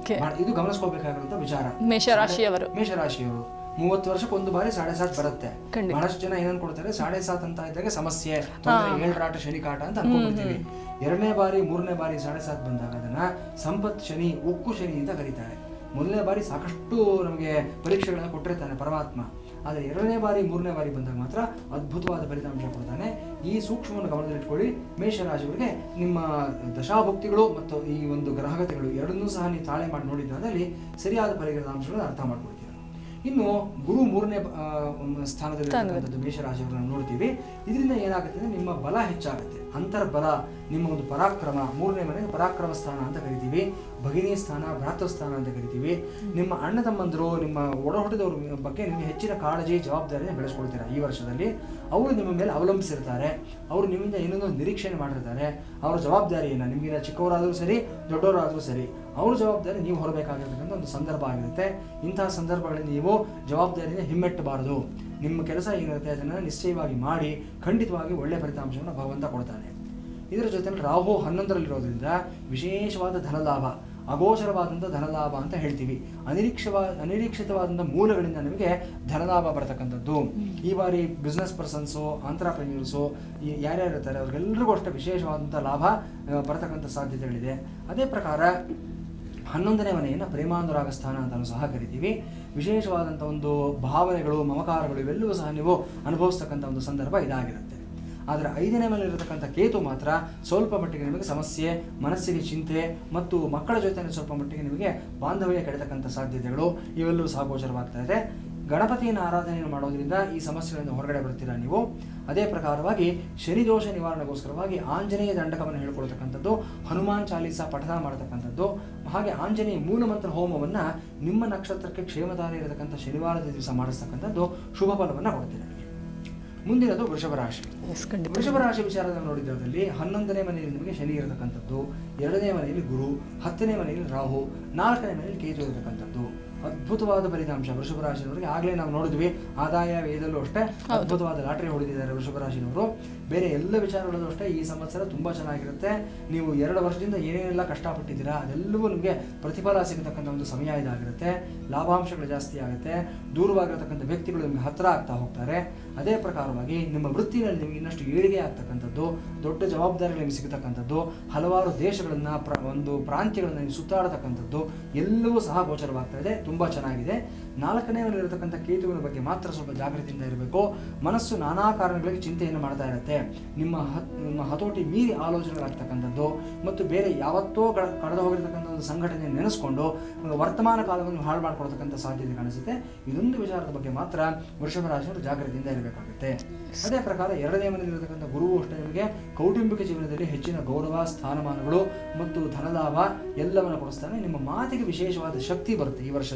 ಇದು ಗಮನಿಸ್ಕೋಬೇಕಾಗಿರುವಂಥ ವಿಚಾರ. ಮೇಷರಾಶಿಯವರು 30 ವರ್ಷಕ್ಕೆ ಒಂದು ಬಾರಿ 7.5 ಬರುತ್ತೆ. ಬಹಳಷ್ಟು ಜನ ಏನನ್ ಕೊಡ್ತಾರೆ 7.5 ಅಂತ ಇದ್ದಾಗ ಸಮಸ್ಯೆ, ಏಳರಾಟ ಶನಿ ಕಾಟ ಅಂತ ಅನ್ಕೊಂಡ್ಬಿಡ್ತೀವಿ. 2ನೇ ಬಾರಿ 3ನೇ ಬಾರಿ 7.5 ಬಂದಾಗ ಅದನ್ನ ಸಂಪತ್ ಶನಿ, ಉಕ್ಕು ಶನಿ ಅಂತ ಕರೀತಾರೆ. 1ನೇ ಬಾರಿ ಸಾಕಷ್ಟು ನಮಗೆ ಪರೀಕ್ಷೆಗಳನ್ನ ಕೊಟ್ಟಿರ್ತಾನೆ ಪರಮಾತ್ಮ. ಆದರೆ 2ನೇ ಬಾರಿ 3ನೇ ಬಾರಿ ಬಂದಾಗ ಮಾತ್ರ ಅದ್ಭುತವಾದ ಫಲಿತಾಂಶ ಕೊಡ್ತಾನೆ. ಈ ಸೂಕ್ಷ್ಮವನ್ನು ಗಮನದಲ್ಲಿಟ್ಕೊಳ್ಳಿ. ಮೇಷರಾಶಿಯವರಿಗೆ ನಿಮ್ಮ ದಶಾಭುಕ್ತಿಗಳು ಮತ್ತು ಈ ಒಂದು ಗ್ರಹಗತಿಗಳು ಎರಡನ್ನೂ ಸಹ ನೀವು ತಾಳೆ ಮಾಡಿ ನೋಡಿದ್ದಲ್ಲಿ ಸರಿಯಾದ ಫಲಿತಾಂಶಗಳನ್ನು ಅರ್ಥ ಮಾಡ್ಕೊಳ್ತೀರಾ. ಇನ್ನು ಗುರು 3ನೇ ಸ್ಥಾನದಲ್ಲಿ ಮೇಷರಾಶಿಯವರನ್ನು ನೋಡ್ತೀವಿ. ಇದರಿಂದ ಏನಾಗುತ್ತೆ ಅಂದರೆ ನಿಮ್ಮ ಬಲ ಹೆಚ್ಚಾಗುತ್ತೆ, ಅಂತರ್ಬಲ, ನಿಮ್ಮ ಒಂದು ಪರಾಕ್ರಮ. 3ನೇ ಮನೆ ಪರಾಕ್ರಮ ಸ್ಥಾನ ಅಂತ ಕರಿತೀವಿ, ಭಗಿನಿ ಸ್ಥಾನ, ಭ್ರಾತೃಸ್ಥಾನ ಅಂತ ಕರಿತೀವಿ. ನಿಮ್ಮ ಅಣ್ಣ ತಮ್ಮಂದರು, ನಿಮ್ಮ ಒಡಹುಟ್ಟಿದವ್ರ ಬಗ್ಗೆ ನಿಮಗೆ ಹೆಚ್ಚಿನ ಕಾಳಜಿ, ಜವಾಬ್ದಾರಿಯನ್ನು ಬೆಳೆಸ್ಕೊಳ್ತೀರಾ ಈ ವರ್ಷದಲ್ಲಿ. ಅವರು ನಿಮ್ಮ ಮೇಲೆ ಅವಲಂಬಿಸಿರ್ತಾರೆ, ಅವರು ನಿಮ್ಮಿಂದ ಏನೊಂದು ನಿರೀಕ್ಷಣೆ ಮಾಡಿರ್ತಾರೆ. ಅವರ ಜವಾಬ್ದಾರಿಯನ್ನು ನಿಮಗಿನ ಚಿಕ್ಕವರಾದರೂ ಸರಿ, ದೊಡ್ಡವರಾದರೂ ಸರಿ, ಅವ್ರ ಜವಾಬ್ದಾರಿ ನೀವು ಹೊರಬೇಕಾಗಿರ್ತಕ್ಕಂಥ ಒಂದು ಸಂದರ್ಭ ಆಗಿರುತ್ತೆ. ಇಂತಹ ಸಂದರ್ಭಗಳಲ್ಲಿ ನೀವು ಜವಾಬ್ದಾರಿಯಿಂದ ಹಿಮ್ಮೆಟ್ಟಬಾರದು. ನಿಮ್ಮ ಕೆಲಸ ಏನಿರುತ್ತೆ ಅದನ್ನು ನಿಶ್ಚಯವಾಗಿ ಮಾಡಿ ಖಂಡಿತವಾಗಿ ಒಳ್ಳೆಯ ಫಲಿತಾಂಶವನ್ನು ಭಗವಂತ ಕೊಡ್ತಾನೆ. ಇದರ ಜೊತೆಯಲ್ಲಿ ರಾಹು 11ರಲ್ಲಿರೋದ್ರಿಂದ ವಿಶೇಷವಾದ ಧನಲಾಭ, ಅಗೋಚರವಾದಂಥ ಧನಲಾಭ ಅಂತ ಹೇಳ್ತೀವಿ. ಅನಿರೀಕ್ಷಿತವಾದಂಥ ಮೂಲಗಳಿಂದ ನಿಮಗೆ ಧನಲಾಭ ಬರತಕ್ಕಂಥದ್ದು. ಈ ಬಾರಿ ಬಿಸ್ನೆಸ್ ಪರ್ಸನ್ಸು, ಆಂಟ್ರಪ್ರೆನ್ಯೂರ್ಸು ಯಾರ್ಯಾರು ಇರ್ತಾರೆ ಅವ್ರಿಗೆಲ್ಲರಿಗೂ ಅಷ್ಟೇ ವಿಶೇಷವಾದಂಥ ಲಾಭ ಬರತಕ್ಕಂಥ ಸಾಧ್ಯತೆಗಳಿದೆ. ಅದೇ ಪ್ರಕಾರ 11ನೇ ಮನೆಯನ್ನು ಪ್ರೇಮಾನುರಾಗ ಸ್ಥಾನ ಅಂತಲೂ ಸಹ ಕರಿತೀವಿ. ವಿಶೇಷವಾದಂಥ ಒಂದು ಭಾವನೆಗಳು, ಮಮಕಾರಗಳು ಇವೆಲ್ಲವೂ ಸಹ ನೀವು ಅನುಭವಿಸ್ತಕ್ಕಂಥ ಒಂದು ಸಂದರ್ಭ ಇದಾಗಿರುತ್ತೆ. ಆದರೆ 5ನೇ ಮನೆ ಇರತಕ್ಕಂಥ ಕೇತು ಮಾತ್ರ ಸ್ವಲ್ಪ ಮಟ್ಟಿಗೆ ನಿಮಗೆ ಸಮಸ್ಯೆ, ಮನಸ್ಸಿಗೆ ಚಿಂತೆ ಮತ್ತು ಮಕ್ಕಳ ಜೊತೆ ಸ್ವಲ್ಪ ಮಟ್ಟಿಗೆ ನಿಮಗೆ ಬಾಂಧವ್ಯ ಕೆಡತಕ್ಕಂಥ ಸಾಧ್ಯತೆಗಳು ಇವೆಲ್ಲವೂ ಸಹ ಗೋಚರವಾಗ್ತಾ ಇದೆ. ಗಣಪತಿಯನ್ನು ಆರಾಧನೆಯನ್ನು ಮಾಡೋದ್ರಿಂದ ಈ ಸಮಸ್ಯೆಗಳಿಂದ ಹೊರಗಡೆ ಬರ್ತೀರಾ ನೀವು. ಅದೇ ಪ್ರಕಾರವಾಗಿ ಶನಿದೋಷ ನಿವಾರಣೆಗೋಸ್ಕರವಾಗಿ ಆಂಜನೇಯ ದಂಡಕವನ್ನು ಹೇಳ್ಕೊಳ್ತಕ್ಕಂಥದ್ದು, ಹನುಮಾನ್ ಚಾಲೀಸ ಪಠನ ಮಾಡತಕ್ಕಂಥದ್ದು, ಹಾಗೆ ಆಂಜನೇಯ ಮೂಲಮಂತ್ರ ಹೋಮವನ್ನು ನಿಮ್ಮ ನಕ್ಷತ್ರಕ್ಕೆ ಕ್ಷೇಮಧಾರೆ ಇರತಕ್ಕಂಥ ಶನಿವಾರದ ದಿವಸ ಮಾಡಿಸ್ತಕ್ಕಂಥದ್ದು ಶುಭ ಫಲವನ್ನು ಕೊಡ್ತೀರಾ. ಮುಂದಿನದು ವೃಷಭ ರಾಶಿ. ವೃಷಭ ರಾಶಿ ವಿಚಾರದಲ್ಲಿ ನೋಡಿದ್ರಲ್ಲಿ 11ನೇ ಮನೆಯಲ್ಲಿ ನಿಮಗೆ ಶನಿ ಇರತಕ್ಕಂಥದ್ದು, 2ನೇ ಮನೆಯಲ್ಲಿ ಗುರು, 10ನೇ ಮನೆಯಲ್ಲಿ ರಾಹು, 4ನೇ ಮನೆಯಲ್ಲಿ ಕೇತು ಇರತಕ್ಕಂಥದ್ದು. ಅದ್ಭುತವಾದ ಫಲಿತಾಂಶ ವೃಷಭ ರಾಶಿಯವರಿಗೆ. ಆಗಲೇ ನಾವು ನೋಡಿದ್ವಿ ಆದಾಯ ವೇದಲ್ಲೂ ಅಷ್ಟೇ ಅದ್ಭುತವಾದ ಲಾಟರಿ ಹೊಡೆದಿದ್ದಾರೆ ವೃಷಭ ರಾಶಿಯವರು. ಬೇರೆ ಎಲ್ಲ ವಿಚಾರಗಳಲ್ಲೂ ಅಷ್ಟೇ ಈ ಸಂವತ್ಸರ ತುಂಬ ಚೆನ್ನಾಗಿರುತ್ತೆ. ನೀವು 2 ವರ್ಷದಿಂದ ಏನೇನೆಲ್ಲ ಕಷ್ಟಪಟ್ಟಿದ್ದೀರಾ ಅದೆಲ್ಲವೂ ನಿಮಗೆ ಪ್ರತಿಫಲ ಸಿಗತಕ್ಕಂಥ ಒಂದು ಸಮಯ ಇದಾಗಿರುತ್ತೆ. ಲಾಭಾಂಶಗಳು ಜಾಸ್ತಿ ಆಗುತ್ತೆ, ದೂರವಾಗಿರತಕ್ಕಂಥ ವ್ಯಕ್ತಿಗಳು ನಿಮಗೆ ಹತ್ತಿರ ಆಗ್ತಾ ಹೋಗ್ತಾರೆ. ಅದೇ ಪ್ರಕಾರವಾಗಿ ನಿಮ್ಮ ವೃತ್ತಿನಲ್ಲಿ ನಿಮಗೆ ಇನ್ನಷ್ಟು ಏಳಿಗೆ ಆಗ್ತಕ್ಕಂಥದ್ದು, ದೊಡ್ಡ ಜವಾಬ್ದಾರಿಗಳು ನಿಮಗೆ ಸಿಗತಕ್ಕಂಥದ್ದು, ಹಲವಾರು ದೇಶಗಳನ್ನು ಒಂದು ಪ್ರಾಂತ್ಯಗಳನ್ನು ನೀವು ಸುತ್ತಾಡತಕ್ಕಂಥದ್ದು ಎಲ್ಲವೂ ಸಹ ಗೋಚರವಾಗ್ತಾ ಇದೆ. ತುಂಬ ಚೆನ್ನಾಗಿದೆ. 4ನೇ ಮನೆಯಲ್ಲಿರತಕ್ಕಂಥ ಕೇತುವಿನ ಬಗ್ಗೆ ಮಾತ್ರ ಸ್ವಲ್ಪ ಜಾಗೃತಿಯಿಂದ ಇರಬೇಕು. ಮನಸ್ಸು ನಾನಾ ಕಾರಣಗಳಿಗೆ ಚಿಂತೆಯನ್ನು ಮಾಡ್ತಾ ಇರುತ್ತೆ. ನಿಮ್ಮ ಹತೋಟಿ ಮೀರಿ ಆಲೋಚನೆಗಳಾಗ್ತಕ್ಕಂಥದ್ದು ಮತ್ತು ಬೇರೆ ಯಾವತ್ತೋ ಕಳೆದು ಹೋಗಿರ್ತಕ್ಕಂಥ ಒಂದು ಸಂಘಟನೆಯನ್ನು ನೆನೆಸ್ಕೊಂಡು ವರ್ತಮಾನ ಕಾಲವನ್ನು ಹಾಳು ಮಾಡ್ಕೊಳ್ತಕ್ಕಂಥ ಸಾಧ್ಯತೆ ಕಾಣಿಸುತ್ತೆ. ಇದೊಂದು ವಿಚಾರದ ಬಗ್ಗೆ ಮಾತ್ರ ವೃಷಭ ರಾಶಿಯವರು ಜಾಗೃತಿಯಿಂದ ಇರಬೇಕಾಗುತ್ತೆ. ಅದೇ ಪ್ರಕಾರ 2ನೇ ಮನೆಯಲ್ಲಿರತಕ್ಕಂಥ ಗುರುವು ಅಷ್ಟೇ ನಿಮಗೆ ಕೌಟುಂಬಿಕ ಜೀವನದಲ್ಲಿ ಹೆಚ್ಚಿನ ಗೌರವ, ಸ್ಥಾನಮಾನಗಳು ಮತ್ತು ಧನಲಾಭ ಎಲ್ಲವನ್ನು ಕೊಡಿಸ್ತಾನೆ. ನಿಮ್ಮ ಮಾತಿಗೆ ವಿಶೇಷವಾದ ಶಕ್ತಿ ಬರುತ್ತೆ ಈ ವರ್ಷದಲ್ಲಿ.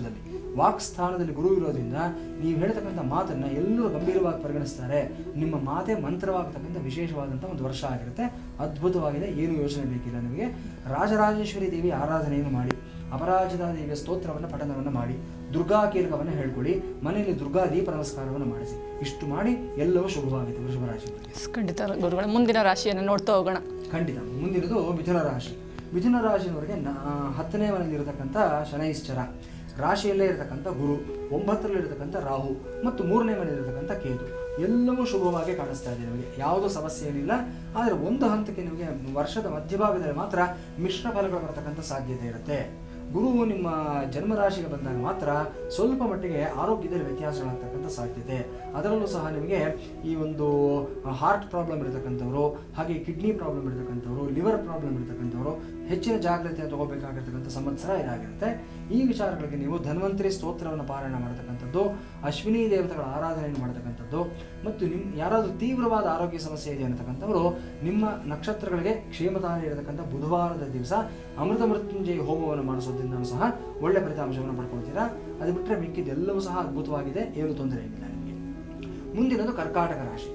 ವಾಕ್ ಸ್ಥಾನದಲ್ಲಿ ಗುರು ಇರೋದ್ರಿಂದ ನೀವು ಹೇಳ್ತಕ್ಕಂಥ ಮಾತನ್ನು ಎಲ್ಲರೂ ಗಂಭೀರವಾಗಿ ಪರಿಗಣಿಸ್ತಾರೆ. ನಿಮ್ಮ ಮಾತೆ ಮಂತ್ರವಾಗತಕ್ಕಂಥ ವಿಶೇಷವಾದಂಥ ಒಂದು ವರ್ಷ ಆಗಿರುತ್ತೆ. ಅದ್ಭುತವಾಗಿದೆ, ಏನು ಯೋಚನೆ ಬೇಕಿಲ್ಲ ನಿಮಗೆ. ರಾಜರಾಜೇಶ್ವರಿ ದೇವಿ ಆರಾಧನೆಯನ್ನು ಮಾಡಿ, ಅಪರಾಜಿತಾ ದೇವಿಯ ಸ್ತೋತ್ರವನ್ನು ಪಠನವನ್ನು ಮಾಡಿ, ದುರ್ಗಾ ಕೀಲಕವನ್ನು ಹೇಳ್ಕೊಳ್ಳಿ, ಮನೆಯಲ್ಲಿ ದುರ್ಗಾ ದೀಪ ನಮಸ್ಕಾರವನ್ನು ಮಾಡಿಸಿ. ಇಷ್ಟು ಮಾಡಿ ಎಲ್ಲವೂ ಶುಭವಾಗಿದೆ ವೃಷಭ ರಾಶಿ. ಖಂಡಿತ ಗುರುಗಳ ಮುಂದಿನ ರಾಶಿಯನ್ನು ನೋಡ್ತಾ ಹೋಗೋಣ. ಖಂಡಿತ. ಮುಂದಿನದು ಮಿಥುನ ರಾಶಿ. ಮಿಥುನ ರಾಶಿಯವರಿಗೆ 10ನೇ ಮನೆಯಲ್ಲಿರತಕ್ಕಂಥ ಶನೈಶ್ಚರ, ರಾಶಿಯಲ್ಲೇ ಇರತಕ್ಕಂಥ ಗುರು, 9ರಲ್ಲಿರತಕ್ಕಂಥ ರಾಹು ಮತ್ತು 3ನೇ ಮನೆಯಲ್ಲಿರತಕ್ಕಂಥ ಕೇತು ಎಲ್ಲವೂ ಶುಭವಾಗಿ ಕಾಣಿಸ್ತಾ ಇದೆ. ನಿಮಗೆ ಯಾವುದೂ ಸಮಸ್ಯೆ ಏನಿಲ್ಲ. ಆದರೆ ಒಂದು ಹಂತಕ್ಕೆ ನಿಮಗೆ ವರ್ಷದ ಮಧ್ಯಭಾಗದಲ್ಲಿ ಮಾತ್ರ ಮಿಶ್ರ ಫಲಗಳು ಬರತಕ್ಕಂಥ ಸಾಧ್ಯತೆ ಇರುತ್ತೆ. ಗುರುವು ನಿಮ್ಮ ಜನ್ಮರಾಶಿಗೆ ಬಂದಾಗ ಮಾತ್ರ ಸ್ವಲ್ಪ ಮಟ್ಟಿಗೆ ಆರೋಗ್ಯದಲ್ಲಿ ವ್ಯತ್ಯಾಸಗಳಾಗ್ತಕ್ಕಂಥ ಸಾಧ್ಯತೆ. ಅದರಲ್ಲೂ ಸಹ ನಿಮಗೆ ಈ ಒಂದು ಹಾರ್ಟ್ ಪ್ರಾಬ್ಲಮ್ ಇರತಕ್ಕಂಥವ್ರು, ಹಾಗೆ ಕಿಡ್ನಿ ಪ್ರಾಬ್ಲಮ್ ಇರತಕ್ಕಂಥವ್ರು, ಲಿವರ್ ಪ್ರಾಬ್ಲಮ್ ಇರತಕ್ಕಂಥವ್ರು ಹೆಚ್ಚಿನ ಜಾಗ್ರತೆಯನ್ನು ತಗೋಬೇಕಾಗಿರ್ತಕ್ಕಂಥ ಸಂವತ್ಸರ ಇದಾಗಿರುತ್ತೆ. ಈ ವಿಚಾರಗಳಿಗೆ ನೀವು ಧನ್ವಂತರಿ ಸ್ತೋತ್ರವನ್ನು ಪಾರಾಯಣ ಮಾಡತಕ್ಕಂಥದ್ದು, ಅಶ್ವಿನಿ ದೇವತೆಗಳ ಆರಾಧನೆಯನ್ನು ಮಾಡತಕ್ಕಂಥದ್ದು ಮತ್ತು ಯಾರಾದರೂ ತೀವ್ರವಾದ ಆರೋಗ್ಯ ಸಮಸ್ಯೆ ಇದೆ ಅನ್ನತಕ್ಕಂಥವರು ನಿಮ್ಮ ನಕ್ಷತ್ರಗಳಿಗೆ ಕ್ಷೇಮಧಾರೆ ಇರತಕ್ಕಂಥ ಬುಧವಾರದ ದಿವಸ ಅಮೃತ ಮೃತ್ಯುಂಜಯ ಹೋಮವನ್ನು ಮಾಡಿಸೋದ್ರಿಂದ ಸಹ ಒಳ್ಳೆ ಫಲಿತಾಂಶವನ್ನು ಪಡ್ಕೊಳ್ತೀರಾ. ಅದು ಬಿಟ್ಟರೆ ಮಿಕ್ಕಿದೆಲ್ಲವೂ ಸಹ ಅದ್ಭುತವಾಗಿದೆ, ಏನು ತೊಂದರೆ ಏನಿಲ್ಲ ನಿಮಗೆ. ಮುಂದಿನದು ಕರ್ಕಾಟಕ ರಾಶಿ.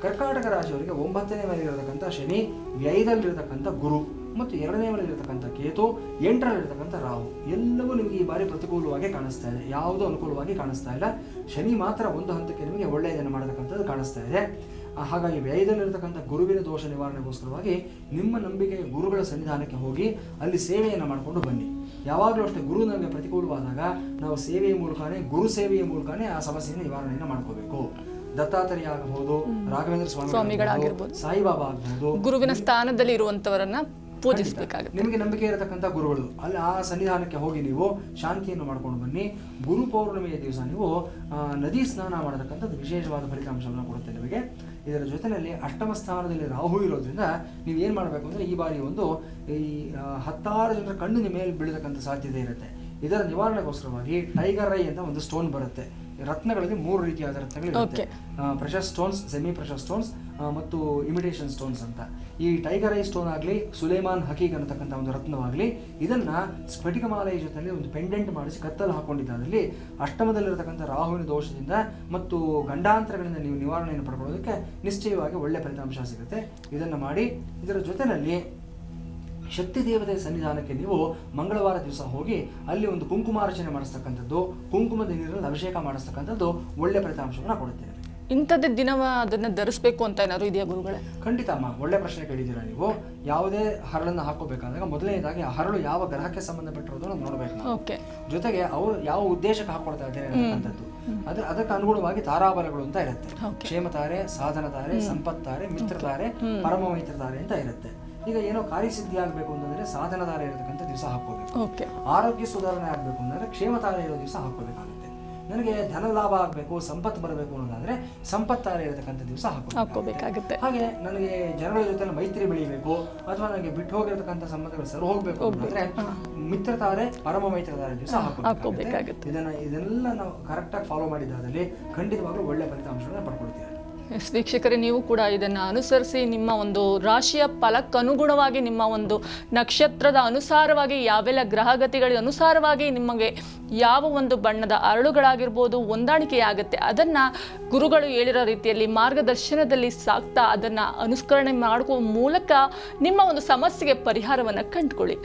ಕರ್ಕಾಟಕ ರಾಶಿಯವರಿಗೆ 9ನೇ ಮನೆಯಲ್ಲಿರತಕ್ಕಂಥ ಶನಿ, ವ್ಯಯದಲ್ಲಿರತಕ್ಕಂಥ ಗುರು ಮತ್ತು 2ನೇ ಮನೆಯಲ್ಲಿರತಕ್ಕಂಥ ಕೇತು, 8ರಲ್ಲಿರತಕ್ಕಂಥ ರಾಹು ಎಲ್ಲವೂ ನಿಮಗೆ ಈ ಬಾರಿ ಪ್ರತಿಕೂಲವಾಗಿ ಕಾಣಿಸ್ತಾ ಇದೆ. ಯಾವುದೂ ಅನುಕೂಲವಾಗಿ ಕಾಣಿಸ್ತಾ ಇಲ್ಲ. ಶನಿ ಮಾತ್ರ ಒಂದು ಹಂತಕ್ಕೆ ನಿಮಗೆ ಒಳ್ಳೆಯದನ್ನು ಮಾಡತಕ್ಕಂಥದ್ದು ಕಾಣಿಸ್ತಾ ಇದೆ. ಹಾಗಾಗಿ ವ್ಯಯದಲ್ಲಿರ್ತಕ್ಕಂಥ ಗುರುವಿನ ದೋಷ ನಿವಾರಣೆಗೋಸ್ಕರವಾಗಿ ನಿಮ್ಮ ನಂಬಿಕೆಯ ಗುರುಗಳ ಸನ್ನಿಧಾನಕ್ಕೆ ಹೋಗಿ ಅಲ್ಲಿ ಸೇವೆಯನ್ನು ಮಾಡಿಕೊಂಡು ಬನ್ನಿ. ಯಾವಾಗಲೂ ಅಷ್ಟೇ ಗುರು ನಮಗೆ ಪ್ರತಿಕೂಲವಾದಾಗ ನಾವು ಸೇವೆಯ ಮೂಲಕನೇ, ಗುರು ಸೇವೆಯ ಮೂಲಕನೇ ಆ ಸಮಸ್ಯೆಯನ್ನು ನಿವಾರಣೆಯನ್ನು ಮಾಡ್ಕೋಬೇಕು. ದತ್ತಾತ್ರೇಯ ಆಗಬಹುದು, ರಾಘವೇಂದ್ರ ಸ್ವಾಮಿಗಳಾಗಿರ್ಬೋದು, ಸಾಯಿಬಾಬಾ ಆಗಬಹುದು, ಗುರುವಿನ ಸ್ಥಾನದಲ್ಲಿ ಇರುವಂತವರನ್ನ ಪೂಜಿಸಬೇಕಾಗುತ್ತೆ. ನಿಮಗೆ ನಂಬಿಕೆ ಇರತಕ್ಕಂಥ ಗುರುಗಳು ಅಲ್ಲಿ ಆ ಸನ್ನಿಧಾನಕ್ಕೆ ಹೋಗಿ ನೀವು ಶಾಂತಿಯನ್ನು ಮಾಡ್ಕೊಂಡು ಬನ್ನಿ. ಗುರು ಪೌರ್ಣಿಮೆಯ ದಿವಸ ನೀವು ನದಿ ಸ್ನಾನ ಮಾಡತಕ್ಕಂಥದ್ದು ವಿಶೇಷವಾದ ಫಲಿತಾಂಶವನ್ನು ಕೊಡುತ್ತೆ ನಿಮಗೆ. ಇದರ ಜೊತೆಯಲ್ಲಿ ಅಷ್ಟಮ ಸ್ಥಾನದಲ್ಲಿ ರಾಹು ಇರೋದ್ರಿಂದ ನೀವು ಏನು ಮಾಡಬೇಕು ಅಂದರೆ ಈ ಬಾರಿ ಈ 16 ಜನರ ಕಣ್ಣು ನಿಮ್ಮ ಮೇಲೆ ಬೀಳತಕ್ಕಂಥ ಸಾಧ್ಯತೆ ಇರುತ್ತೆ. ಇದರ ನಿವಾರಣೆಗೋಸ್ಕರವಾಗಿ ಟೈಗರ್ ಐ ಅಂತ ಒಂದು ಸ್ಟೋನ್ ಬರುತ್ತೆ. ರತ್ನಗಳಲ್ಲಿ 3 ರೀತಿಯಾದ ರತ್ನಗಳಿರುತ್ತೆ. Precious stones, semi precious stones ಮತ್ತು ಇಮಿಟೇಷನ್ ಸ್ಟೋನ್ಸ್ ಅಂತ. ಈ ಟೈಗರ್ ಐ ಸ್ಟೋನ್ ಆಗಲಿ, ಸುಲೇಮಾನ್ ಹಕೀಕ್ ಅನ್ನತಕ್ಕಂಥ ಒಂದು ರತ್ನವಾಗಲಿ, ಇದನ್ನ ಸ್ಫಟಿಕ ಮಾಲೆಯ ಜೊತೆಯಲ್ಲಿ ಒಂದು ಪೆಂಡೆಂಟ್ ಮಾಡಿಸಿ ಕತ್ತಲು ಹಾಕೊಂಡಿದ್ದಾದಲ್ಲಿ ಅಷ್ಟಮದಲ್ಲಿರತಕ್ಕಂಥ ರಾಹುವಿನ ದೋಷದಿಂದ ಮತ್ತು ಗಂಡಾಂತರಗಳಿಂದ ನೀವು ನಿವಾರಣೆಯನ್ನು ಪಡ್ಕೊಳ್ಳೋದಕ್ಕೆ ನಿಶ್ಚಯವಾಗಿ ಒಳ್ಳೆ ಫಲಿತಾಂಶ ಸಿಗುತ್ತೆ. ಇದನ್ನು ಮಾಡಿ. ಇದರ ಜೊತೆಯಲ್ಲಿ ಶಕ್ತಿ ದೇವತೆಯ ಸನ್ನಿಧಾನಕ್ಕೆ ನೀವು ಮಂಗಳವಾರ ದಿವಸ ಹೋಗಿ ಅಲ್ಲಿ ಒಂದು ಕುಂಕುಮಾರ್ಚನೆ ಮಾಡಿಸ್ತಕ್ಕಂಥದ್ದು, ಕುಂಕುಮದ ನೀರಲ್ಲಿ ಅಭಿಷೇಕ ಮಾಡಿಸ್ತಕ್ಕಂಥದ್ದು ಒಳ್ಳೆ ಫಲಿತಾಂಶವನ್ನು ಕೊಡುತ್ತೇವೆ. ಇಂಥದ್ದೇ ದಿನವ ಅದನ್ನ ಧರಿಸಬೇಕು ಅಂತ ಏನಾದ್ರು ಇದೆಯಾ ಗುರುಗಳೇ? ಖಂಡಿತ ಅಮ್ಮ, ಒಳ್ಳೆ ಪ್ರಶ್ನೆ ಕೇಳಿದ್ದೀರಾ ನೀವು. ಯಾವುದೇ ಹರಳನ್ನು ಹಾಕೋಬೇಕಾದಾಗ ಮೊದಲನೇದಾಗಿ ಆ ಹರಳು ಯಾವ ಗ್ರಹಕ್ಕೆ ಸಂಬಂಧಪಟ್ಟಿರೋದು ನಾವು ನೋಡಬೇಕು. ಜೊತೆಗೆ ಅವರು ಯಾವ ಉದ್ದೇಶಕ್ಕೆ ಹಾಕೊಳ್ತಾ ಇದ್ದಾರೆ ಅನ್ನತಕ್ಕಂಥದ್ದು, ಅದಕ್ಕೆ ಅನುಗುಣವಾಗಿ ತಾರಾಬಲಗಳು ಅಂತ ಇರುತ್ತೆ. ಕ್ಷೇಮತಾರೆ, ಸಾಧನ ತಾರೆ, ಸಂಪತ್ತಾರೆ, ಮಿತ್ರತಾರೆ, ಪರಮ ಮೈತ್ರತಾರೆ ಅಂತ ಇರುತ್ತೆ. ಈಗ ಏನೋ ಕಾರ್ಯಸಿದ್ಧಿ ಆಗಬೇಕು ಅಂತಂದ್ರೆ ಸಾಧನ ತಾರೆ ಇರತಕ್ಕಂಥ ದಿವಸ ಹಾಕೋಬೇಕು. ಆರೋಗ್ಯ ಸುಧಾರಣೆ ಆಗಬೇಕು ಅಂತಂದ್ರೆ ಕ್ಷೇಮತಾರೆ ಇರೋ ದಿವಸ ಹಾಕೋಬೇಕಾಗುತ್ತೆ. ನನಗೆ ಧನ ಲಾಭ ಆಗಬೇಕು, ಸಂಪತ್ತು ಬರಬೇಕು ಅನ್ನೋದಾದ್ರೆ ಸಂಪತ್ತಾರೆ ಇರತಕ್ಕಂಥ ದಿವಸ ಹಾಕೋಬೇಕಾಗುತ್ತೆ. ಹಾಗೆ ನನಗೆ ಜನಗಳ ಜೊತೆ ಮೈತ್ರಿ ಬೆಳಿಬೇಕು ಅಥವಾ ನನಗೆ ಬಿಟ್ಟು ಹೋಗಿರತಕ್ಕಂಥ ಸಂಬಂಧಗಳು ಸರಿ ಹೋಗ್ಬೇಕು ಅಂತಂದ್ರೆ ಮಿತ್ರತಾರೆ, ಪರಮ ಮೈತ್ರತಾರೆ ದಿವಸ ಹಾಕೋಬೇಕಾಗುತ್ತೆ. ಇದೆಲ್ಲ ನಾವು ಕರೆಕ್ಟಾಗಿ ಫಾಲೋ ಮಾಡಿದಾದಲ್ಲಿ ಖಂಡಿತವಾಗ್ಲೂ ಒಳ್ಳೆ ಫಲಿತಾಂಶಗಳನ್ನ ಪಡ್ಕೊಳ್ತೀವಿ. ವೀಕ್ಷಕರೇ, ನೀವು ಕೂಡ ಇದನ್ನು ಅನುಸರಿಸಿ ನಿಮ್ಮ ಒಂದು ರಾಶಿಯ ಫಲಕ್ಕನುಗುಣವಾಗಿ, ನಿಮ್ಮ ಒಂದು ನಕ್ಷತ್ರದ ಅನುಸಾರವಾಗಿ, ಯಾವೆಲ್ಲ ಗ್ರಹಗತಿಗಳ ಅನುಸಾರವಾಗಿ ನಿಮಗೆ ಯಾವ ಒಂದು ಬಣ್ಣದ ಅರಳುಗಳಾಗಿರ್ಬೋದು ಹೊಂದಾಣಿಕೆಯಾಗುತ್ತೆ, ಅದನ್ನು ಗುರುಗಳು ಹೇಳಿರೋ ರೀತಿಯಲ್ಲಿ ಮಾರ್ಗದರ್ಶನದಲ್ಲಿ ಸಾಕ್ತಾ ಅದನ್ನು ಅನುಸ್ಕರಣೆ ಮಾಡುವ ಮೂಲಕ ನಿಮ್ಮ ಒಂದು ಸಮಸ್ಯೆಗೆ ಪರಿಹಾರವನ್ನು ಕಂಡುಕೊಳ್ಳಿ.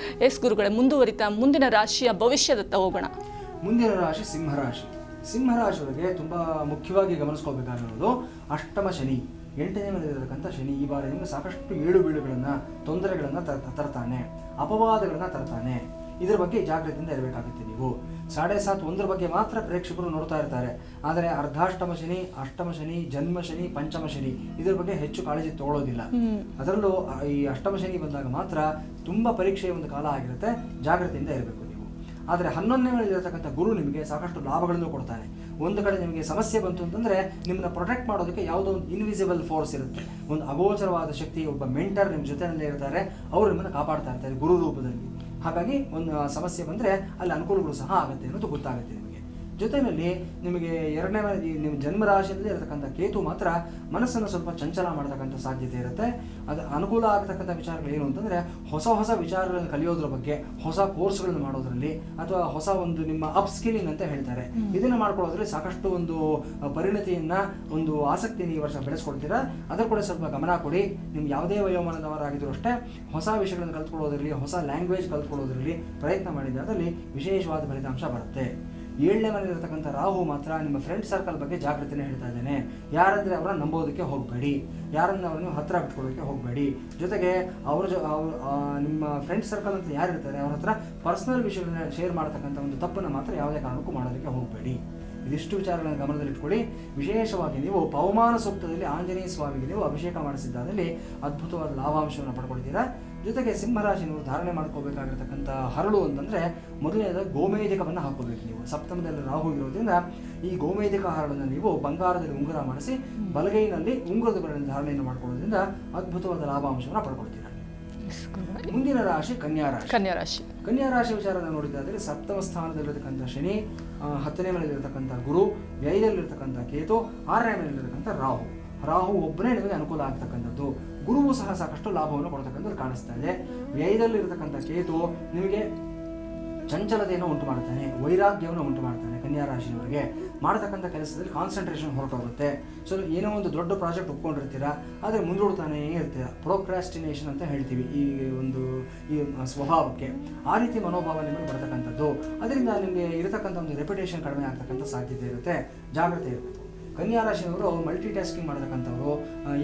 ಗುರುಗಳೇ, ಮುಂದುವರಿತಾ ಮುಂದಿನ ರಾಶಿಯ ಭವಿಷ್ಯದತ್ತ ಹೋಗೋಣ. ಮುಂದಿನ ರಾಶಿ ಸಿಂಹರಾಶಿ. ಸಿಂಹರಾಶಿಯವರಿಗೆ ತುಂಬ ಮುಖ್ಯವಾಗಿ ಗಮನಿಸ್ಕೋಬೇಕಾಗಿರೋದು ಅಷ್ಟಮ ಶನಿ, 8ನೇ ಮನೆಯಲ್ಲಿರತಕ್ಕಂಥ ಶನಿ ಈ ಬಾರಿ ನಿಮಗೆ ಸಾಕಷ್ಟು ಏಳು ಬೀಳುಗಳನ್ನು, ತೊಂದರೆಗಳನ್ನು ತರ್ತಾನೆ, ಅಪವಾದಗಳನ್ನು ತರ್ತಾನೆ. ಇದರ ಬಗ್ಗೆ ಜಾಗೃತಿಯಿಂದ ಇರಬೇಕಾಗುತ್ತೆ. ನೀವು 7.5 1 ಬಗ್ಗೆ ಮಾತ್ರ ಪ್ರೇಕ್ಷಕರು ನೋಡ್ತಾ ಇರ್ತಾರೆ. ಆದರೆ ಅರ್ಧಾಷ್ಟಮ ಶನಿ, ಅಷ್ಟಮ ಶನಿ, ಜನ್ಮ ಶನಿ, ಪಂಚಮ ಶನಿ ಇದರ ಬಗ್ಗೆ ಹೆಚ್ಚು ಕಾಳಜಿ ತಗೊಳ್ಳೋದಿಲ್ಲ. ಅದರಲ್ಲೂ ಈ ಅಷ್ಟಮ ಶನಿ ಬಂದಾಗ ಮಾತ್ರ ತುಂಬ ಪರೀಕ್ಷೆಯ ಒಂದು ಕಾಲ ಆಗಿರುತ್ತೆ. ಜಾಗೃತಿಯಿಂದ ಇರಬೇಕು. ಆದರೆ 11ನೇ ಮನೆಯಲ್ಲಿರತಕ್ಕಂಥ ಗುರು ನಿಮಗೆ ಸಾಕಷ್ಟು ಲಾಭಗಳನ್ನು ಕೊಡ್ತಾನೆ. ಒಂದು ಕಡೆ ನಿಮಗೆ ಸಮಸ್ಯೆ ಬಂತು ಅಂತಂದರೆ ನಿಮ್ಮನ್ನ ಪ್ರೊಟೆಕ್ಟ್ ಮಾಡೋದಕ್ಕೆ ಯಾವುದೋ ಒಂದು ಇನ್ವಿಸಿಬಲ್ ಫೋರ್ಸ್ ಇರುತ್ತೆ, ಒಂದು ಅಗೋಚರವಾದ ಶಕ್ತಿ, ಒಬ್ಬ ಮೆಂಟರ್ ನಿಮ್ಮ ಜೊತೆಯಲ್ಲೇ ಇರ್ತಾರೆ, ಅವರು ನಿಮ್ಮನ್ನು ಕಾಪಾಡ್ತಾ ಇರ್ತಾರೆ ಗುರು ರೂಪದಲ್ಲಿ. ಹಾಗಾಗಿ ಒಂದು ಸಮಸ್ಯೆ ಬಂದರೆ ಅಲ್ಲಿ ಅನುಕೂಲಗಳು ಸಹ ಆಗುತ್ತೆ ಅನ್ನೋದು ಗೊತ್ತಾಗುತ್ತೆ ನಿಮಗೆ. ಜೊತೆಯಲ್ಲಿ ನಿಮಗೆ 2ನೇ ಮನೆ, ನಿಮ್ಮ ಜನ್ಮರಾಶಿಯಲ್ಲಿ ಇರತಕ್ಕಂಥ ಕೇತು ಮಾತ್ರ ಮನಸ್ಸನ್ನು ಸ್ವಲ್ಪ ಚಂಚಲ ಮಾಡತಕ್ಕಂಥ ಸಾಧ್ಯತೆ ಇರುತ್ತೆ. ಅದು ಅನುಕೂಲ ಆಗತಕ್ಕಂಥ ವಿಚಾರಗಳು ಏನು ಅಂತಂದರೆ ಹೊಸ ಹೊಸ ವಿಚಾರಗಳನ್ನು ಕಲಿಯೋದ್ರ ಬಗ್ಗೆ, ಹೊಸ ಕೋರ್ಸ್ಗಳನ್ನು ಮಾಡೋದ್ರಲ್ಲಿ ಅಥವಾ ಹೊಸ ಒಂದು ನಿಮ್ಮ ಅಪ್ ಸ್ಕಿಲಿಂಗ್ ಅಂತ ಹೇಳ್ತಾರೆ, ಇದನ್ನು ಮಾಡ್ಕೊಳ್ಳೋದ್ರಲ್ಲಿ ಸಾಕಷ್ಟು ಒಂದು ಪರಿಣತಿಯನ್ನು, ಒಂದು ಆಸಕ್ತಿಯನ್ನು ಈ ವರ್ಷ ಬೆಳೆಸ್ಕೊಳ್ತೀರಾ. ಅದರ ಕೂಡ ಸ್ವಲ್ಪ ಗಮನ ಕೊಡಿ. ನಿಮ್ಗೆ ಯಾವುದೇ ವಯೋಮಾನದವರಾಗಿದ್ದರೂ ಅಷ್ಟೇ ಹೊಸ ವಿಷಯಗಳನ್ನು ಕಲ್ತ್ಕೊಳ್ಳೋದ್ರಲ್ಲಿ, ಹೊಸ ಲ್ಯಾಂಗ್ವೇಜ್ ಕಲ್ತ್ಕೊಳ್ಳೋದ್ರಲ್ಲಿ ಪ್ರಯತ್ನ ಮಾಡಿದಾದಲ್ಲಿ ವಿಶೇಷವಾದ ಫಲಿತಾಂಶ ಬರುತ್ತೆ. 7ನೇ ಮನೆಯಲ್ಲಿರತಕ್ಕಂಥ ರಾಹು ಮಾತ್ರ ನಿಮ್ಮ ಫ್ರೆಂಡ್ ಸರ್ಕಲ್ ಬಗ್ಗೆ ಜಾಗೃತಿನೇ ಹೇಳ್ತಾ ಇದ್ದೇನೆ. ಯಾರಂದರೆ ಅವರನ್ನ ನಂಬೋದಕ್ಕೆ ಹೋಗಬೇಡಿ, ಯಾರನ್ನ ಅವ್ರನ್ನ ಹತ್ರ ಬಿಟ್ಕೊಳ್ಳೋದಕ್ಕೆ ಹೋಗಬೇಡಿ. ಜೊತೆಗೆ ನಿಮ್ಮ ಫ್ರೆಂಡ್ ಸರ್ಕಲ್ ಅಂತ ಯಾರಿರ್ತಾರೆ ಅವ್ರ ಹತ್ರ ಪರ್ಸನಲ್ ವಿಷಯಗಳನ್ನ ಶೇರ್ ಮಾಡ್ತಕ್ಕಂಥ ಒಂದು ತಪ್ಪನ್ನು ಮಾತ್ರ ಯಾವುದೇ ಕಾರಣಕ್ಕೂ ಮಾಡೋದಕ್ಕೆ ಹೋಗಬೇಡಿ. ಇದಿಷ್ಟು ವಿಚಾರಗಳನ್ನು ಗಮನದಲ್ಲಿಟ್ಕೊಳ್ಳಿ. ವಿಶೇಷವಾಗಿ ನೀವು ಪವಮಾನ ಸೂಕ್ತದಲ್ಲಿ ಆಂಜನೇಯ ಸ್ವಾಮಿಗೆ ನೀವು ಅಭಿಷೇಕ ಮಾಡಿಸಿದ್ದಾದಲ್ಲಿ ಅದ್ಭುತವಾದ ಲಾಭಾಂಶವನ್ನು ಪಡ್ಕೊಳ್ತೀರಾ. ಜೊತೆಗೆ ಸಿಂಹರಾಶಿನವರು ಧಾರಣೆ ಮಾಡ್ಕೋಬೇಕಾಗಿರ್ತಕ್ಕಂಥ ಹರಳು ಅಂತಂದರೆ ಮೊದಲನೇದಾಗಿ ಗೋಮೇಧಿಕವನ್ನು ಹಾಕೋಬೇಕು. ನೀವು ಸಪ್ತಮದಲ್ಲಿ ರಾಹು ಇರೋದ್ರಿಂದ ಈ ಗೋಮೇಧಿಕ ಹರಳನ್ನು ನೀವು ಬಂಗಾರದಲ್ಲಿ ಉಂಗುರ ಮಾಡಿಸಿ ಬಲಗೈನಲ್ಲಿ ಉಂಗುರದ ಧಾರಣೆಯನ್ನು ಮಾಡ್ಕೊಳ್ಳೋದ್ರಿಂದ ಅದ್ಭುತವಾದ ಲಾಭಾಂಶವನ್ನು ಪಡ್ಕೊಳ್ತೀರಾ. ಮುಂದಿನ ರಾಶಿ ಕನ್ಯಾರಾಶಿ. ಕನ್ಯಾರಾಶಿ ವಿಚಾರವನ್ನು ನೋಡಿದ್ದಾದರೆ ಸಪ್ತಮ ಸ್ಥಾನದಲ್ಲಿರತಕ್ಕಂಥ ಶನಿ, 10ನೇ ಮನೆಯಲ್ಲಿರತಕ್ಕಂಥ ಗುರು, ವ್ಯಯದಲ್ಲಿರ್ತಕ್ಕಂಥ ಕೇತು, 6ನೇ ಮನೆಯಲ್ಲಿರತಕ್ಕಂಥ ರಾಹು ಒಬ್ಬನೇ ನಿಮಗೆ ಅನುಕೂಲ ಆಗ್ತಕ್ಕಂಥದ್ದು. ಗುರುವು ಸಹ ಸಾಕಷ್ಟು ಲಾಭವನ್ನು ಕೊಡ್ತಕ್ಕಂಥದ್ದು ಕಾಣಿಸ್ತಾ ಇದೆ. ವ್ಯಯದಲ್ಲಿರತಕ್ಕಂಥ ಕೇತು ನಿಮಗೆ ಚಂಚಲತೆಯನ್ನು ಉಂಟು ಮಾಡ್ತಾನೆ, ವೈರಾಗ್ಯವನ್ನು ಉಂಟು ಮಾಡ್ತಾನೆ. ಕನ್ಯಾರಾಶಿಯವರಿಗೆ ಮಾಡತಕ್ಕಂಥ ಕೆಲಸದಲ್ಲಿ ಕಾನ್ಸಂಟ್ರೇಷನ್ ಹೊರಟೋಗುತ್ತೆ. ಸೊ ಏನೋ ಒಂದು ದೊಡ್ಡ ಪ್ರಾಜೆಕ್ಟ್ ಒಪ್ಕೊಂಡಿರ್ತೀರಾ, ಆದರೆ ಮುಂದೂಡ್ತಾನೇ ಇರ್ತೀರ. ಪ್ರೊಕ್ರಾಸ್ಟಿನೇಷನ್ ಅಂತ ಹೇಳ್ತೀವಿ ಈ ಸ್ವಭಾವಕ್ಕೆ. ಆ ರೀತಿ ಮನೋಭಾವ ನಿಮಗೆ ಬರ್ತಕ್ಕಂಥದ್ದು. ಅದರಿಂದ ನಿಮಗೆ ಇರತಕ್ಕಂಥ ಒಂದು ರೆಪ್ಯುಟೇಷನ್ ಕಡಿಮೆ ಆಗ್ತಕ್ಕಂಥ ಸಾಧ್ಯತೆ ಇರುತ್ತೆ. ಜಾಗ್ರತೆ ಇರಬೇಕು. ಕನ್ಯಾ ರಾಶಿಯವರು ಮಲ್ಟಿ ಟಾಸ್ಕಿಂಗ್ ಮಾಡತಕ್ಕಂಥವ್ರು,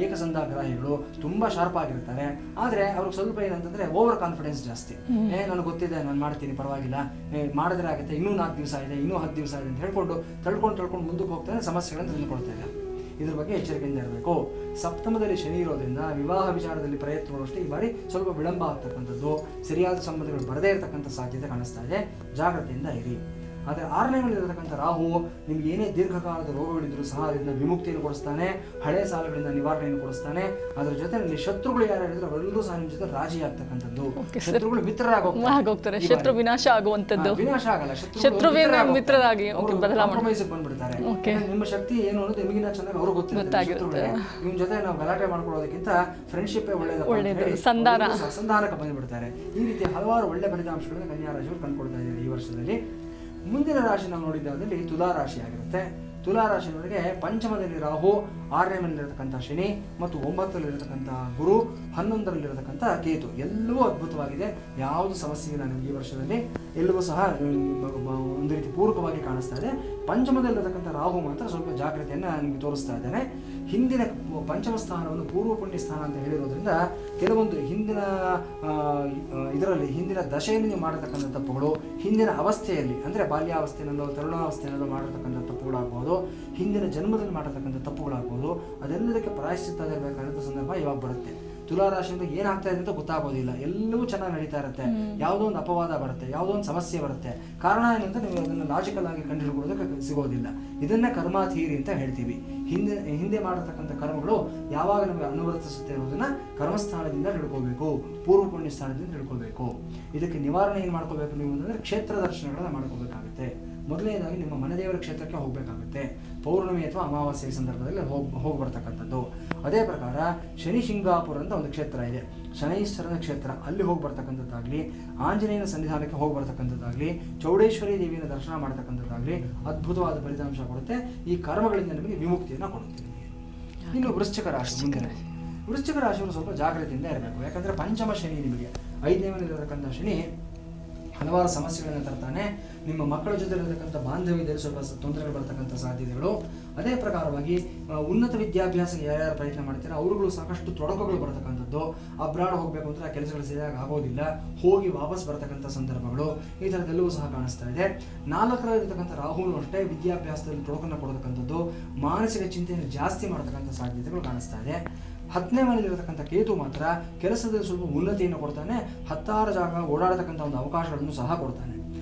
ಏಕಸಂಧಾಗ್ರಾಹಿಗಳು, ತುಂಬ ಶಾರ್ಪ್ ಆಗಿರ್ತಾರೆ. ಆದರೆ ಅವ್ರಿಗೆ ಸ್ವಲ್ಪ ಏನಂತಂದರೆ ಓವರ್ ಕಾನ್ಫಿಡೆನ್ಸ್ ಜಾಸ್ತಿ. ನನಗೆ ಗೊತ್ತಿದೆ, ನಾನು ಮಾಡ್ತೀನಿ, ಪರವಾಗಿಲ್ಲ, ಮಾಡಿದ್ರೆ ಆಗುತ್ತೆ, ಇನ್ನೂ 4 ದಿವಸ ಇದೆ, ಇನ್ನೂ 10 ದಿವಸ ಇದೆ ಅಂತ ಹೇಳ್ಕೊಂಡು ತಳ್ಕೊಂಡು ಮುಂದಕ್ಕೆ ಹೋಗ್ತಾನೆ, ಸಮಸ್ಯೆಗಳನ್ನು ತಂದುಕೊಳ್ತಾ ಇಲ್ಲ. ಇದ್ರ ಬಗ್ಗೆ ಎಚ್ಚರಿಕೆಯಿಂದ ಇರಬೇಕು. ಸಪ್ತಮದಲ್ಲಿ ಶನಿ ಇರೋದ್ರಿಂದ ವಿವಾಹ ವಿಚಾರದಲ್ಲಿ ಪ್ರಯತ್ನಗಳು ಅಷ್ಟೇ ಈ ಬಾರಿ ಸ್ವಲ್ಪ ವಿಳಂಬ ಆಗ್ತಕ್ಕಂಥದ್ದು, ಸರಿಯಾದ ಸಂಬಂಧಗಳು ಬರದೇ ಇರತಕ್ಕಂಥ ಸಾಧ್ಯತೆ ಕಾಣಿಸ್ತಾ ಇದೆ. ಜಾಗ್ರತೆಯಿಂದ ಇರಿ. ಆದರೆ 6ನೇ ಮನೆಯಲ್ಲಿರತಕ್ಕಂಥ ರಾಹು ನಿಮ್ಗೆ ಏನೇ ದೀರ್ಘಕಾಲದ ರೋಗಗಳಿದ್ರೂ ಸಹ ಅದರಿಂದ ವಿಮುಕ್ತಿಯನ್ನು ಕೊಡಿಸ್ತಾನೆ, ಹಳೆ ಸಾಲಗಳಿಂದ ನಿವಾರಣೆಯನ್ನು ಕೊಡಿಸ್ತಾನೆ. ಅದರ ಜೊತೆ ನಿಮ್ಮ ಶತ್ರುಗಳು ಯಾರು ಹೇಳಿದ್ರೆ ಅವರೆಲ್ಲರೂ ಸಹ ನಿಮ್ಮ ಜೊತೆ ರಾಜಿ ಆಗ್ತಕ್ಕಂಥದ್ದು, ಶತ್ರುಗಳು ಮಿತ್ರರಾಗೋಗ್ತಾರೆ, ಶತ್ರು ವಿನಾಶ ಆಗುವಂಥದ್ದು, ವಿನಾಶ ಆಗಲ್ಲ, ಮಿತ್ರರಾಗಿ ಬಂದ್ಬಿಡ್ತಾರೆ. ನಿಮ್ಮ ಶಕ್ತಿ ಏನು ಅನ್ನೋದು ನಿಮಗಿನ ಚೆನ್ನಾಗಿ ಅವ್ರಿಗೆ ಗೊತ್ತಿರುತ್ತೆ. ನಿಮ್ಮ ಜೊತೆ ನಾವು ಗಲಾಟೆ ಮಾಡ್ಕೊಳ್ಳೋದಕ್ಕಿಂತ ಫ್ರೆಂಡ್ಶಿಪ್ ಒಳ್ಳೆಯದು, ಸಂಧಾನಕ್ಕೆ ಬಂದ್ಬಿಡ್ತಾರೆ. ಈ ರೀತಿ ಹಲವಾರು ಒಳ್ಳೆ ಫಲಿತಾಂಶಗಳನ್ನು ಕನ್ಯಾ ರಾಶಿಯವರು ಕಂಡುಕೊಳ್ತಾ ಇದ್ದಾರೆ ಈ ವರ್ಷದಲ್ಲಿ. ಮುಂದಿನ ರಾಶಿ ನಾವು ನೋಡಿದ್ದಾದಲ್ಲಿ ತುಲಾ ರಾಶಿ ಆಗಿರುತ್ತೆ. ತುಲಾ ರಾಶಿಯವರಿಗೆ ಪಂಚಮದಲ್ಲಿ ರಾಹು, 6ನೇ ಮನೆಯಲ್ಲಿರತಕ್ಕಂಥ ಶನಿ ಮತ್ತು 9ರಲ್ಲಿರತಕ್ಕಂಥ ಗುರು, 11ರಲ್ಲಿರತಕ್ಕಂಥ ಕೇತು, ಎಲ್ಲವೂ ಅದ್ಭುತವಾಗಿದೆ. ಯಾವುದು ಸಮಸ್ಯೆ ಇಲ್ಲ ನಿಮಗೆ ಈ ವರ್ಷದಲ್ಲಿ, ಎಲ್ಲವೂ ಸಹ ಒಂದು ರೀತಿ ಪೂರಕವಾಗಿ ಕಾಣಿಸ್ತಾ ಇದೆ. ಪಂಚಮದಲ್ಲಿರತಕ್ಕಂಥ ರಾಹು ಮಾತ್ರ ಸ್ವಲ್ಪ ಜಾಗ್ರತೆಯನ್ನು ನಿಮಗೆ ತೋರಿಸ್ತಾ ಇದ್ದಾನೆ. ಹಿಂದಿನ ಪಂಚಮ ಸ್ಥಾನವನ್ನು ಪೂರ್ವ ಪುಣ್ಯ ಸ್ಥಾನ ಅಂತ ಹೇಳಿರೋದ್ರಿಂದ ಕೆಲವೊಂದು ಹಿಂದಿನ ಹಿಂದಿನ ದಶೆಯಲ್ಲಿ ನೀವು ಮಾಡತಕ್ಕಂಥ ತಪ್ಪುಗಳು, ಹಿಂದಿನ ಅವಸ್ಥೆಯಲ್ಲಿ ಅಂದರೆ ಬಾಲ್ಯಾವಸ್ಥೆಯಲ್ಲೋ ತರುಣಾವಸ್ಥೆಯಲ್ಲೋ ಮಾಡತಕ್ಕಂಥ ತಪ್ಪುಗಳಾಗ್ಬೋದು, ಹಿಂದಿನ ಜನ್ಮದಲ್ಲಿ ಮಾಡತಕ್ಕಂಥ ತಪ್ಪುಗಳಾಗ್ಬೋದು, ಅದೆಲ್ಲದಕ್ಕೆ ಪ್ರಾಯಶ್ಚಿತ್ತ ಇರಬೇಕಾದಂಥ ಸಂದರ್ಭ ಇವಾಗ ಬರುತ್ತೆ. ತುಲಾರಾಶಿಯಿಂದ ಏನಾಗ್ತಾ ಇದೆ ಅಂತ ಗೊತ್ತಾಗೋದಿಲ್ಲ, ಎಲ್ಲವೂ ಚೆನ್ನಾಗಿ ನಡೀತಾ ಇರುತ್ತೆ, ಯಾವುದೋ ಒಂದು ಅಪವಾದ ಬರುತ್ತೆ, ಯಾವುದೋ ಒಂದು ಸಮಸ್ಯೆ ಬರುತ್ತೆ. ಕಾರಣ ಏನಂತ ನೀವು ಅದನ್ನು ಲಾಜಿಕಲ್ ಆಗಿ ಕಂಡುಹಿಡ್ಕೊಳ್ಳೋದಕ್ಕೆ ಸಿಗೋದಿಲ್ಲ. ಇದನ್ನ ಕರ್ಮಾತೀರಿ ಅಂತ ಹೇಳ್ತೀವಿ. ಹಿಂದೆ ಮಾಡತಕ್ಕಂಥ ಕರ್ಮಗಳು ಯಾವಾಗ ನಮಗೆ ಅನುವರ್ತಿಸುತ್ತೆ ಅನ್ನೋದನ್ನ ಕರ್ಮಸ್ಥಾನದಿಂದ ತಿಳ್ಕೊಬೇಕು, ಪೂರ್ವ ಪುಣ್ಯ ಸ್ಥಾನದಿಂದ ತಿಳ್ಕೊಬೇಕು. ಇದಕ್ಕೆ ನಿವಾರಣೆ ಏನು ಮಾಡ್ಕೋಬೇಕು ನೀವು ಅಂತಂದ್ರೆ ಕ್ಷೇತ್ರ ದರ್ಶನಗಳನ್ನ ಮಾಡ್ಕೋಬೇಕಾಗುತ್ತೆ. ಮೊದಲನೇದಾಗಿ ನಿಮ್ಮ ಮನೆದೇವರ ಕ್ಷೇತ್ರಕ್ಕೆ ಹೋಗಬೇಕಾಗುತ್ತೆ. ಪೌರ್ಣಮಿ ಅಥವಾ ಅಮಾವಾಸ್ಯೆ ಸಂದರ್ಭದಲ್ಲಿ ಹೋಗಿ ಬರ್ತಕ್ಕಂಥದ್ದು. ಅದೇ ಪ್ರಕಾರ ಶನಿ ಶಿಂಗಾಪುರ ಅಂತ ಒಂದು ಕ್ಷೇತ್ರ ಇದೆ, ಶನೈಶ್ವರನ ಕ್ಷೇತ್ರ, ಅಲ್ಲಿ ಹೋಗಿ ಬರ್ತಕ್ಕಂಥದ್ದಾಗಲಿ, ಆಂಜನೇಯನ ಸನ್ನಿಧಾನಕ್ಕೆ ಹೋಗಿ ಬರ್ತಕ್ಕಂಥದ್ದಾಗಲಿ, ಚೌಡೇಶ್ವರಿ ದೇವಿಯನ್ನು ದರ್ಶನ ಮಾಡ್ತಕ್ಕಂಥದ್ದಾಗಲಿ ಅದ್ಭುತವಾದ ಫಲಿತಾಂಶ ಕೊಡುತ್ತೆ. ಈ ಕರ್ಮಗಳಿಂದ ನಿಮಗೆ ವಿಮುಕ್ತಿಯನ್ನು ಕೊಡುತ್ತೆ. ಇನ್ನು ವೃಶ್ಚಿಕ ರಾಶಿ, ಮುಂದಿನ ವೃಶ್ಚಿಕ ರಾಶಿಯವರು ಸ್ವಲ್ಪ ಜಾಗೃತಿಯಿಂದ ಇರಬೇಕು. ಯಾಕಂದರೆ ಪಂಚಮ ಶನಿ ನಿಮಗೆ 5ನೇ ಮನೆಯಲ್ಲಿರತಕ್ಕಂಥ ಶನಿ ಹಲವಾರು ಸಮಸ್ಯೆಗಳನ್ನು ತರ್ತಾನೆ. ನಿಮ್ಮ ಮಕ್ಕಳ ಜೊತೆ ಇರತಕ್ಕಂಥ ಬಾಂಧವ್ಯದಲ್ಲಿ ಸ್ವಲ್ಪ ತೊಂದರೆಗಳು ಬರ್ತಕ್ಕಂಥ ಸಾಧ್ಯತೆಗಳು. ಅದೇ ಪ್ರಕಾರವಾಗಿ ಉನ್ನತ ವಿದ್ಯಾಭ್ಯಾಸಕ್ಕೆ ಯಾರ್ಯಾರು ಪ್ರಯತ್ನ ಮಾಡ್ತಾರೆ ಅವರುಗಳು ಸಾಕಷ್ಟು ತೊಡಕುಗಳು ಬರ್ತಕ್ಕಂಥದ್ದು. ಅಬ್ರಾಡ್ ಹೋಗಬೇಕು ಅಂದರೆ ಆ ಕೆಲಸಗಳು ಸರಿಯಾಗಿ ಆಗೋದಿಲ್ಲ, ಹೋಗಿ ವಾಪಸ್ ಬರ್ತಕ್ಕಂಥ ಸಂದರ್ಭಗಳು, ಈ ಥರದ್ದೆಲ್ಲವೂ ಸಹ ಕಾಣಿಸ್ತಾ ಇದೆ. 4ರಲ್ಲಿರ್ತಕ್ಕಂಥ ರಾಹುನು ಅಷ್ಟೇ ವಿದ್ಯಾಭ್ಯಾಸದಲ್ಲಿ ತೊಡಕನ್ನು ಕೊಡತಕ್ಕಂಥದ್ದು, ಮಾನಸಿಕ ಚಿಂತೆಯನ್ನು ಜಾಸ್ತಿ ಮಾಡ್ತಕ್ಕಂಥ ಸಾಧ್ಯತೆಗಳು ಕಾಣಿಸ್ತಾ ಇದೆ. 10ನೇ ಮನೆಯಲ್ಲಿರತಕ್ಕಂಥ ಕೇತು ಮಾತ್ರ ಕೆಲಸದಲ್ಲಿ ಸ್ವಲ್ಪ ಉನ್ನತಿಯನ್ನು ಕೊಡ್ತಾನೆ, 10 ಜಾಗ ಓಡಾಡತಕ್ಕಂಥ ಒಂದು ಅವಕಾಶಗಳನ್ನು ಸಹ ಕೊಡ್ತಾನೆ.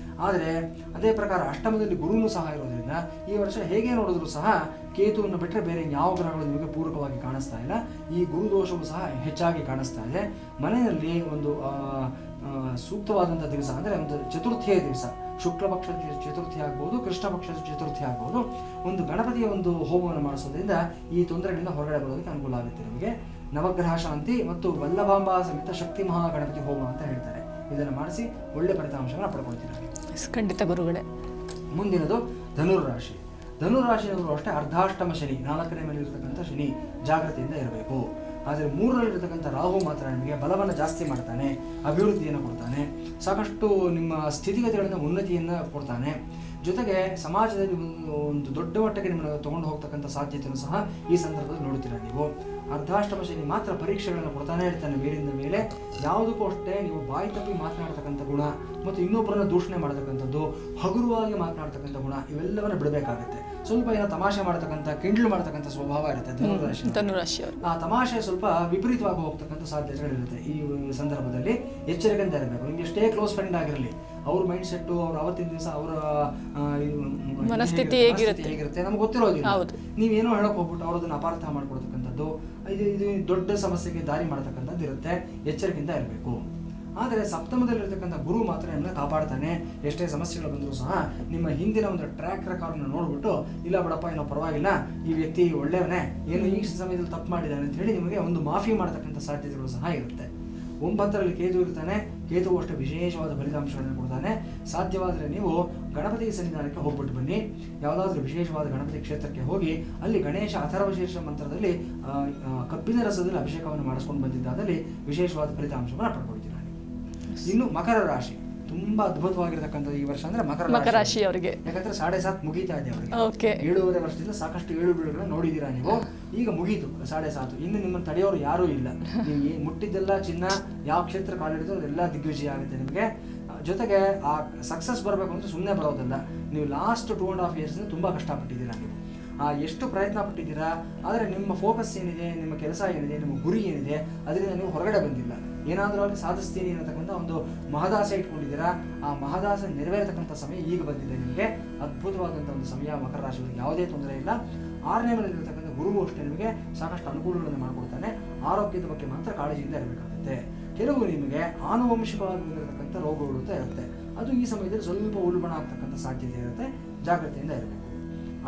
ಆದರೆ ಅದೇ ಪ್ರಕಾರ ಅಷ್ಟಮದಲ್ಲಿ ಗುರುನು ಸಹ ಇರೋದ್ರಿಂದ ಈ ವರ್ಷ ಹೇಗೆ ನೋಡಿದ್ರು ಸಹ ಕೇತುವನ್ನು ಬಿಟ್ಟರೆ ಬೇರೆ ಯಾವ ಗ್ರಹಗಳು ನಿಮಗೆ ಪೂರಕವಾಗಿ ಕಾಣಿಸ್ತಾ ಇಲ್ಲ. ಈ ಗುರುದೋಷವು ಸಹ ಹೆಚ್ಚಾಗಿ ಕಾಣಿಸ್ತಾ ಇದೆ. ಮನೆಯಲ್ಲಿ ಒಂದು ಸೂಕ್ತವಾದಂಥ ದಿವಸ ಅಂದರೆ ಒಂದು ಚತುರ್ಥಿಯ ದಿವಸ, ಶುಕ್ಲ ಪಕ್ಷದ ಚತುರ್ಥಿ ಆಗ್ಬೋದು, ಕೃಷ್ಣ ಪಕ್ಷದ ಚತುರ್ಥಿ ಆಗ್ಬೋದು, ಒಂದು ಗಣಪತಿಯ ಒಂದು ಹೋಮವನ್ನು ಮಾಡಿಸೋದ್ರಿಂದ ಈ ತೊಂದರೆಗಳಿಂದ ಹೊರಗಡೆ ಬರೋದಕ್ಕೆ ಅನುಕೂಲ ಆಗುತ್ತೆ. ನಿಮಗೆ ನವಗ್ರಹ ಶಾಂತಿ ಮತ್ತು ವಲ್ಲಭಾಂಬಾ ಸಮೇತ ಶಕ್ತಿ ಮಹಾಗಣಪತಿ ಹೋಮ ಅಂತ ಹೇಳ್ತಾರೆ. ಇದನ್ನು ಮಾಡಿಸಿ ಒಳ್ಳೆ ಫಲಿತಾಂಶವನ್ನು ಪಡ್ಕೊಳ್ತೀರಾ. ಖಂಡಿತ ಗುರುಗಳೇ. ಮುಂದಿನದು ಧನುರಾಶಿ. ಧನುರಾಶಿಯವರು ಅಷ್ಟೇ ಅರ್ಧಾಷ್ಟಮ ಶನಿ, 4ನೇ ಮೇಲೆ ಇರತಕ್ಕಂಥ ಶನಿ, ಜಾಗ್ರತೆಯಿಂದ ಇರಬೇಕು. ಆದರೆ 3ರಲ್ಲಿರ್ತಕ್ಕಂಥ ರಾಹು ಮಾತ್ರ ನಿಮಗೆ ಬಲವನ್ನು ಜಾಸ್ತಿ ಮಾಡ್ತಾನೆ, ಅಭಿವೃದ್ಧಿಯನ್ನು ಕೊಡ್ತಾನೆ, ಸಾಕಷ್ಟು ನಿಮ್ಮ ಸ್ಥಿತಿಗತಿಗಳಿಂದ ಉನ್ನತಿಯನ್ನು ಕೊಡ್ತಾನೆ. ಜೊತೆಗೆ ಸಮಾಜದಲ್ಲಿ ಒಂದು ದೊಡ್ಡ ಮಟ್ಟಕ್ಕೆ ನಿಮ್ಮನ್ನು ತೊಗೊಂಡು ಹೋಗ್ತಕ್ಕಂಥ ಸಾಧ್ಯತೆಯನ್ನು ಸಹ ಈ ಸಂದರ್ಭದಲ್ಲಿ ನೋಡ್ತೀರಾ ನೀವು. ಅರ್ಧಾಷ್ಟಮ ಶನಿ ಮಾತ್ರ ಪರೀಕ್ಷೆಗಳನ್ನು ಕೊಡ್ತಾನೆ ಇರ್ತಾನೆ ಮೇಲಿಂದ ಮೇಲೆ. ಯಾವುದಕ್ಕೂ ಅಷ್ಟೇ ನೀವು ಬಾಯಿ ತಪ್ಪಿ ಮಾತನಾಡ್ತಕ್ಕಂಥ ಗುಣ ಮತ್ತು ಇನ್ನೊಬ್ಬರನ್ನ ದೂಷಣೆ ಮಾಡ್ತಕ್ಕಂಥದ್ದು, ಹಗುರವಾಗಿ ಮಾತನಾಡ್ತಕ್ಕಂಥ ಗುಣ, ಇವೆಲ್ಲವನ್ನ ಬಿಡಬೇಕಾಗುತ್ತೆ. ಸ್ವಲ್ಪ ಏನೋ ತಮಾಷೆ ಮಾಡ್ತಕ್ಕಂಥ, ಕಿಂಡ್ಲು ಮಾಡ್ತಕ್ಕಂಥ ಸ್ವಭಾವ ಇರುತ್ತೆ ಧನುರಾಶಿಯವರು. ಆ ತಮಾಷೆ ಸ್ವಲ್ಪ ವಿಪರೀತವಾಗಿ ಹೋಗ್ತಕ್ಕಂಥ ಸಾಧ್ಯತೆಗಳಿರುತ್ತೆ. ಈ ಸಂದರ್ಭದಲ್ಲಿ ಎಚ್ಚರಿಕೆಯಿಂದ ಇರಬೇಕು. ನಿಮ್ಗೆ ಎಷ್ಟೇ ಕ್ಲೋಸ್ ಫ್ರೆಂಡ್ ಆಗಿರಲಿ, ಅವ್ರ ಮೈಂಡ್ ಸೆಟ್ಟು, ಅವ್ರ ಅವತ್ತಿನ ದಿವಸ ಅವರ ಮನಸ್ಥಿತಿ ಹೇಗಿರುತ್ತೆ ನಮ್ಗೆ ಗೊತ್ತಿರೋದಿಲ್ಲ. ನೀವೇನೋ ಹೇಳಕ್ ಹೋಗ್ಬಿಟ್ಟು ಅವ್ರದನ್ನ ಅಪಾರ್ಥ ಮಾಡ್ಕೊಡ್ತಕ್ಕಂಥದ್ದು, ಇದು ದೊಡ್ಡ ಸಮಸ್ಯೆಗೆ ದಾರಿ ಮಾಡ್ತಕ್ಕಂಥದ್ದು ಇರುತ್ತೆ. ಎಚ್ಚರಿಕೆಯಿಂದ ಇರಬೇಕು. ಆದರೆ ಸಪ್ತಮದಲ್ಲಿರ್ತಕ್ಕಂಥ ಗುರು ಮಾತ್ರ ನಿಮ್ಮನ್ನ ಕಾಪಾಡ್ತಾನೆ. ಎಷ್ಟೇ ಸಮಸ್ಯೆಗಳು ಬಂದರೂ ಸಹ ನಿಮ್ಮ ಹಿಂದಿನ ಒಂದು ಟ್ರ್ಯಾಕ್ ರೆಕಾರ್ಡ್ನ ನೋಡ್ಬಿಟ್ಟು, ಇಲ್ಲ ಬಿಡಪ್ಪ ಏನೋ ಪರವಾಗಿಲ್ಲ, ಈ ವ್ಯಕ್ತಿ ಒಳ್ಳೆಯವನೇ, ಏನು ಈ ಸಮಯದಲ್ಲಿ ತಪ್ಪು ಮಾಡಿದ್ದಾನೆ ಅಂತ ಹೇಳಿ ನಿಮಗೆ ಒಂದು ಮಾಫಿ ಮಾಡ್ತಕ್ಕಂಥ ಸಾಧ್ಯತೆಗಳು ಸಹ ಇರುತ್ತೆ. 9ರಲ್ಲಿ ಕೇತು ಇರ್ತಾನೆ. ಕೇತು ಅಷ್ಟೇ ವಿಶೇಷವಾದ ಫಲಿತಾಂಶಗಳನ್ನು ಕೊಡ್ತಾನೆ. ಸಾಧ್ಯವಾದರೆ ನೀವು ಗಣಪತಿ ಸನ್ನಿಧಾನಕ್ಕೆ ಹೋಗ್ಬಿಟ್ಟು ಬನ್ನಿ. ಯಾವುದಾದ್ರೂ ವಿಶೇಷವಾದ ಗಣಪತಿ ಕ್ಷೇತ್ರಕ್ಕೆ ಹೋಗಿ ಅಲ್ಲಿ ಗಣೇಶ ಅಥರ್ವಶೀರ್ಷ ಮಂತ್ರದಲ್ಲಿ ಕಬ್ಬಿನ ರಸದಲ್ಲಿ ಅಭಿಷೇಕವನ್ನು ಮಾಡಿಸ್ಕೊಂಡು ಬಂದಿದ್ದಾದಲ್ಲಿ ವಿಶೇಷವಾದ ಫಲಿತಾಂಶವನ್ನು ಪಡ್ಕೊಳ್ತೀರಾ. ಇನ್ನು ಮಕರ ರಾಶಿ. ತುಂಬಾ ಅದ್ಭುತವಾಗಿರ್ತಕ್ಕಂಥದ್ದು ಈ ವರ್ಷ ಅಂದ್ರೆ ಮಕರ ರಾಶಿಯವರಿಗೆ. ಯಾಕಂದ್ರೆ 7.5 ಮುಗೀತಾ ಇದೆ ಅವರಿಗೆ. ಓಕೆ. 7.5 ವರ್ಷದಿಂದ ಸಾಕಷ್ಟು ಏಳು ಬೀಳುಗಳನ್ನ ನೋಡಿದೀರಾ ನೀವು. ಈಗ ಮುಗೀತು 7.5. ಇನ್ನು ನಿಮ್ಮನ್ನು ತಡೆಯೋರು ಯಾರೂ ಇಲ್ಲ. ನೀವು ಮುಟ್ಟಿದ್ದೆಲ್ಲ ಚಿನ್ನ, ಯಾವ ಕ್ಷೇತ್ರ ಕಾಲಿಡಿದ್ರು ಅದೆಲ್ಲ ದಿಗ್ವಿಜಯ ಆಗುತ್ತೆ ನಿಮಗೆ. ಜೊತೆಗೆ ಆ ಸಕ್ಸಸ್ ಬರಬೇಕು ಅಂತ ಸುಮ್ಮನೆ ಬರೋದಲ್ಲ. ನೀವು ಲಾಸ್ಟ್ 2.5 years ತುಂಬಾ ಕಷ್ಟಪಟ್ಟಿದ್ದೀರಾ ನೀವು. ಎಷ್ಟು ಪ್ರಯತ್ನ ಪಟ್ಟಿದ್ದೀರಾ, ಆದರೆ ನಿಮ್ಮ ಫೋಕಸ್ ಏನಿದೆ, ನಿಮ್ಮ ಕೆಲಸ ಏನಿದೆ, ನಿಮ್ಮ ಗುರಿ ಏನಿದೆ, ಅದರಿಂದ ನೀವು ಹೊರಗಡೆ ಬಂದಿಲ್ಲ. ಏನಾದರೂ ಅಲ್ಲಿ ಸಾಧಿಸ್ತೀನಿ ಅನ್ನತಕ್ಕಂಥ ಒಂದು ಮಹದಾಸೆ ಇಟ್ಕೊಂಡಿದ್ದೀರಾ. ಆ ಮಹದಾಸೆ ನೆರವೇರತಕ್ಕಂಥ ಸಮಯ ಈಗ ಬಂದಿದೆ ನಿಮಗೆ. ಅದ್ಭುತವಾದಂಥ ಒಂದು ಸಮಯ ಮಕರ ರಾಶಿಯವರಿಗೆ, ಯಾವುದೇ ತೊಂದರೆ ಇಲ್ಲ. 6ನೇ ಮನೆಯಲ್ಲಿರ್ತಕ್ಕಂಥ ಗುರುವು ಅಷ್ಟೇ ನಿಮಗೆ ಸಾಕಷ್ಟು ಅನುಕೂಲಗಳನ್ನು ಮಾಡಿಕೊಡ್ತಾನೆ. ಆರೋಗ್ಯದ ಬಗ್ಗೆ ಮಾತ್ರ ಕಾಳಜಿಯಿಂದ ಇರಬೇಕಾಗುತ್ತೆ. ಕೆಲವು ನಿಮಗೆ ಆನುವಂಶಿಕವಾಗಿ ಬಂದಿರತಕ್ಕಂಥ ರೋಗಗಳು ಅಂತ ಇರುತ್ತೆ. ಅದು ಈ ಸಮಯದಲ್ಲಿ ಸ್ವಲ್ಪ ಉಲ್ಬಣ ಆಗ್ತಕ್ಕಂಥ ಸಾಧ್ಯತೆ ಇರುತ್ತೆ. ಜಾಗ್ರತೆಯಿಂದ ಇರಬೇಕು.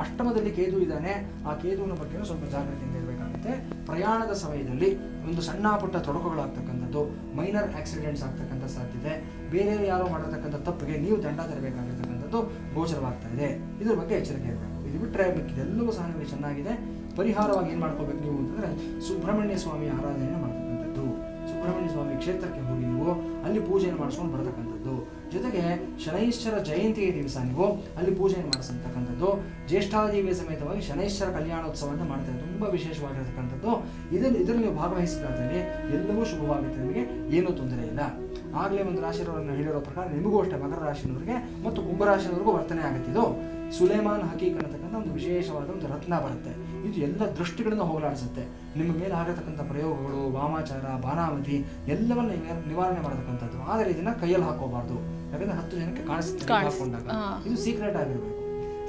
ಅಷ್ಟಮದಲ್ಲಿ ಕೇತು ಇದ್ದಾನೆ. ಆ ಕೇತುವಿನ ಬಗ್ಗೆ ಸ್ವಲ್ಪ ಜಾಗ್ರತೆಯಿಂದ ಇರಬೇಕಾಗುತ್ತೆ. ಪ್ರಯಾಣದ ಸಮಯದಲ್ಲಿ ಒಂದು ಸಣ್ಣ ಪುಟ್ಟ ತೊಡಕುಗಳಾಗ್ತಕ್ಕಂಥದ್ದು, ಮೈನರ್ ಆಕ್ಸಿಡೆಂಟ್ಸ್ ಆಗ್ತಕ್ಕಂಥ ಸಾಧ್ಯತೆ, ಬೇರೆ ಯಾರೋ ಮಾಡಿರ್ತಕ್ಕಂಥ ತಪ್ಪಿಗೆ ನೀವು ದಂಡ ತರಬೇಕಾಗಿರ್ತಕ್ಕಂಥದ್ದು ಗೋಚರವಾಗ್ತಾ ಇದೆ. ಇದ್ರ ಬಗ್ಗೆ ಎಚ್ಚರಿಕೆ ಇರಬೇಕು. ಇದು ಬಿಟ್ಟರೆ ಮಿಕ್ಕಿದೆಲ್ಲವೂ ಸಹ ನಿಮಗೆ ಚೆನ್ನಾಗಿದೆ. ಪರಿಹಾರವಾಗಿ ಏನು ಮಾಡ್ಕೋಬೇಕು ನೀವು ಅಂತಂದರೆ ಸುಬ್ರಹ್ಮಣ್ಯ ಸ್ವಾಮಿಯ ಆರಾಧನೆಯನ್ನು ಮಾಡ್ತಕ್ಕಂಥದ್ದು. ಸುಬ್ರಹ್ಮಣ್ಯ ಸ್ವಾಮಿ ಕ್ಷೇತ್ರಕ್ಕೆ ಹೋಗಿ ನೀವು ಅಲ್ಲಿ ಪೂಜೆಯನ್ನು ಮಾಡಿಸ್ಕೊಂಡು ಬರತಕ್ಕಂಥದ್ದು. ಜೊತೆಗೆ ಶನೈಶ್ವರ ಜಯಂತಿಯ ದಿವಸ ನೀವು ಅಲ್ಲಿ ಪೂಜೆಯನ್ನು ಮಾಡಿಸ್ತಕ್ಕಂಥದ್ದು. ಜ್ಯೇಷ್ಠಾದೇವಿಯ ಸಮೇತವಾಗಿ ಶನೈಶ್ವರ ಕಲ್ಯಾಣೋತ್ಸವವನ್ನು ಮಾಡ್ತಾರೆ. ತುಂಬ ವಿಶೇಷವಾಗಿರತಕ್ಕಂಥದ್ದು. ಇದರಲ್ಲಿ ನೀವು ಭಾಗವಹಿಸಿದಲ್ಲಿ ಎಲ್ಲವೂ ಶುಭವಾಗುತ್ತೆ. ನಿಮಗೆ ಏನೂ ತೊಂದರೆ ಇಲ್ಲ. ಆಗಲೇ ಒಂದು ರಾಶಿಯವರನ್ನು ಹೇಳಿರೋ ಪ್ರಕಾರ ನಿಮಗೂ ಅಷ್ಟೇ ಮಕರ ರಾಶಿಯವರಿಗೆ ಮತ್ತು ಕುಂಭರಾಶಿಯವರೆಗೂ ವರ್ತನೆ ಆಗುತ್ತೆ. ಇದು ಸುಲೇಮಾನ್ ಹಕೀಕ್ ಅನ್ನತಕ್ಕಂಥ ಒಂದು ವಿಶೇಷವಾದ ಒಂದು ರತ್ನ ಬರುತ್ತೆ. ಇದು ಎಲ್ಲ ದೃಷ್ಟಿಗಳನ್ನು ಹೋಗಲಾಡಿಸುತ್ತೆ. ನಿಮ್ಮ ಮೇಲೆ ಆಗತಕ್ಕಂಥ ಪ್ರಯೋಗಗಳು, ವಾಮಾಚಾರ, ಬಾನಾಮತಿ ಎಲ್ಲವನ್ನ ನಿವಾರಣೆ ಮಾಡತಕ್ಕಂಥದ್ದು. ಆದರೆ ಇದನ್ನ ಕೈಯಲ್ಲಿ ಹಾಕೋಬಾರ್ದು. ಯಾಕಂದ್ರೆ 10 ಜನಕ್ಕೆ ಕಾಣಿಸುತ್ತೆ ಹಾಕೊಂಡಾಗ. ಇದು ಸೀಕ್ರೆಟ್ ಆಗಿರಬೇಕು.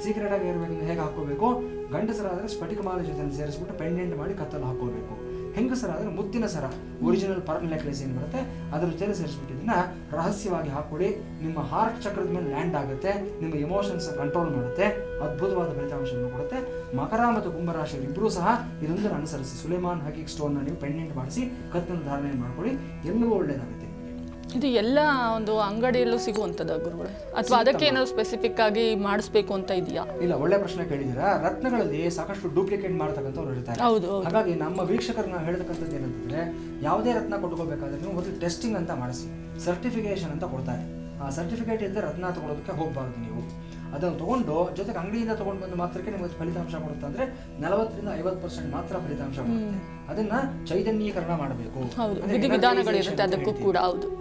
ಸೀಕ್ರೆಟ್ ಆಗಿರ್ಬೇಕಂದ್ರೆ ಹೇಗೆ ಹಾಕೋಬೇಕು? ಗಂಡಸರಾದ್ರೆ ಸ್ಫಟಿಕ ಮಾಲೆ ಜೊತೆ ಸೇರಿಸ್ಬಿಟ್ಟು ಪೆಂಡೆಂಟ್ ಮಾಡಿ ಕತ್ತಲ್ಲಿ ಹಾಕೋಬೇಕು. ಹೆಂಗಸರಾದ್ರೆ ಮುತ್ತಿನ ಸರ, ಒರಿಜಿನಲ್ ಪರ್ಲ್ ನೆಕ್ಲೆಸ್ ಏನು ಬರುತ್ತೆ ಅದರ ಜೊತೆ ಸೇರಿಸ್ಬಿಟ್ಟು ಇದನ್ನ ರಹಸ್ಯವಾಗಿ ಹಾಕೊಳ್ಳಿ. ನಿಮ್ಮ ಹಾರ್ಟ್ ಚಕ್ರದ ಮೇಲೆ ಲ್ಯಾಂಡ್ ಆಗುತ್ತೆ. ನಿಮ್ಮ ಎಮೋಷನ್ಸ್ ಕಂಟ್ರೋಲ್ ಮಾಡುತ್ತೆ. ಅದ್ಭುತವಾದ ಫಲಿತಾಂಶವನ್ನು ಕೊಡುತ್ತೆ. ಮಕರ ಮತ್ತು ಕುಂಭರಾಶಿಯವರು ಇಬ್ಬರೂ ಸಹ ಇದೊಂದನ್ನು ಅನುಸರಿಸಿ ಸುಲೇಮಾನ್ ಹಕೀಕ್ ಸ್ಟೋನ್ನ ನೀವು ಪೆಂಡೆಂಟ್ ಮಾಡಿಸಿ ಕತ್ತನ್ನು ಧಾರಣೆ ಮಾಡ್ಕೊಳ್ಳಿ. ಎಲ್ಲವೂ ಒಳ್ಳೇದಾಗುತ್ತೆ. ಇದು ಎಲ್ಲ ಒಂದು ಅಂಗಡಿಯಲ್ಲೂ ಸಿಗುವಂಥದ್ದು ಗುರುಗಳೇ, ಅಥವಾ ಅದಕ್ಕೆ ಏನಾದ್ರು ಸ್ಪೆಸಿಫಿಕ್ ಆಗಿ ಮಾಡಿಸ್ಬೇಕು ಅಂತ ಇದೆಯಾ? ಇಲ್ಲ, ಒಳ್ಳೆ ಪ್ರಶ್ನೆ ಕೇಳಿದ್ದೀರಾ. ರತ್ನಗಳಲ್ಲಿ ಸಾಕಷ್ಟು ಡೂಪ್ಲಿಕೇಟ್ ಮಾಡ್ತಕ್ಕಂಥವ್ರು ಇರ್ತಾರೆ. ಹಾಗಾಗಿ ನಮ್ಮ ವೀಕ್ಷಕರನ್ನ ಹೇಳ್ತಕ್ಕಂಥದ್ದು ಏನಂತಂದ್ರೆ, ಯಾವುದೇ ರತ್ನ ಕೊಟ್ಕೋಬೇಕಾದ್ರೆ ನೀವು ಮೊದಲು ಟೆಸ್ಟಿಂಗ್ ಅಂತ ಮಾಡಿಸಿ, ಸರ್ಟಿಫಿಕೇಶನ್ ಅಂತ ಕೊಡ್ತಾರೆ. ಆ ಸರ್ಟಿಫಿಕೇಟ್ ಇಲ್ಲದೆ ರತ್ನ ತಗೊಳ್ಳೋದಕ್ಕೆ ಹೋಗಬಾರ್ದು ನೀವು. ಅದನ್ನು ತಗೊಂಡು ಜೊತೆಗೆ ಅಂಗಡಿಯಿಂದ ತಗೊಂಡು ಬಂದು ಮಾತ್ರಕ್ಕೆ ನಿಮಗೆ ಫಲಿತಾಂಶ ಕೊಡುತ್ತೆ. ಅಂದ್ರೆ 40ರಿಂದ 50% ಮಾತ್ರ ಫಲಿತಾಂಶ ಕೊಡುತ್ತೆ. ಅದನ್ನ ಚೈತನ್ಯೀಕರಣ ಮಾಡಬೇಕು. ಅದಕ್ಕೂ ಕೂಡ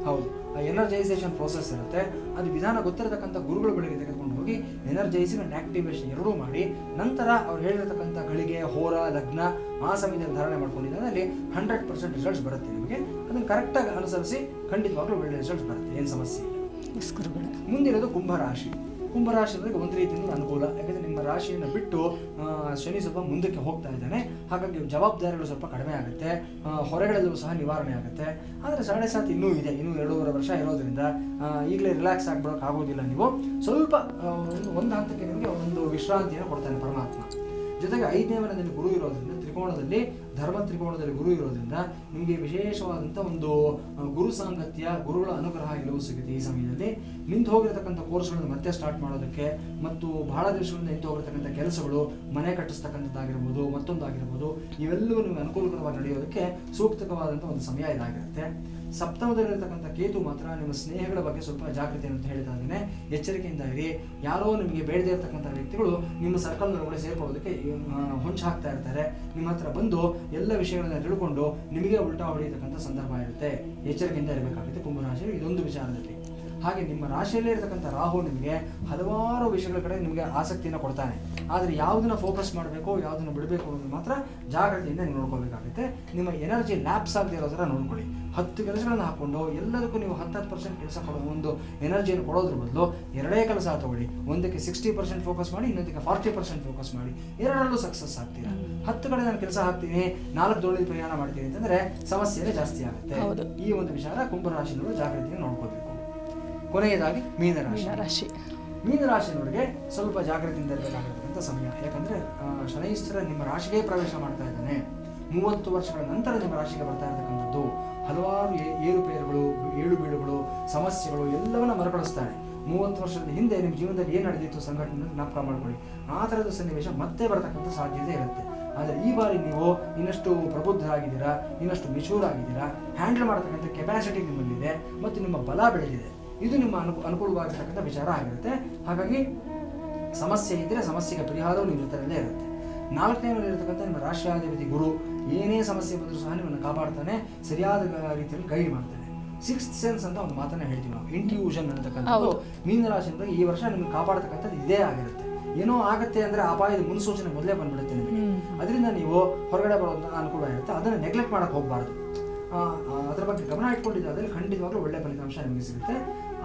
ಹೌದು. ಎನರ್ಜೈಸೇಷನ್ ಪ್ರೋಸೆಸ್ ಇರುತ್ತೆ. ಅದು ವಿಧಾನ ಗೊತ್ತಿರತಕ್ಕಂಥ ಗುರುಗಳ ಬಳಿಗೆ ತೆಗೆದುಕೊಂಡು ಹೋಗಿ ಎನರ್ಜೈಸಿಂಗ್ ಅಂಡ್ ಆಕ್ಟಿವೇಶನ್ ಎರಡೂ ಮಾಡಿ ನಂತರ ಅವ್ರು ಹೇಳಿರತಕ್ಕಂಥ ಗಳಿಗೆ, ಹೋರ, ಲಗ್ನ ಆ ಸಮಯದಲ್ಲಿ ಧಾರಣೆ ಮಾಡ್ಕೊಂಡಿದ್ದಾರೆ. ಅಲ್ಲಿ 100% ರಿಸಲ್ಟ್ಸ್ ಬರುತ್ತೆ ನಿಮಗೆ. ಅದನ್ನು ಕರೆಕ್ಟಾಗಿ ಅನುಸರಿಸಿ ಖಂಡಿತವಾಗ್ಲೂ ಒಳ್ಳೆ ರಿಸಲ್ಟ್ಸ್ ಬರುತ್ತೆ. ಏನು ಸಮಸ್ಯೆ ಇಲ್ಲ. ಮುಂದಿರೋದು ಕುಂಭರಾಶಿ. ಕುಂಭರಾಶಿಯವರಿಗೆ ಒಂದು ರೀತಿಯಿಂದ ಅನುಕೂಲ. ಯಾಕಂದರೆ ನಿಮ್ಮ ರಾಶಿಯನ್ನು ಬಿಟ್ಟು ಶನಿ ಸ್ವಲ್ಪ ಮುಂದಕ್ಕೆ ಹೋಗ್ತಾ ಇದ್ದಾನೆ. ಹಾಗಾಗಿ ಜವಾಬ್ದಾರಿಗಳು ಸ್ವಲ್ಪ ಕಡಿಮೆ ಆಗುತ್ತೆ. ಹೊರಗಡೆಲ್ಲೂ ಸಹ ನಿವಾರಣೆ ಆಗುತ್ತೆ. ಆದರೆ 7.5 ಇನ್ನೂ ಇದೆ. ಇನ್ನೂ 2.5 ವರ್ಷ ಇರೋದ್ರಿಂದ ಈಗಲೇ ರಿಲ್ಯಾಕ್ಸ್ ಆಗ್ಬಿಡೋಕೆ ಆಗೋದಿಲ್ಲ. ನೀವು ಸ್ವಲ್ಪ ಒಂದು ಹಂತಕ್ಕೆ ನಿಮಗೆ ಒಂದು ವಿಶ್ರಾಂತಿಯನ್ನು ಕೊಡ್ತಾನೆ ಪರಮಾತ್ಮ. ಜೊತೆಗೆ 5ನೇ ಮನೆಯಲ್ಲಿ ಗುರು ಇರೋದ್ರಿಂದ, ತ್ರಿಕೋಣದಲ್ಲಿ ಧರ್ಮ ತ್ರಿಕೋಣದಲ್ಲಿ ಗುರು ಇರೋದ್ರಿಂದ ನಿಮಗೆ ವಿಶೇಷವಾದಂಥ ಒಂದು ಗುರು ಸಾಂಗತ್ಯ, ಗುರುಗಳ ಅನುಗ್ರಹ ಎಲ್ಲವೂ ಸಿಗುತ್ತೆ. ಈ ಸಮಯದಲ್ಲಿ ನಿಂತು ಹೋಗಿರತಕ್ಕಂಥ ಕೋರ್ಸ್ಗಳನ್ನು ಮತ್ತೆ ಸ್ಟಾರ್ಟ್ ಮಾಡೋದಕ್ಕೆ ಮತ್ತು ಬಹಳ ದಿವಸಗಳಿಂದ ನಿಂತು ಹೋಗಿರ್ತಕ್ಕಂಥ ಕೆಲಸಗಳು, ಮನೆ ಕಟ್ಟಿಸ್ತಕ್ಕಂಥದ್ದಾಗಿರ್ಬೋದು, ಮತ್ತೊಂದಾಗಿರ್ಬೋದು, ಇವೆಲ್ಲವೂ ನಿಮಗೆ ಅನುಕೂಲಕರವಾಗಿ ನಡೆಯೋದಕ್ಕೆ ಸೂಕ್ತವಾದಂಥ ಒಂದು ಸಮಯ ಇದಾಗಿರುತ್ತೆ. ಸಪ್ತಮದಲ್ಲಿರ್ತಕ್ಕಂಥ ಕೇತು ಮಾತ್ರ ನಿಮ್ಮ ಸ್ನೇಹಗಳ ಬಗ್ಗೆ ಸ್ವಲ್ಪ ಜಾಗೃತಿ ಅಂತ ಹೇಳ್ತಾ ಇದ್ದೇನೆ. ಎಚ್ಚರಿಕೆಯಿಂದ ಇರಿ. ಯಾರೋ ನಿಮಗೆ ಬೇಡದೇ ಇರತಕ್ಕಂಥ ವ್ಯಕ್ತಿಗಳು ನಿಮ್ಮ ಸರ್ಕಲ್ನೊಳಗಡೆ ಸೇರ್ಕೊಳ್ಳೋದಕ್ಕೆ ಹೊಂಚು ಹಾಕ್ತಾ ಇರ್ತಾರೆ. ನಿಮ್ಮ ಹತ್ರ ಬಂದು ಎಲ್ಲ ವಿಷಯಗಳನ್ನ ತಿಳ್ಕೊಂಡು ನಿಮಗೆ ಉಲ್ಟಾ ಹೊಡೆಯತಕ್ಕಂಥ ಸಂದರ್ಭ ಇರುತ್ತೆ. ಎಚ್ಚರಿಕೆಯಿಂದ ಇರಬೇಕಾಗುತ್ತೆ ಕುಂಭರಾಶಿ ಇದೊಂದು ವಿಚಾರದಲ್ಲಿ. ಹಾಗೆ ನಿಮ್ಮ ರಾಶಿಯಲ್ಲೇ ಇರತಕ್ಕಂಥ ರಾಹು ನಿಮಗೆ ಹಲವಾರು ವಿಷಯಗಳ ಕಡೆ ನಿಮಗೆ ಆಸಕ್ತಿಯನ್ನು ಕೊಡ್ತಾನೆ. ಆದರೆ ಯಾವುದನ್ನ ಫೋಕಸ್ ಮಾಡಬೇಕು, ಯಾವುದನ್ನು ಬಿಡಬೇಕು ಅನ್ನೋದು ಮಾತ್ರ ಜಾಗ್ರತೆಯಿಂದ ನೀವು ನೋಡ್ಕೋಬೇಕಾಗುತ್ತೆ. ನಿಮ್ಮ ಎನರ್ಜಿ ಲ್ಯಾಪ್ಸ್ ಆಗದೆ ಇರೋ ಥರ ನೋಡ್ಕೊಳ್ಳಿ. 10 ಕೆಲಸಗಳನ್ನು ಹಾಕ್ಕೊಂಡು ಎಲ್ಲದಕ್ಕೂ ನೀವು 10% ಕೆಲಸ ಕೊಡೋ ಒಂದು ಎನರ್ಜಿಯನ್ನು ಕೊಡೋದ್ರ ಬದಲು 2 ಕೆಲಸ ತಗೊಳ್ಳಿ. ಒಂದಕ್ಕೆ 60% ಫೋಕಸ್ ಮಾಡಿ, ಇನ್ನೊಂದಕ್ಕೆ 40% ಫೋಕಸ್ ಮಾಡಿ. ಎರಡರಲ್ಲೂ ಸಕ್ಸಸ್ ಆಗ್ತೀರಾ. 10 ಕಡೆ ನಾನು ಕೆಲಸ ಹಾಕ್ತೀನಿ, 4 ದೋಣಿ ಪ್ರಯಾಣ ಮಾಡ್ತೀನಿ ಅಂತಂದ್ರೆ ಸಮಸ್ಯೆನೇ ಜಾಸ್ತಿ ಆಗುತ್ತೆ. ಈ ಒಂದು ವಿಚಾರ ಕುಂಭರಾಶಿನವರು ಜಾಗೃತಿಯನ್ನು ನೋಡ್ಕೋಬೇಕು. ಕೊನೆಯದಾಗಿ ಮೀನರಾಶಿ. ಮೀನರಾಶಿನವರಿಗೆ ಸ್ವಲ್ಪ ಜಾಗೃತಿಯಿಂದ ಇರಬೇಕಾಗಿರ್ತಕ್ಕಂಥ ಸಮಯ. ಯಾಕಂದ್ರೆ ಶನೈಶ್ವರ ನಿಮ್ಮ ರಾಶಿಗೆ ಪ್ರವೇಶ ಮಾಡ್ತಾ ಇದ್ದಾನೆ. 30 ವರ್ಷಗಳ ನಂತರ ನಿಮ್ಮ ರಾಶಿಗೆ ಬರ್ತಾ ಇರತಕ್ಕಂಥದ್ದು. ಹಲವಾರು ಏರುಪೇರುಗಳು, ಏಳು ಬೀಳುಗಳು, ಸಮಸ್ಯೆಗಳು ಎಲ್ಲವನ್ನ ಮರುಕಳಿಸ್ತಾನೆ. 30 ವರ್ಷದ ಹಿಂದೆ ನಿಮ್ಮ ಜೀವನದಲ್ಲಿ ಏನು ನಡೆದಿತ್ತು ಸಂಘಟನೆ ಜ್ಞಾಪಕ ಮಾಡ್ಕೊಳ್ಳಿ. ಆ ಥರದ ಸನ್ನಿವೇಶ ಮತ್ತೆ ಬರತಕ್ಕಂಥ ಸಾಧ್ಯತೆ ಇರುತ್ತೆ. ಆದರೆ ಈ ಬಾರಿ ನೀವು ಇನ್ನಷ್ಟು ಪ್ರಬುದ್ಧರಾಗಿದ್ದೀರಾ, ಇನ್ನಷ್ಟು ಮೆಚೂರ್ ಆಗಿದ್ದೀರಾ, ಹ್ಯಾಂಡಲ್ ಮಾಡತಕ್ಕಂಥ ಕೆಪಾಸಿಟಿ ನಿಮ್ಮಲ್ಲಿದೆ ಮತ್ತು ನಿಮ್ಮ ಬಲ ಬೆಳೆದಿದೆ. ಇದು ನಿಮ್ಮ ಅನುಕೂಲವಾಗಿರ್ತಕ್ಕಂಥ ವಿಚಾರ ಆಗಿರುತ್ತೆ. ಹಾಗಾಗಿ ಸಮಸ್ಯೆ ಇದ್ದರೆ ಸಮಸ್ಯೆಗೆ ಪರಿಹಾರವು ನಿಮ್ಮ ಜೊತೆಯಲ್ಲೇ ಇರುತ್ತೆ. 4ನೇ ಮನೆ ಇರತಕ್ಕಂಥ ನಿಮ್ಮ ರಾಷ್ಟ್ರಾಧಿಪತಿ ಗುರು ಏನೇ ಸಮಸ್ಯೆ ಬಂದರೂ ಸಹ ನಿಮ್ಮನ್ನು ಕಾಪಾಡ್ತಾನೆ, ಸರಿಯಾದ ರೀತಿಯಲ್ಲಿ ಗೈಡ್ ಮಾಡ್ತಾನೆ. 6th ಸೆನ್ಸ್ ಅಂತ ಒಂದು ಮಾತನ್ನ ಹೇಳ್ತೀವಿ ನಾವು, ಇಂಟ್ಯೂಷನ್ ಅನ್ನತಕ್ಕಂಥದ್ದು ಮೀನರಾಶಿಯಿಂದ ಈ ವರ್ಷ ನಿಮ್ಗೆ ಕಾಪಾಡ್ತಕ್ಕಂಥದ್ದು ಇದೇ ಆಗಿರುತ್ತೆ. ಏನೋ ಆಗುತ್ತೆ ಅಂದ್ರೆ ಅಪಾಯದ ಮುನ್ಸೂಚನೆ ಮೊದಲೇ ಬಂದ್ಬಿಡುತ್ತೆ ನಿಮಗೆ. ಅದರಿಂದ ನೀವು ಹೊರಗಡೆ ಬರೋದಂತ ಅನುಕೂಲ ಇರುತ್ತೆ, ಅದನ್ನು ನೆಗ್ಲೆಕ್ಟ್ ಮಾಡಕ್ಕೆ ಹೋಗಬಾರ್ದು. ಅದರ ಬಗ್ಗೆ ಗಮನ ಇಟ್ಕೊಂಡಿದ್ದಾದ್ರೆ ಖಂಡಿತವಾಗ್ಲೂ ಒಳ್ಳೆ ಫಲಿತಾಂಶ ನಿಮಗೆ ಸಿಗುತ್ತೆ.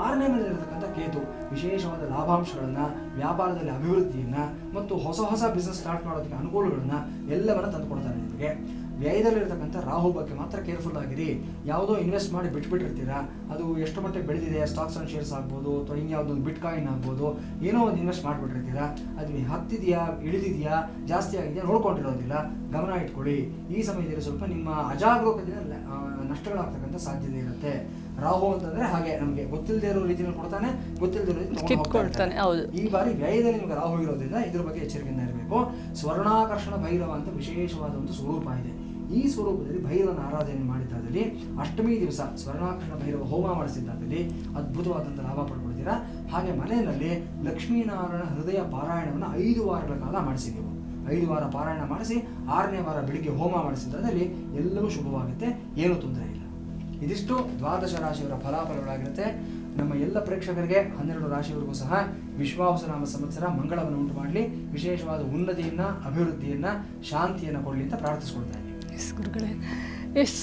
6ನೇ ಮನೆ ಇರತಕ್ಕಂಥ ಕೇತು ವಿಶೇಷವಾದ ಲಾಭಾಂಶಗಳನ್ನ, ವ್ಯಾಪಾರದಲ್ಲಿ ಅಭಿವೃದ್ಧಿಯನ್ನ ಮತ್ತು ಹೊಸ ಹೊಸ ಬಿಸ್ನೆಸ್ ಸ್ಟಾರ್ಟ್ ಮಾಡೋದಕ್ಕೆ ಅನುಕೂಲಗಳನ್ನ ಎಲ್ಲವನ್ನ ತಂದುಕೊಡ್ತಾನೆ ನಿಮಗೆ. ವ್ಯಯದಲ್ಲಿರ್ತಕ್ಕಂಥ ರಾಹು ಬಗ್ಗೆ ಮಾತ್ರ ಕೇರ್ಫುಲ್ ಆಗಿರಿ. ಯಾವುದೋ ಇನ್ವೆಸ್ಟ್ ಮಾಡಿ ಬಿಟ್ಬಿಟ್ಟಿರ್ತೀರಾ, ಅದು ಎಷ್ಟು ಮಟ್ಟಿಗೆ ಬೆಳೆದಿದೆ, ಸ್ಟಾಕ್ಸ್ ಅಂಡ್ ಶೇರ್ಸ್ ಆಗ್ಬೋದು ಅಥವಾ ಇನ್ಯಾವುದೋ ಒಂದು ಬಿಟ್ ಕಾಯಿನ್ ಆಗ್ಬೋದು, ಏನೋ ಒಂದು ಇನ್ವೆಸ್ಟ್ ಮಾಡಿಬಿಟ್ಟಿರ್ತೀರಾ, ಅದು ಹತ್ತಿದೆಯಾ ಇಳಿದಿದೆಯಾ ಜಾಸ್ತಿ ಆಗಿದೆಯಾ ನೋಡ್ಕೊಂಡಿರೋದಿಲ್ಲ, ಗಮನ ಇಟ್ಕೊಳ್ಳಿ. ಈ ಸಮಯದಲ್ಲಿ ಸ್ವಲ್ಪ ನಿಮ್ಮ ಅಜಾಗರೂಕತೆಯಿಂದ ನಷ್ಟಗಳಾಗ್ತಕ್ಕಂಥ ಸಾಧ್ಯತೆ ಇರುತ್ತೆ. ರಾಹು ಅಂತಂದ್ರೆ ಹಾಗೆ ನಮಗೆ ಗೊತ್ತಿಲ್ಲದೆ ಇರೋ ರೀತಿಯಲ್ಲಿ ಕೊಡ್ತಾನೆ, ಗೊತ್ತಿಲ್ಲದೆ ಇರೋ ರೀತಿ. ಈ ಬಾರಿ ವ್ಯಯದಲ್ಲಿ ನಿಮಗೆ ರಾಹು ಇರೋದ್ರಿಂದ ಇದ್ರ ಬಗ್ಗೆ ಎಚ್ಚರಿಕೆಯಿಂದ ಇರಬೇಕು. ಸ್ವರ್ಣಾಕರ್ಷಣ ಭೈರವ ಅಂತ ವಿಶೇಷವಾದ ಒಂದು ಸ್ವರೂಪ ಇದೆ. ಈ ಸ್ವರೂಪದಲ್ಲಿ ಭೈರವನ ಆರಾಧನೆ ಮಾಡಿದ್ದಾದಲ್ಲಿ, ಅಷ್ಟಮಿ ದಿವಸ ಸ್ವರ್ಣಾಕರ್ಷಣ ಭೈರವ ಹೋಮ ಮಾಡಿಸಿದ್ದಾದಲ್ಲಿ ಅದ್ಭುತವಾದಂಥ ಲಾಭ ಪಡ್ಕೊಳ್ತೀರಾ. ಹಾಗೆ ಮನೆಯಲ್ಲಿ ಲಕ್ಷ್ಮೀನಾರಾಯಣ ಹೃದಯ ಪಾರಾಯಣವನ್ನು 5 ವಾರಗಳ ಕಾಲ ಮಾಡಿಸಿ. ನೀವು 5 ವಾರ ಪಾರಾಯಣ ಮಾಡಿಸಿ 6ನೇ ವಾರ ಬೆಳಿಗ್ಗೆ ಹೋಮ ಮಾಡಿಸಿದ್ದಾದಲ್ಲಿ ಎಲ್ಲವೂ ಶುಭವಾಗುತ್ತೆ, ಏನೂ ತೊಂದರೆ ಇಲ್ಲ. ಇದಿಷ್ಟು 12 ರಾಶಿಯವರ ಫಲಾಫಲಗಳಾಗಿರುತ್ತೆ. ನಮ್ಮ ಎಲ್ಲ ಪ್ರೇಕ್ಷಕರಿಗೆ 12 ರಾಶಿಯವರಿಗೂ ಸಹ ವಿಶ್ವಾವಸುನಾಮ ಸಂವತ್ಸರ ಮಂಗಳವನ್ನು ಉಂಟು ಮಾಡಲಿ, ವಿಶೇಷವಾದ ಉನ್ನತಿಯನ್ನ, ಅಭಿವೃದ್ಧಿಯನ್ನ, ಶಾಂತಿಯನ್ನು ಕೊಡಲಿ ಅಂತ ಪ್ರಾರ್ಥಿಸ್ಕೊಳ್ತಾ ಇದ್ದೀನಿ. ಗುರುಗಳೇ,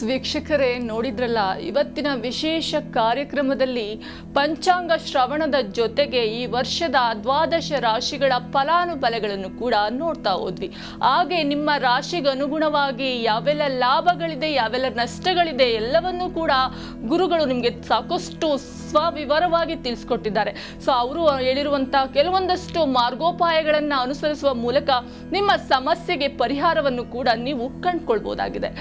ವೀಕ್ಷಕರೇ ನೋಡಿದ್ರಲ್ಲ, ಇವತ್ತಿನ ವಿಶೇಷ ಕಾರ್ಯಕ್ರಮದಲ್ಲಿ ಪಂಚಾಂಗ ಶ್ರವಣದ ಜೊತೆಗೆ ಈ ವರ್ಷದ 12 ರಾಶಿಗಳ ಫಲಾನುಫಲಗಳನ್ನು ಕೂಡ ನೋಡ್ತಾ ಹೋದ್ವಿ. ಹಾಗೆ ನಿಮ್ಮ ರಾಶಿಗೆ ಅನುಗುಣವಾಗಿ ಯಾವೆಲ್ಲ ಲಾಭಗಳಿದೆ, ಯಾವೆಲ್ಲ ನಷ್ಟಗಳಿದೆ ಎಲ್ಲವನ್ನೂ ಕೂಡ ಗುರುಗಳು ನಿಮಗೆ ಸಾಕಷ್ಟು ಸ್ವವಿವರವಾಗಿ ತಿಳಿಸ್ಕೊಟ್ಟಿದ್ದಾರೆ. ಸೊ ಅವರು ಹೇಳಿರುವಂಥ ಕೆಲವೊಂದಷ್ಟು ಮಾರ್ಗೋಪಾಯಗಳನ್ನು ಅನುಸರಿಸುವ ಮೂಲಕ ನಿಮ್ಮ ಸಮಸ್ಯೆಗೆ ಪರಿಹಾರವನ್ನು ಕೂಡ ನೀವು ಕಂಡುಕೊಳ್ಬಹುದಾಗಿದೆ.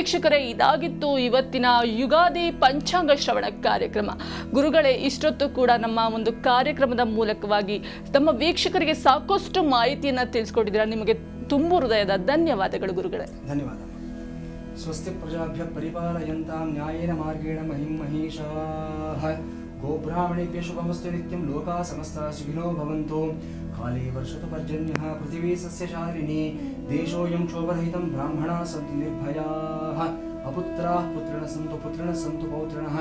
ವೀಕ್ಷಕರೇ, ಇದಾಗಿತ್ತು ಇವತ್ತಿನ ಯುಗಾದಿ ಪಂಚಾಂಗ ಶ್ರವಣ ಕಾರ್ಯಕ್ರಮ. ಗುರುಗಳೇ, ಇಷ್ಟೊತ್ತು ಕೂಡ ನಮ್ಮ ಒಂದು ಕಾರ್ಯಕ್ರಮದ ಮೂಲಕವಾಗಿ ತಮ್ಮ ವೀಕ್ಷಕರಿಗೆ ಸಾಕಷ್ಟು ಮಾಹಿತಿಯನ್ನು ತಿಳಿಸ್ಕೊಟ್ಟಿದ್ದೀರಾ. ನಿಮಗೆ ತುಂಬು ಹೃದಯದ ಧನ್ಯವಾದಗಳು ಗುರುಗಳೇ. ಧನ್ಯವಾದ. ಸ್ವಸ್ತಿ ಪ್ರಜಾಭ್ಯ ಪರಿಪಾಲಯಂತಾಂ ನ್ಯಾಯೇನ ಮಾರ್ಗೇಣ ಮಹಿಂ ಮಹೇಶಾಃ. ಗೋಬ್ರಾಹ್ಮಣೇಭ್ಯಃ ಶುಭಮಸ್ತು ನಿತ್ಯಂ ಲೋಕಾಃ ಸಮಸ್ತಾಃ ಸುಖಿನೋ ಭವಂತು. ಕಾಲೇ ವರ್ಷತು ಪರ್ಜನ್ಯಃ ಪೃಥಿವೀ ಸಸ್ಯಶಾಲಿನಿ. ದೇಶೋಯಂ ಕ್ಷೋಭರಹಿತಂ ಬ್ರಾಹ್ಮಣಾಃ ಸಂತು ನಿರ್ಭಯಾಃ. ಅಪುತ್ರಾಃ ಪುತ್ರಿಣಃ ಸಂತು ಪೌತ್ರಿಣಃ.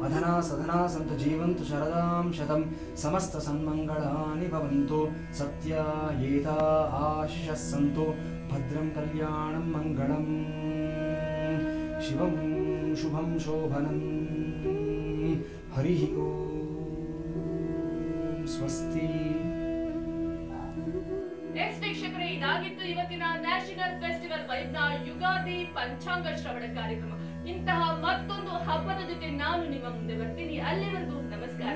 ಅಧನಾಃ ಸಧನಾಃ ಸಂತು ಜೀವಂತು ಶರದಾಂ ಶತಂ. ಸಮಸ್ತ ಸನ್ಮಂಗಳಾನಿ ಭವಂತು. ಸತ್ಯಾಯೇತಾ ಆಶಿಷಃ ಸಂತು. ಭದ್ರಂ ಕಲ್ಯಾಣಂ ಮಂಗಳಂ. ಶಿವಂ ಶುಭಂ ಶೋಭನಂ. ಹರಿ ಓಂ. ಸ್ವಸ್ತಿ. ವೀಕ್ಷಕರೇ, ಇದಾಗಿತ್ತು ಇವತ್ತಿನ ನ್ಯಾಷನಲ್ ಫೆಸ್ಟಿವಲ್ ವೈಬ್ನ ಯುಗಾದಿ ಪಂಚಾಂಗ ಶ್ರವಣ ಕಾರ್ಯಕ್ರಮ. ಇಂತಹ ಮತ್ತೊಂದು ಹಬ್ಬದ ಜೊತೆ ನಾನು ನಿಮ್ಮ ಮುಂದೆ ಬರ್ತೀನಿ. ಅಲ್ಲಿವರೆಗೂ ನಮಸ್ಕಾರ.